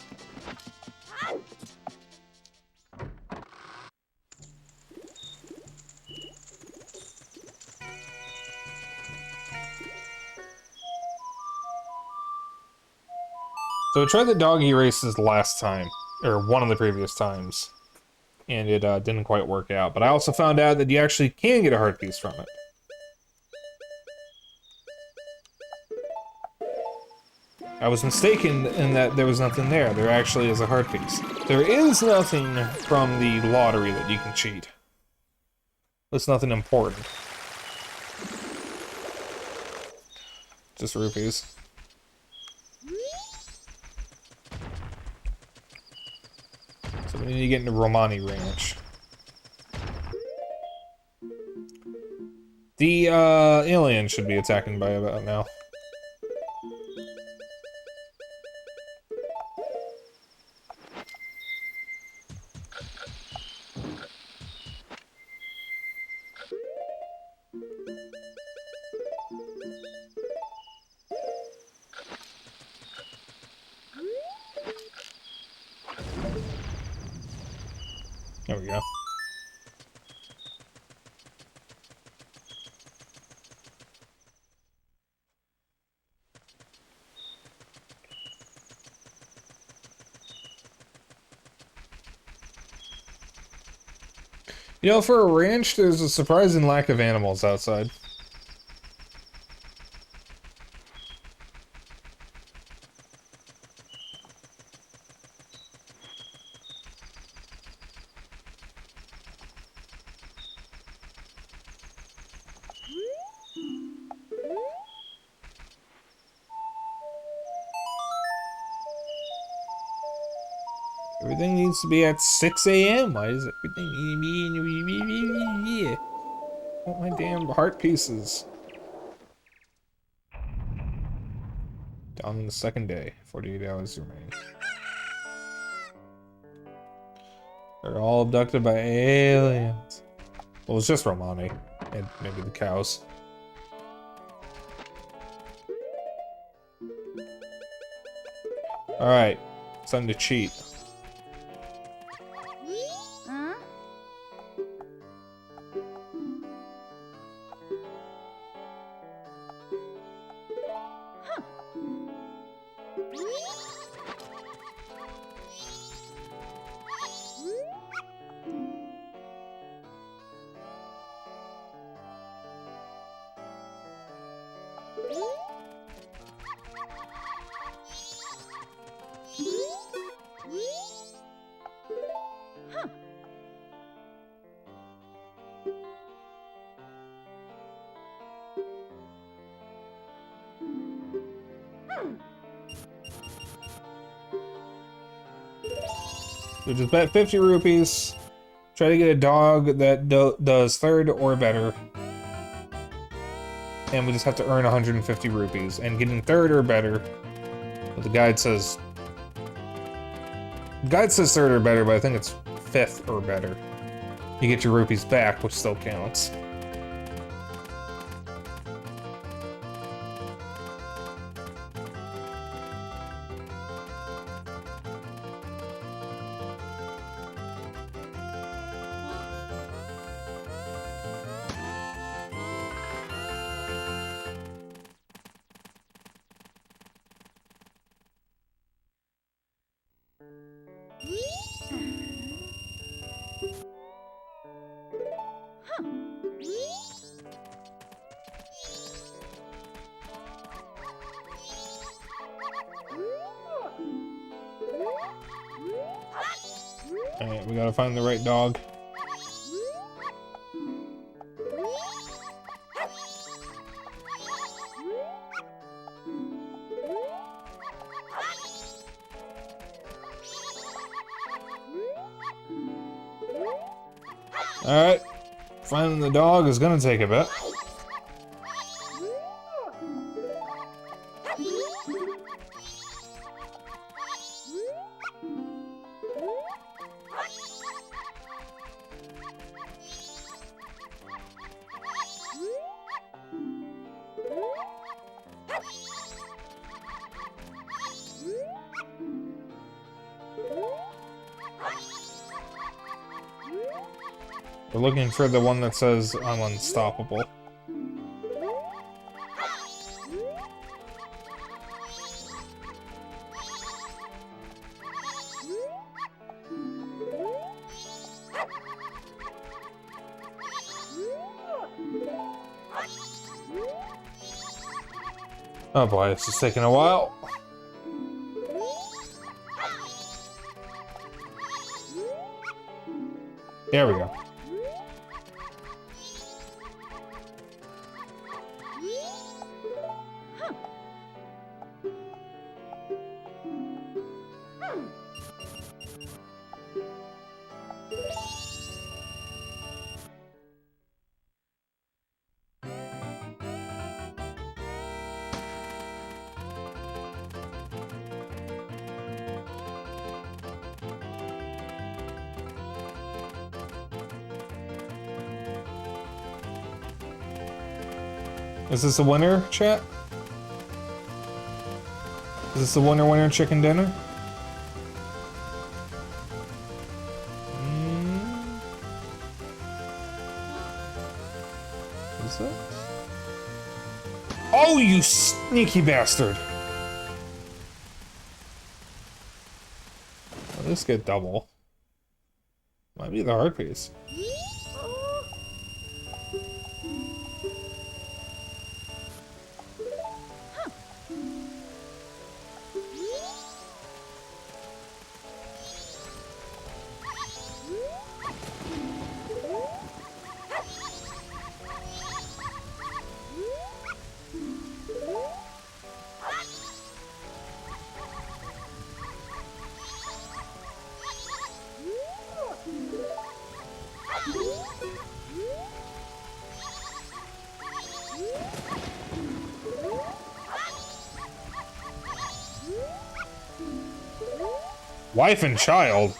So I tried the doggy races last time, or one of the previous times, and it didn't quite work out. But I also found out that you actually can get a heart piece from it. I was mistaken in that there was nothing there. There actually is a heart piece. There is nothing from the lottery that you can cheat. There's nothing important. Just rupees. So we need to get into Romani Ranch. The alien should be attacking by about now. There we go. You know, for a ranch, there's a surprising lack of animals outside. Everything needs to be at 6 a.m. Why does everything need to be? I want my damn heart pieces. Down in the second day. 48 hours remain. They're all abducted by aliens. Well, it's just Romani. And maybe the cows. Alright. It's time to cheat. So just bet 50 rupees. Try to get a dog that does third or better. And we just have to earn 150 rupees. And getting third or better, but the guide says... The guide says third or better, but I think it's fifth or better. You get your rupees back, which still counts. Alright, we gotta find the right dog. Alright, finding the dog is gonna take a bit. We're looking for the one that says I'm unstoppable. Oh boy, this is taking a while. There we go. Is this the winner, chat? Is this the winner chicken dinner? Is it? Oh, you sneaky bastard! At least get double. Might be the hard piece. Wife and child.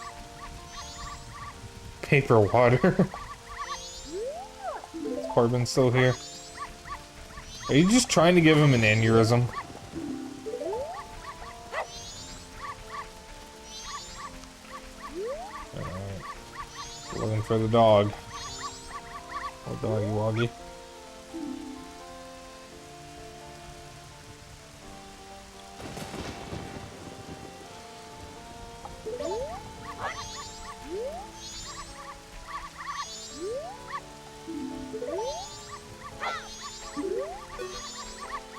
Paper water. Is Corbin still here? Are you just trying to give him an aneurysm? Alright. Looking for the dog. Oh, doggy woggy.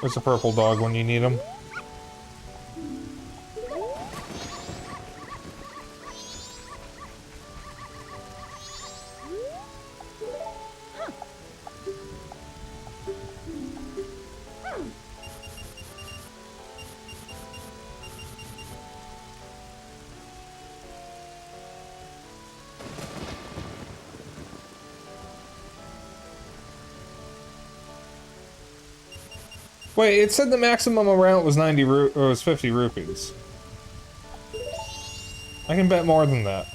Where's a purple dog when you need him? Wait, it said the maximum amount was 90 or was 50 rupees. I can bet more than that.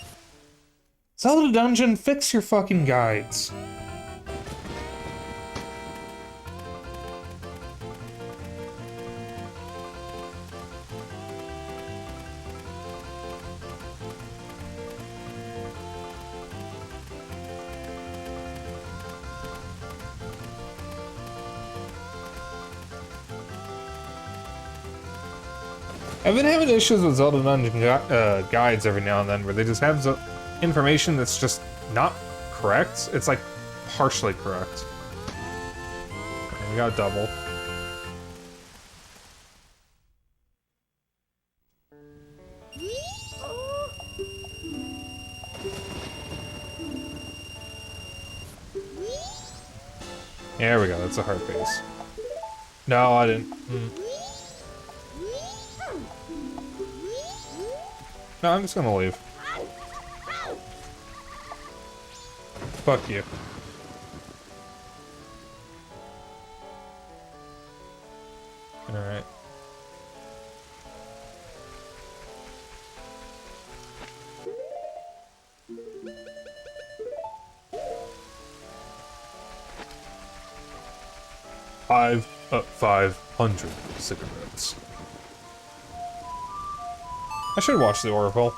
Zelda Dungeon, fix your fucking guides. I've been having issues with Zelda Dungeon guides every now and then, where they just have information that's just not correct. It's like partially correct. Okay, we got double. There we go. That's a hard base. No, I didn't. No, I'm just gonna leave. Fuck you. Alright. Five 500 cigarettes. I should watch the Oracle.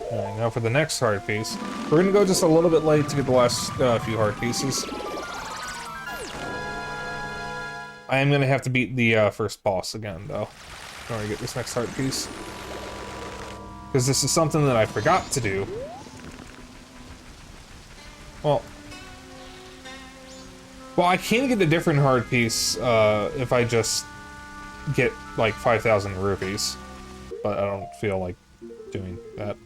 Alright, now for the next heart piece. We're gonna go just a little bit late to get the last few heart pieces. I am gonna have to beat the first boss again, though, in order to get this next heart piece. Because this is something that I forgot to do. Well, I can get a different heart piece if I just get, like, 5,000 rupees. But I don't feel like doing that.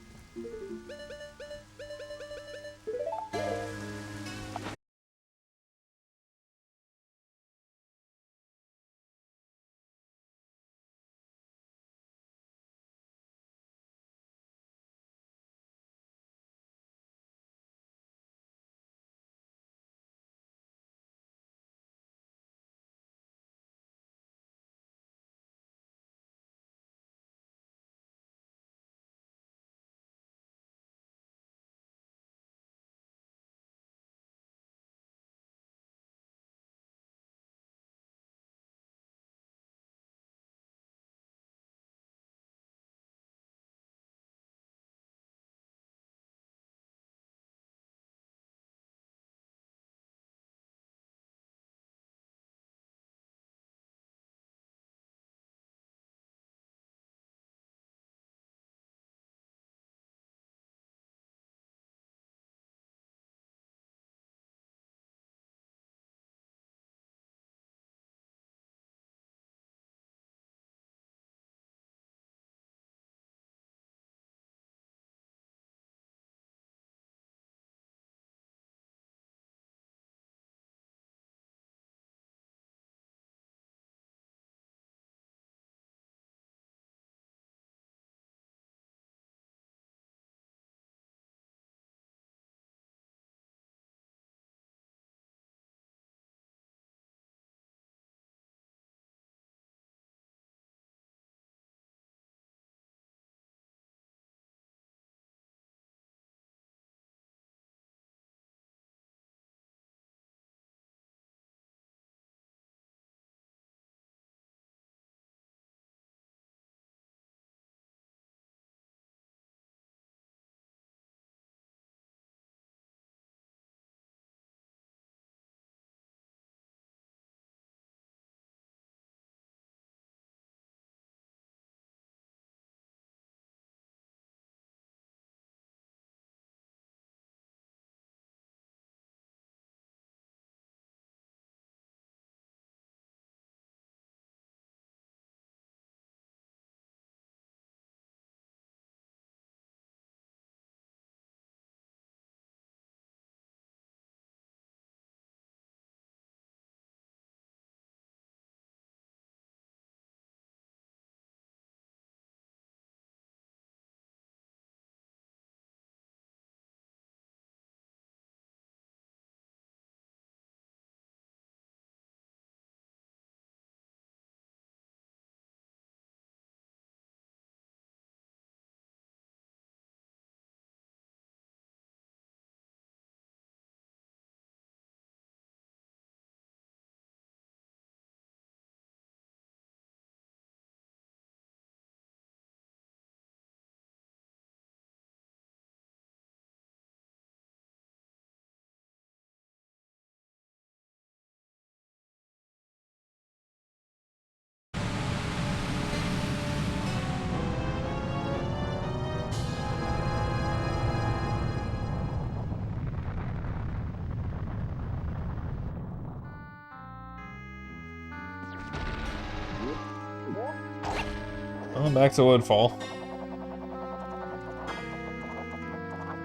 Well, back to Woodfall.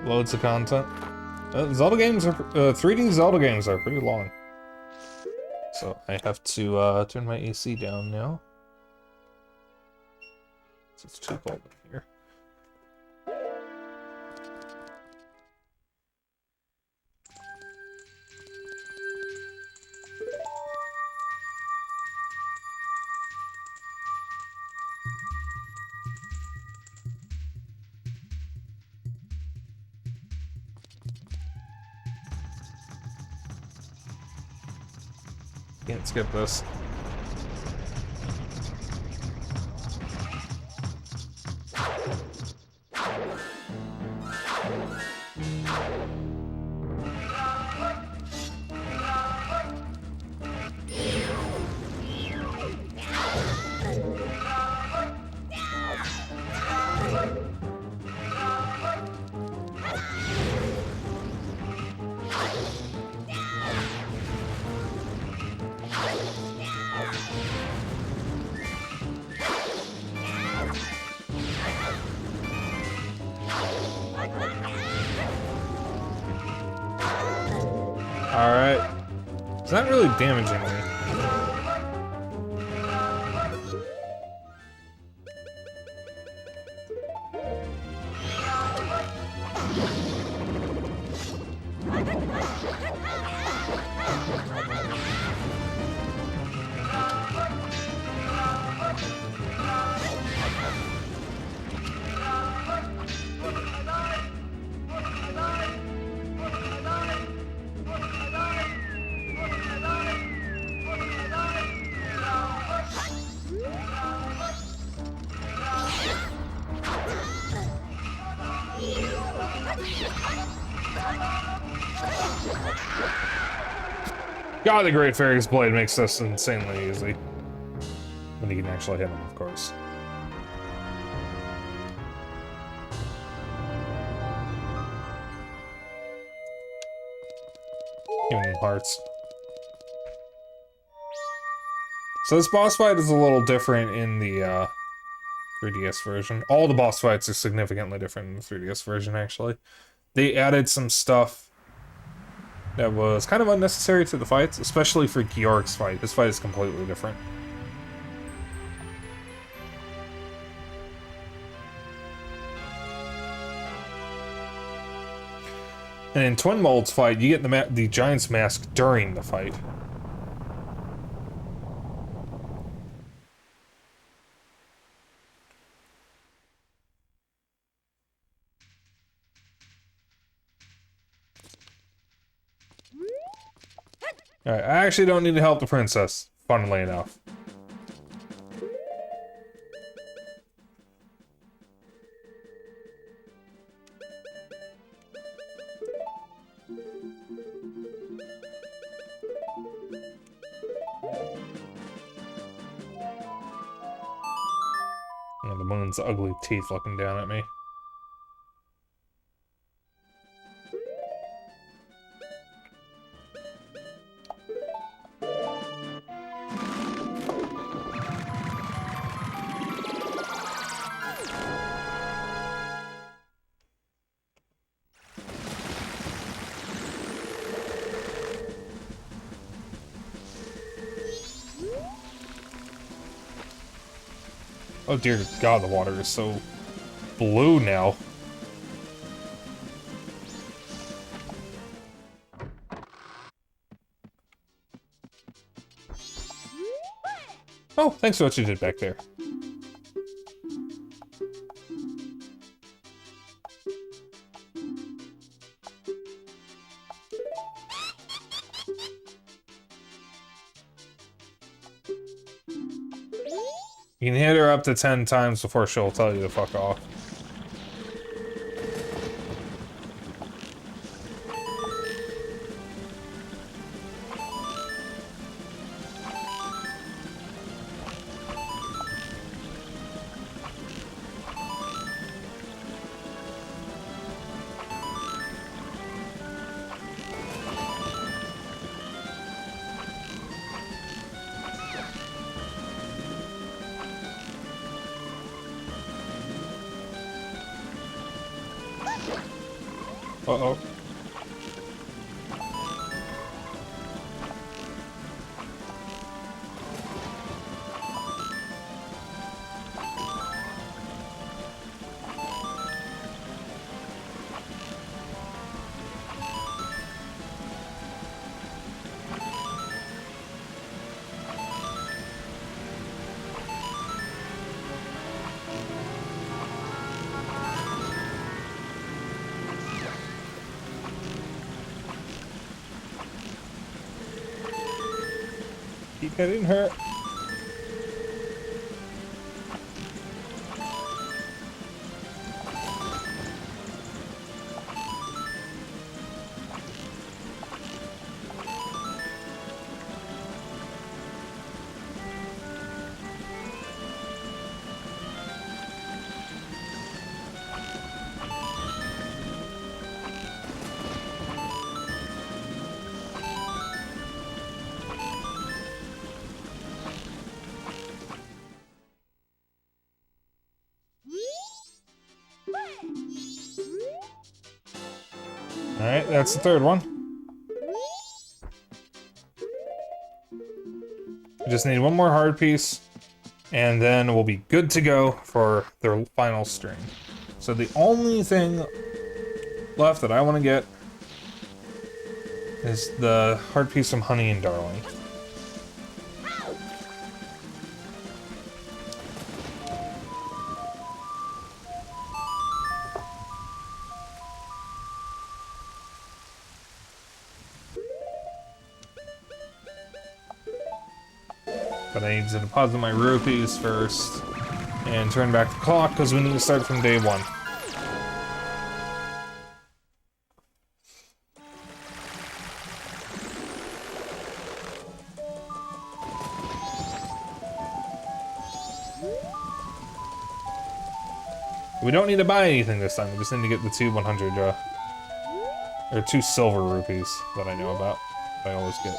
Loads of content. Zelda games are 3D Zelda games are pretty long. So I have to turn my AC down now. It's too cold in here. Can't skip this. Alright. It's not really damaging me. God, the Great Fairy's Blade makes this insanely easy. When you can actually hit him, of course. Giving them hearts. So this boss fight is a little different in the 3DS version. All the boss fights are significantly different in the 3DS version, actually. They added some stuff that was kind of unnecessary to the fights, especially for Georg's fight. His fight is completely different. And in Twin Mold's fight, you get the Giant's Mask during the fight. Alright, I actually don't need to help the princess, funnily enough. Oh, the moon's ugly teeth looking down at me. Oh dear God, the water is so blue now. Oh, thanks for what you did back there. You can hit her up to 10 times before she'll tell you to fuck off. Uh-oh. Keep getting hurt. Alright, that's the third one. We just need one more hard piece, and then we'll be good to go for the final string. So the only thing left that I want to get is the hard piece from Honey and Darling. But I need to deposit my rupees first and turn back the clock because we need to start from day one. We don't need to buy anything this time, we just need to get the two 100, or 2 silver rupees that I know about, that I always get.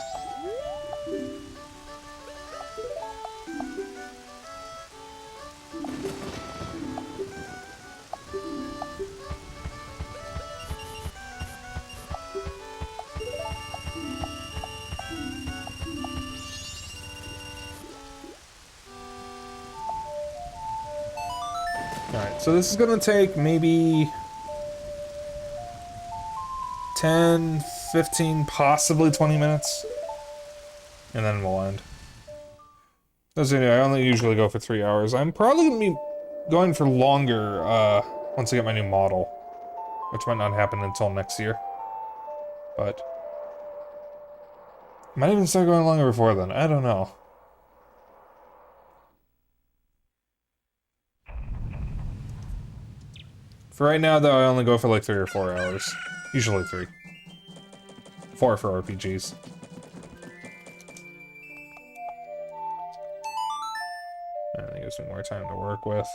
Alright, so this is gonna take maybe 10, 15, possibly 20 minutes. And then we'll end. As you know, I only usually go for 3 hours. I'm probably gonna be going for longer, once I get my new model. Which might not happen until next year. But might even start going longer before then, I don't know. For right now, though, I only go for like 3 or 4 hours. Usually 3. 4 for RPGs. And it gives me more time to work with.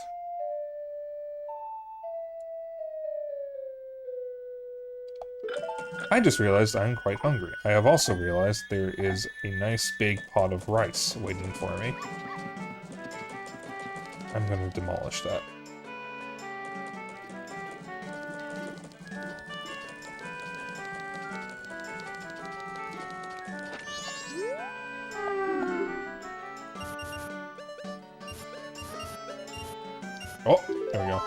I just realized I'm quite hungry. I have also realized there is a nice big pot of rice waiting for me. I'm gonna demolish that. Oh, there we go.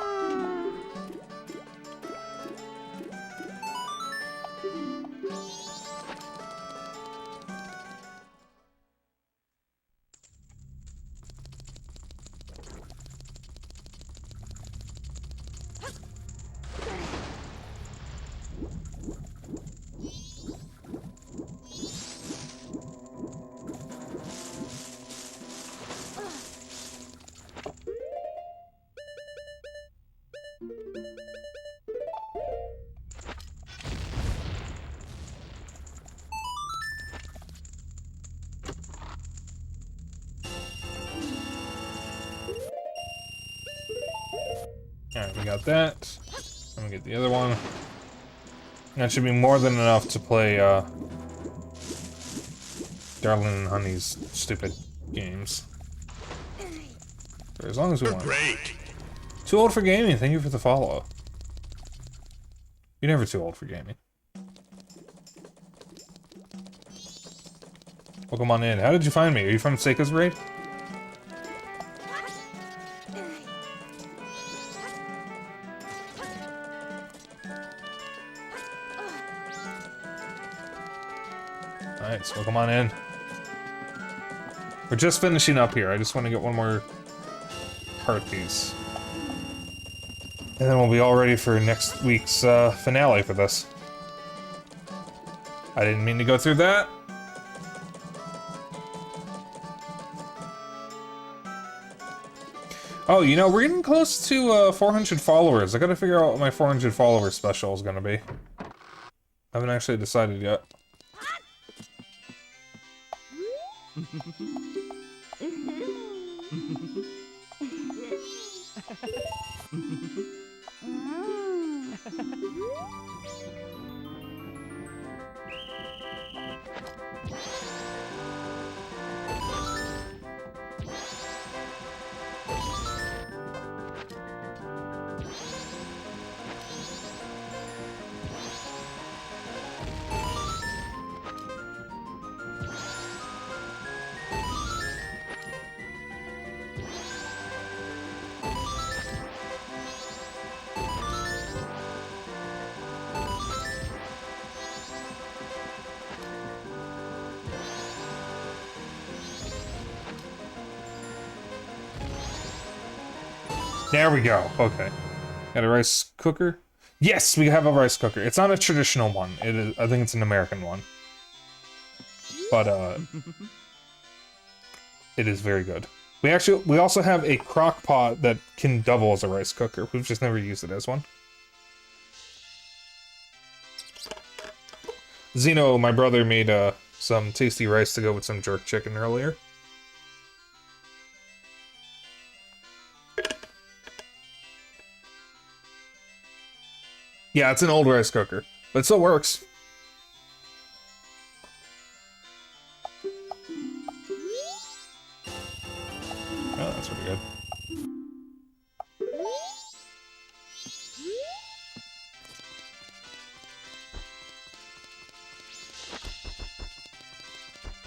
Alright, we got that. I'm gonna get the other one. That should be more than enough to play, Darling and Honey's stupid games. For as long as we want. Great. Too old for gaming, thank you for the follow. You're never too old for gaming. Welcome on in. How did you find me? Are you from Seika's raid? Alright, so welcome on in. We're just finishing up here. I just want to get one more heart piece. And then we'll be all ready for next week's finale for this. I didn't mean to go through that. Oh, you know, we're getting close to 400 followers. I gotta figure out what my 400 follower special is gonna be. I haven't actually decided yet. There we go. Okay. Got a rice cooker? Yes, we have a rice cooker. It's not a traditional one. It is, I think it's an American one. But, it is very good. We also have a crock pot that can double as a rice cooker. We've just never used it as one. Zeno, my brother, made, some tasty rice to go with some jerk chicken earlier. Yeah, it's an old rice cooker, but it still works. Oh, that's pretty good.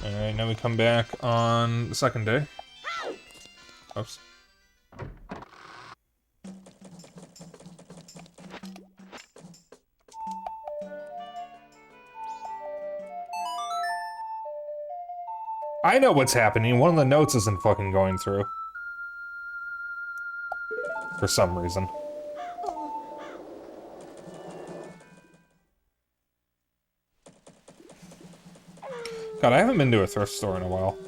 Alright, now we come back on the second day. Oops. I know what's happening. One of the notes isn't fucking going through. For some reason. God, I haven't been to a thrift store in a while.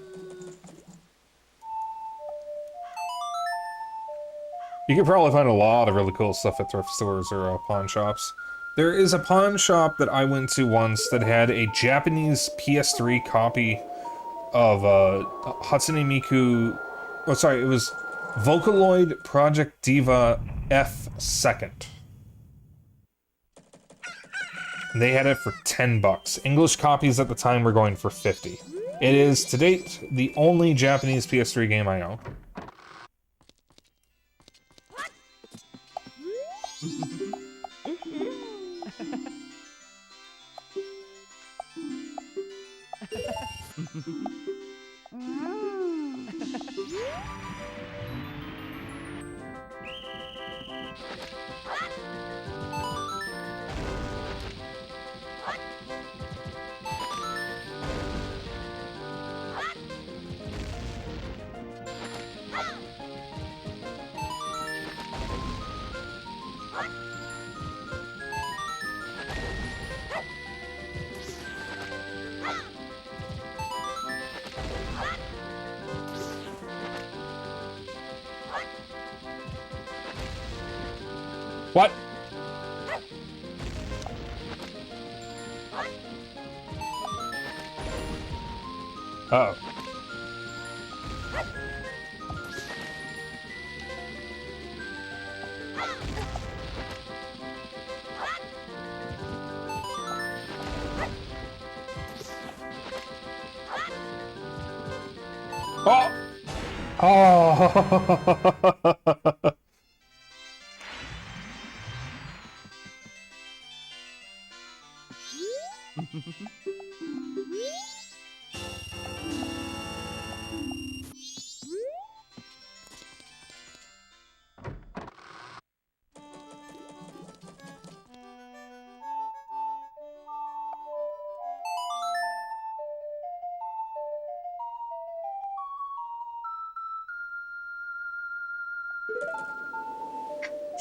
You could probably find a lot of really cool stuff at thrift stores or pawn shops. There is a pawn shop that I went to once that had a Japanese PS3 copy of Hatsune Miku. Oh, sorry, it was Vocaloid Project Diva F Second. They had it for $10. English copies at the time were going for $50. It is, to date, the only Japanese PS3 game I own. What? Uh-oh. Oh!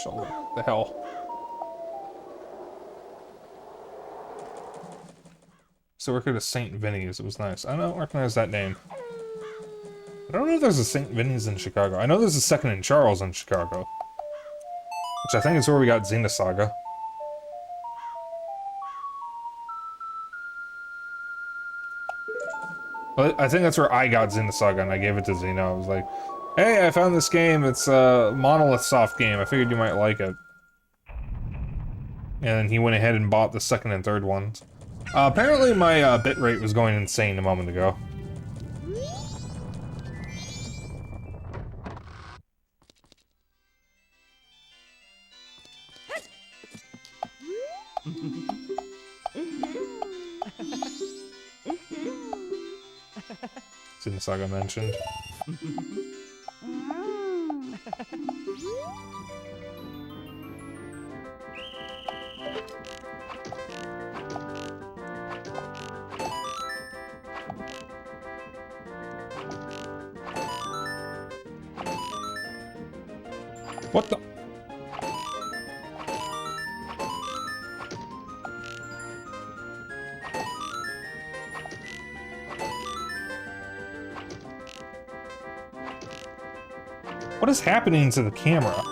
Sheldon, what the hell? So worked at St. Vinny's. It was nice. I don't recognize that name. I don't know if there's a St. Vinny's in Chicago. I know there's a second in Charles in Chicago. Which I think is where we got Xenosaga. Well, I think that's where I got Xenosaga, and I gave it to Xeno. I was like, hey, I found this game. It's a Monolith Soft game. I figured you might like it. And then he went ahead and bought the second and third ones. Apparently my bitrate was going insane a moment ago. Xenosaga mentioned. What the? What is happening to the camera?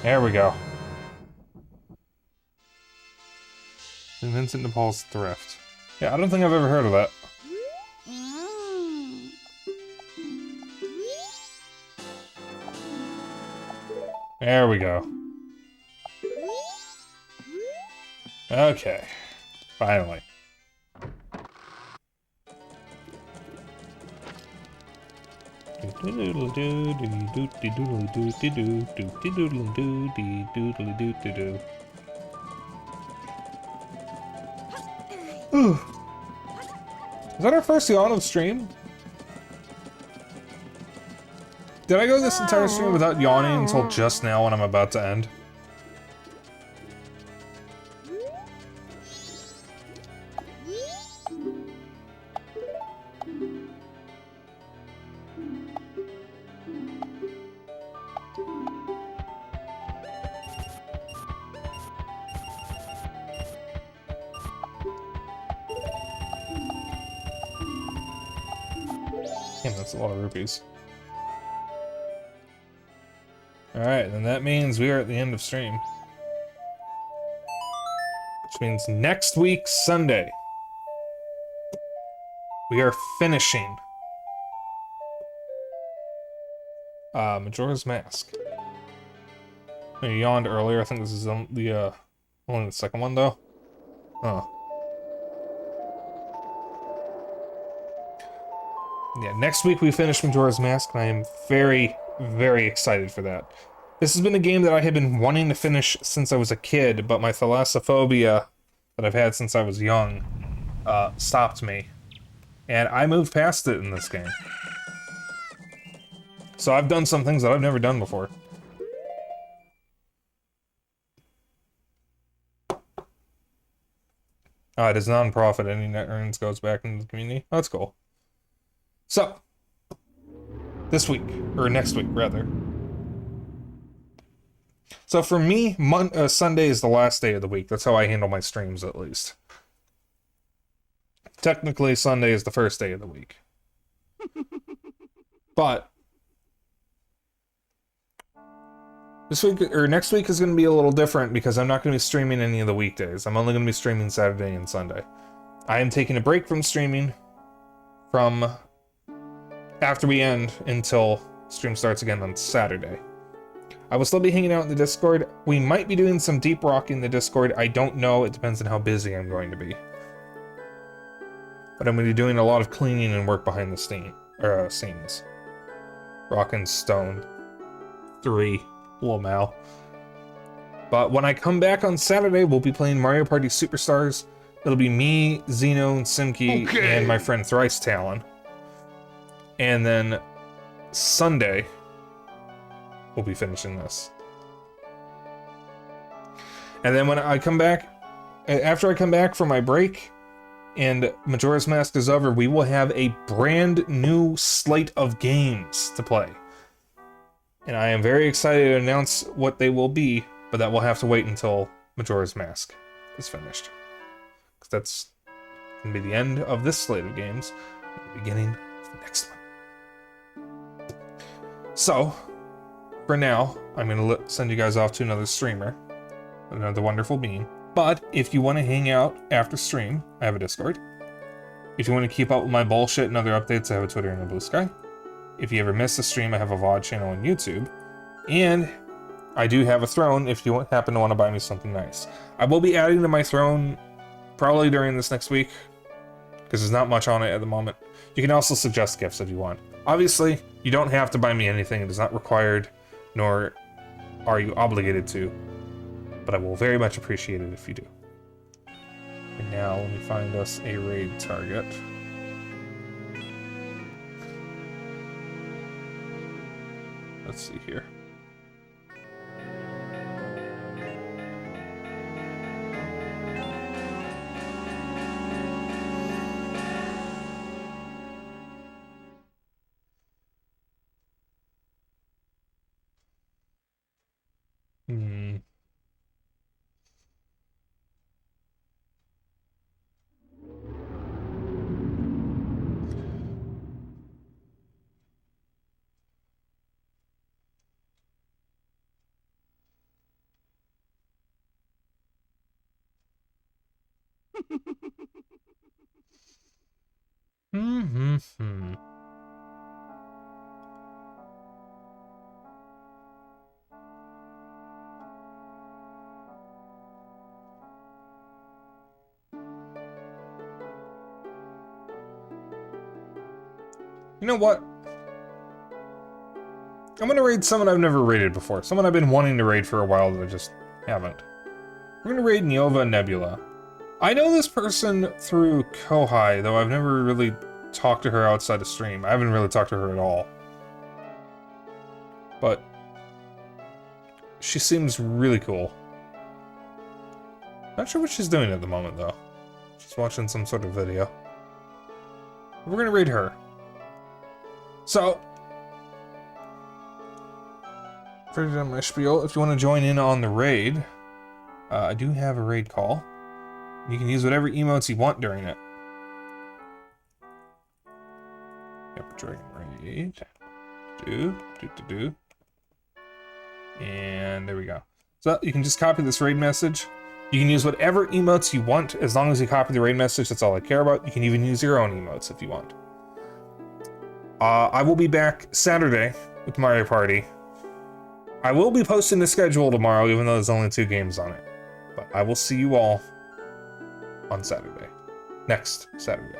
There we go. Vincent de Paul's Thrift. Yeah, I don't think I've ever heard of that. There we go. Okay. Finally. Is that our first yawn stream? Did I go this entire stream without yawning until just now when I'm about to end? Damn, that's a lot of rupees. Alright, then that means we are at the end of stream. Which means next week, Sunday, we are finishing Majora's Mask. I yawned earlier. I think this is only the second one, though. Huh. Yeah, next week we finish Majora's Mask, and I am very, very excited for that. This has been a game that I have been wanting to finish since I was a kid, but my thalassophobia that I've had since I was young stopped me. And I moved past it in this game. So I've done some things that I've never done before. It is non-profit. Any net earnings goes back into the community. Oh, that's cool. So, this week, or next week, rather. So for me, Sunday is the last day of the week. That's how I handle my streams, at least. Technically, Sunday is the first day of the week. But this week, or next week is going to be a little different because I'm not going to be streaming any of the weekdays. I'm only going to be streaming Saturday and Sunday. I am taking a break from streaming from after we end until stream starts again on Saturday. I will still be hanging out in the Discord. We might be doing some deep rock in the Discord. I don't know. It depends on how busy I'm going to be. But I'm going to be doing a lot of cleaning and work behind the scenes. Rock and Stone 3. Little Mal. But when I come back on Saturday, we'll be playing Mario Party Superstars. it'll be me, Zeno, and Simki, and my friend Thrice Talon. And then Sunday, we'll be finishing this. And then when I come back, after I come back from my break, and Majora's Mask is over, we will have a brand new slate of games to play. And I am very excited to announce what they will be, but that will have to wait until Majora's Mask is finished. Because that's going to be the end of this slate of games, and the beginning of the next one. So, for now, I'm going to send you guys off to another streamer, another wonderful being. But if you want to hang out after stream, I have a Discord. If you want to keep up with my bullshit and other updates, I have a Twitter and a Blue Sky. If you ever miss a stream, I have a VOD channel on YouTube. And I do have a throne if you happen to want to buy me something nice. I will be adding to my throne probably during this next week, because there's not much on it at the moment. You can also suggest gifts if you want. Obviously, you don't have to buy me anything. It is not required, nor are you obligated to. But I will very much appreciate it if you do. And now, let me find us a raid target. Let's see here. You know what? I'm gonna raid someone I've never raided before. Someone I've been wanting to raid for a while that I just haven't. We're gonna raid Nova Nebula. I know this person through Kohai, though I've never really talked to her outside of stream. I haven't really talked to her at all. But she seems really cool. Not sure what she's doing at the moment, though. She's watching some sort of video. We're gonna raid her. So, for my spiel, if you want to join in on the raid, I do have a raid call. You can use whatever emotes you want during it. Yep, Dragon Raid. And there we go. So you can just copy this raid message. You can use whatever emotes you want as long as you copy the raid message. That's all I care about. You can even use your own emotes if you want. I will be back Saturday with Mario Party. I will be posting the schedule tomorrow, even though there's only 2 games on it. But I will see you all on Saturday. Next Saturday.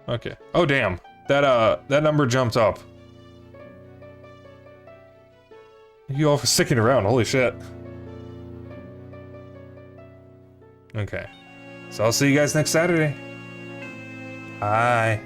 Okay. Oh damn. That number jumped up. Thank you all for sticking around, holy shit. Okay. So I'll see you guys next Saturday. Bye.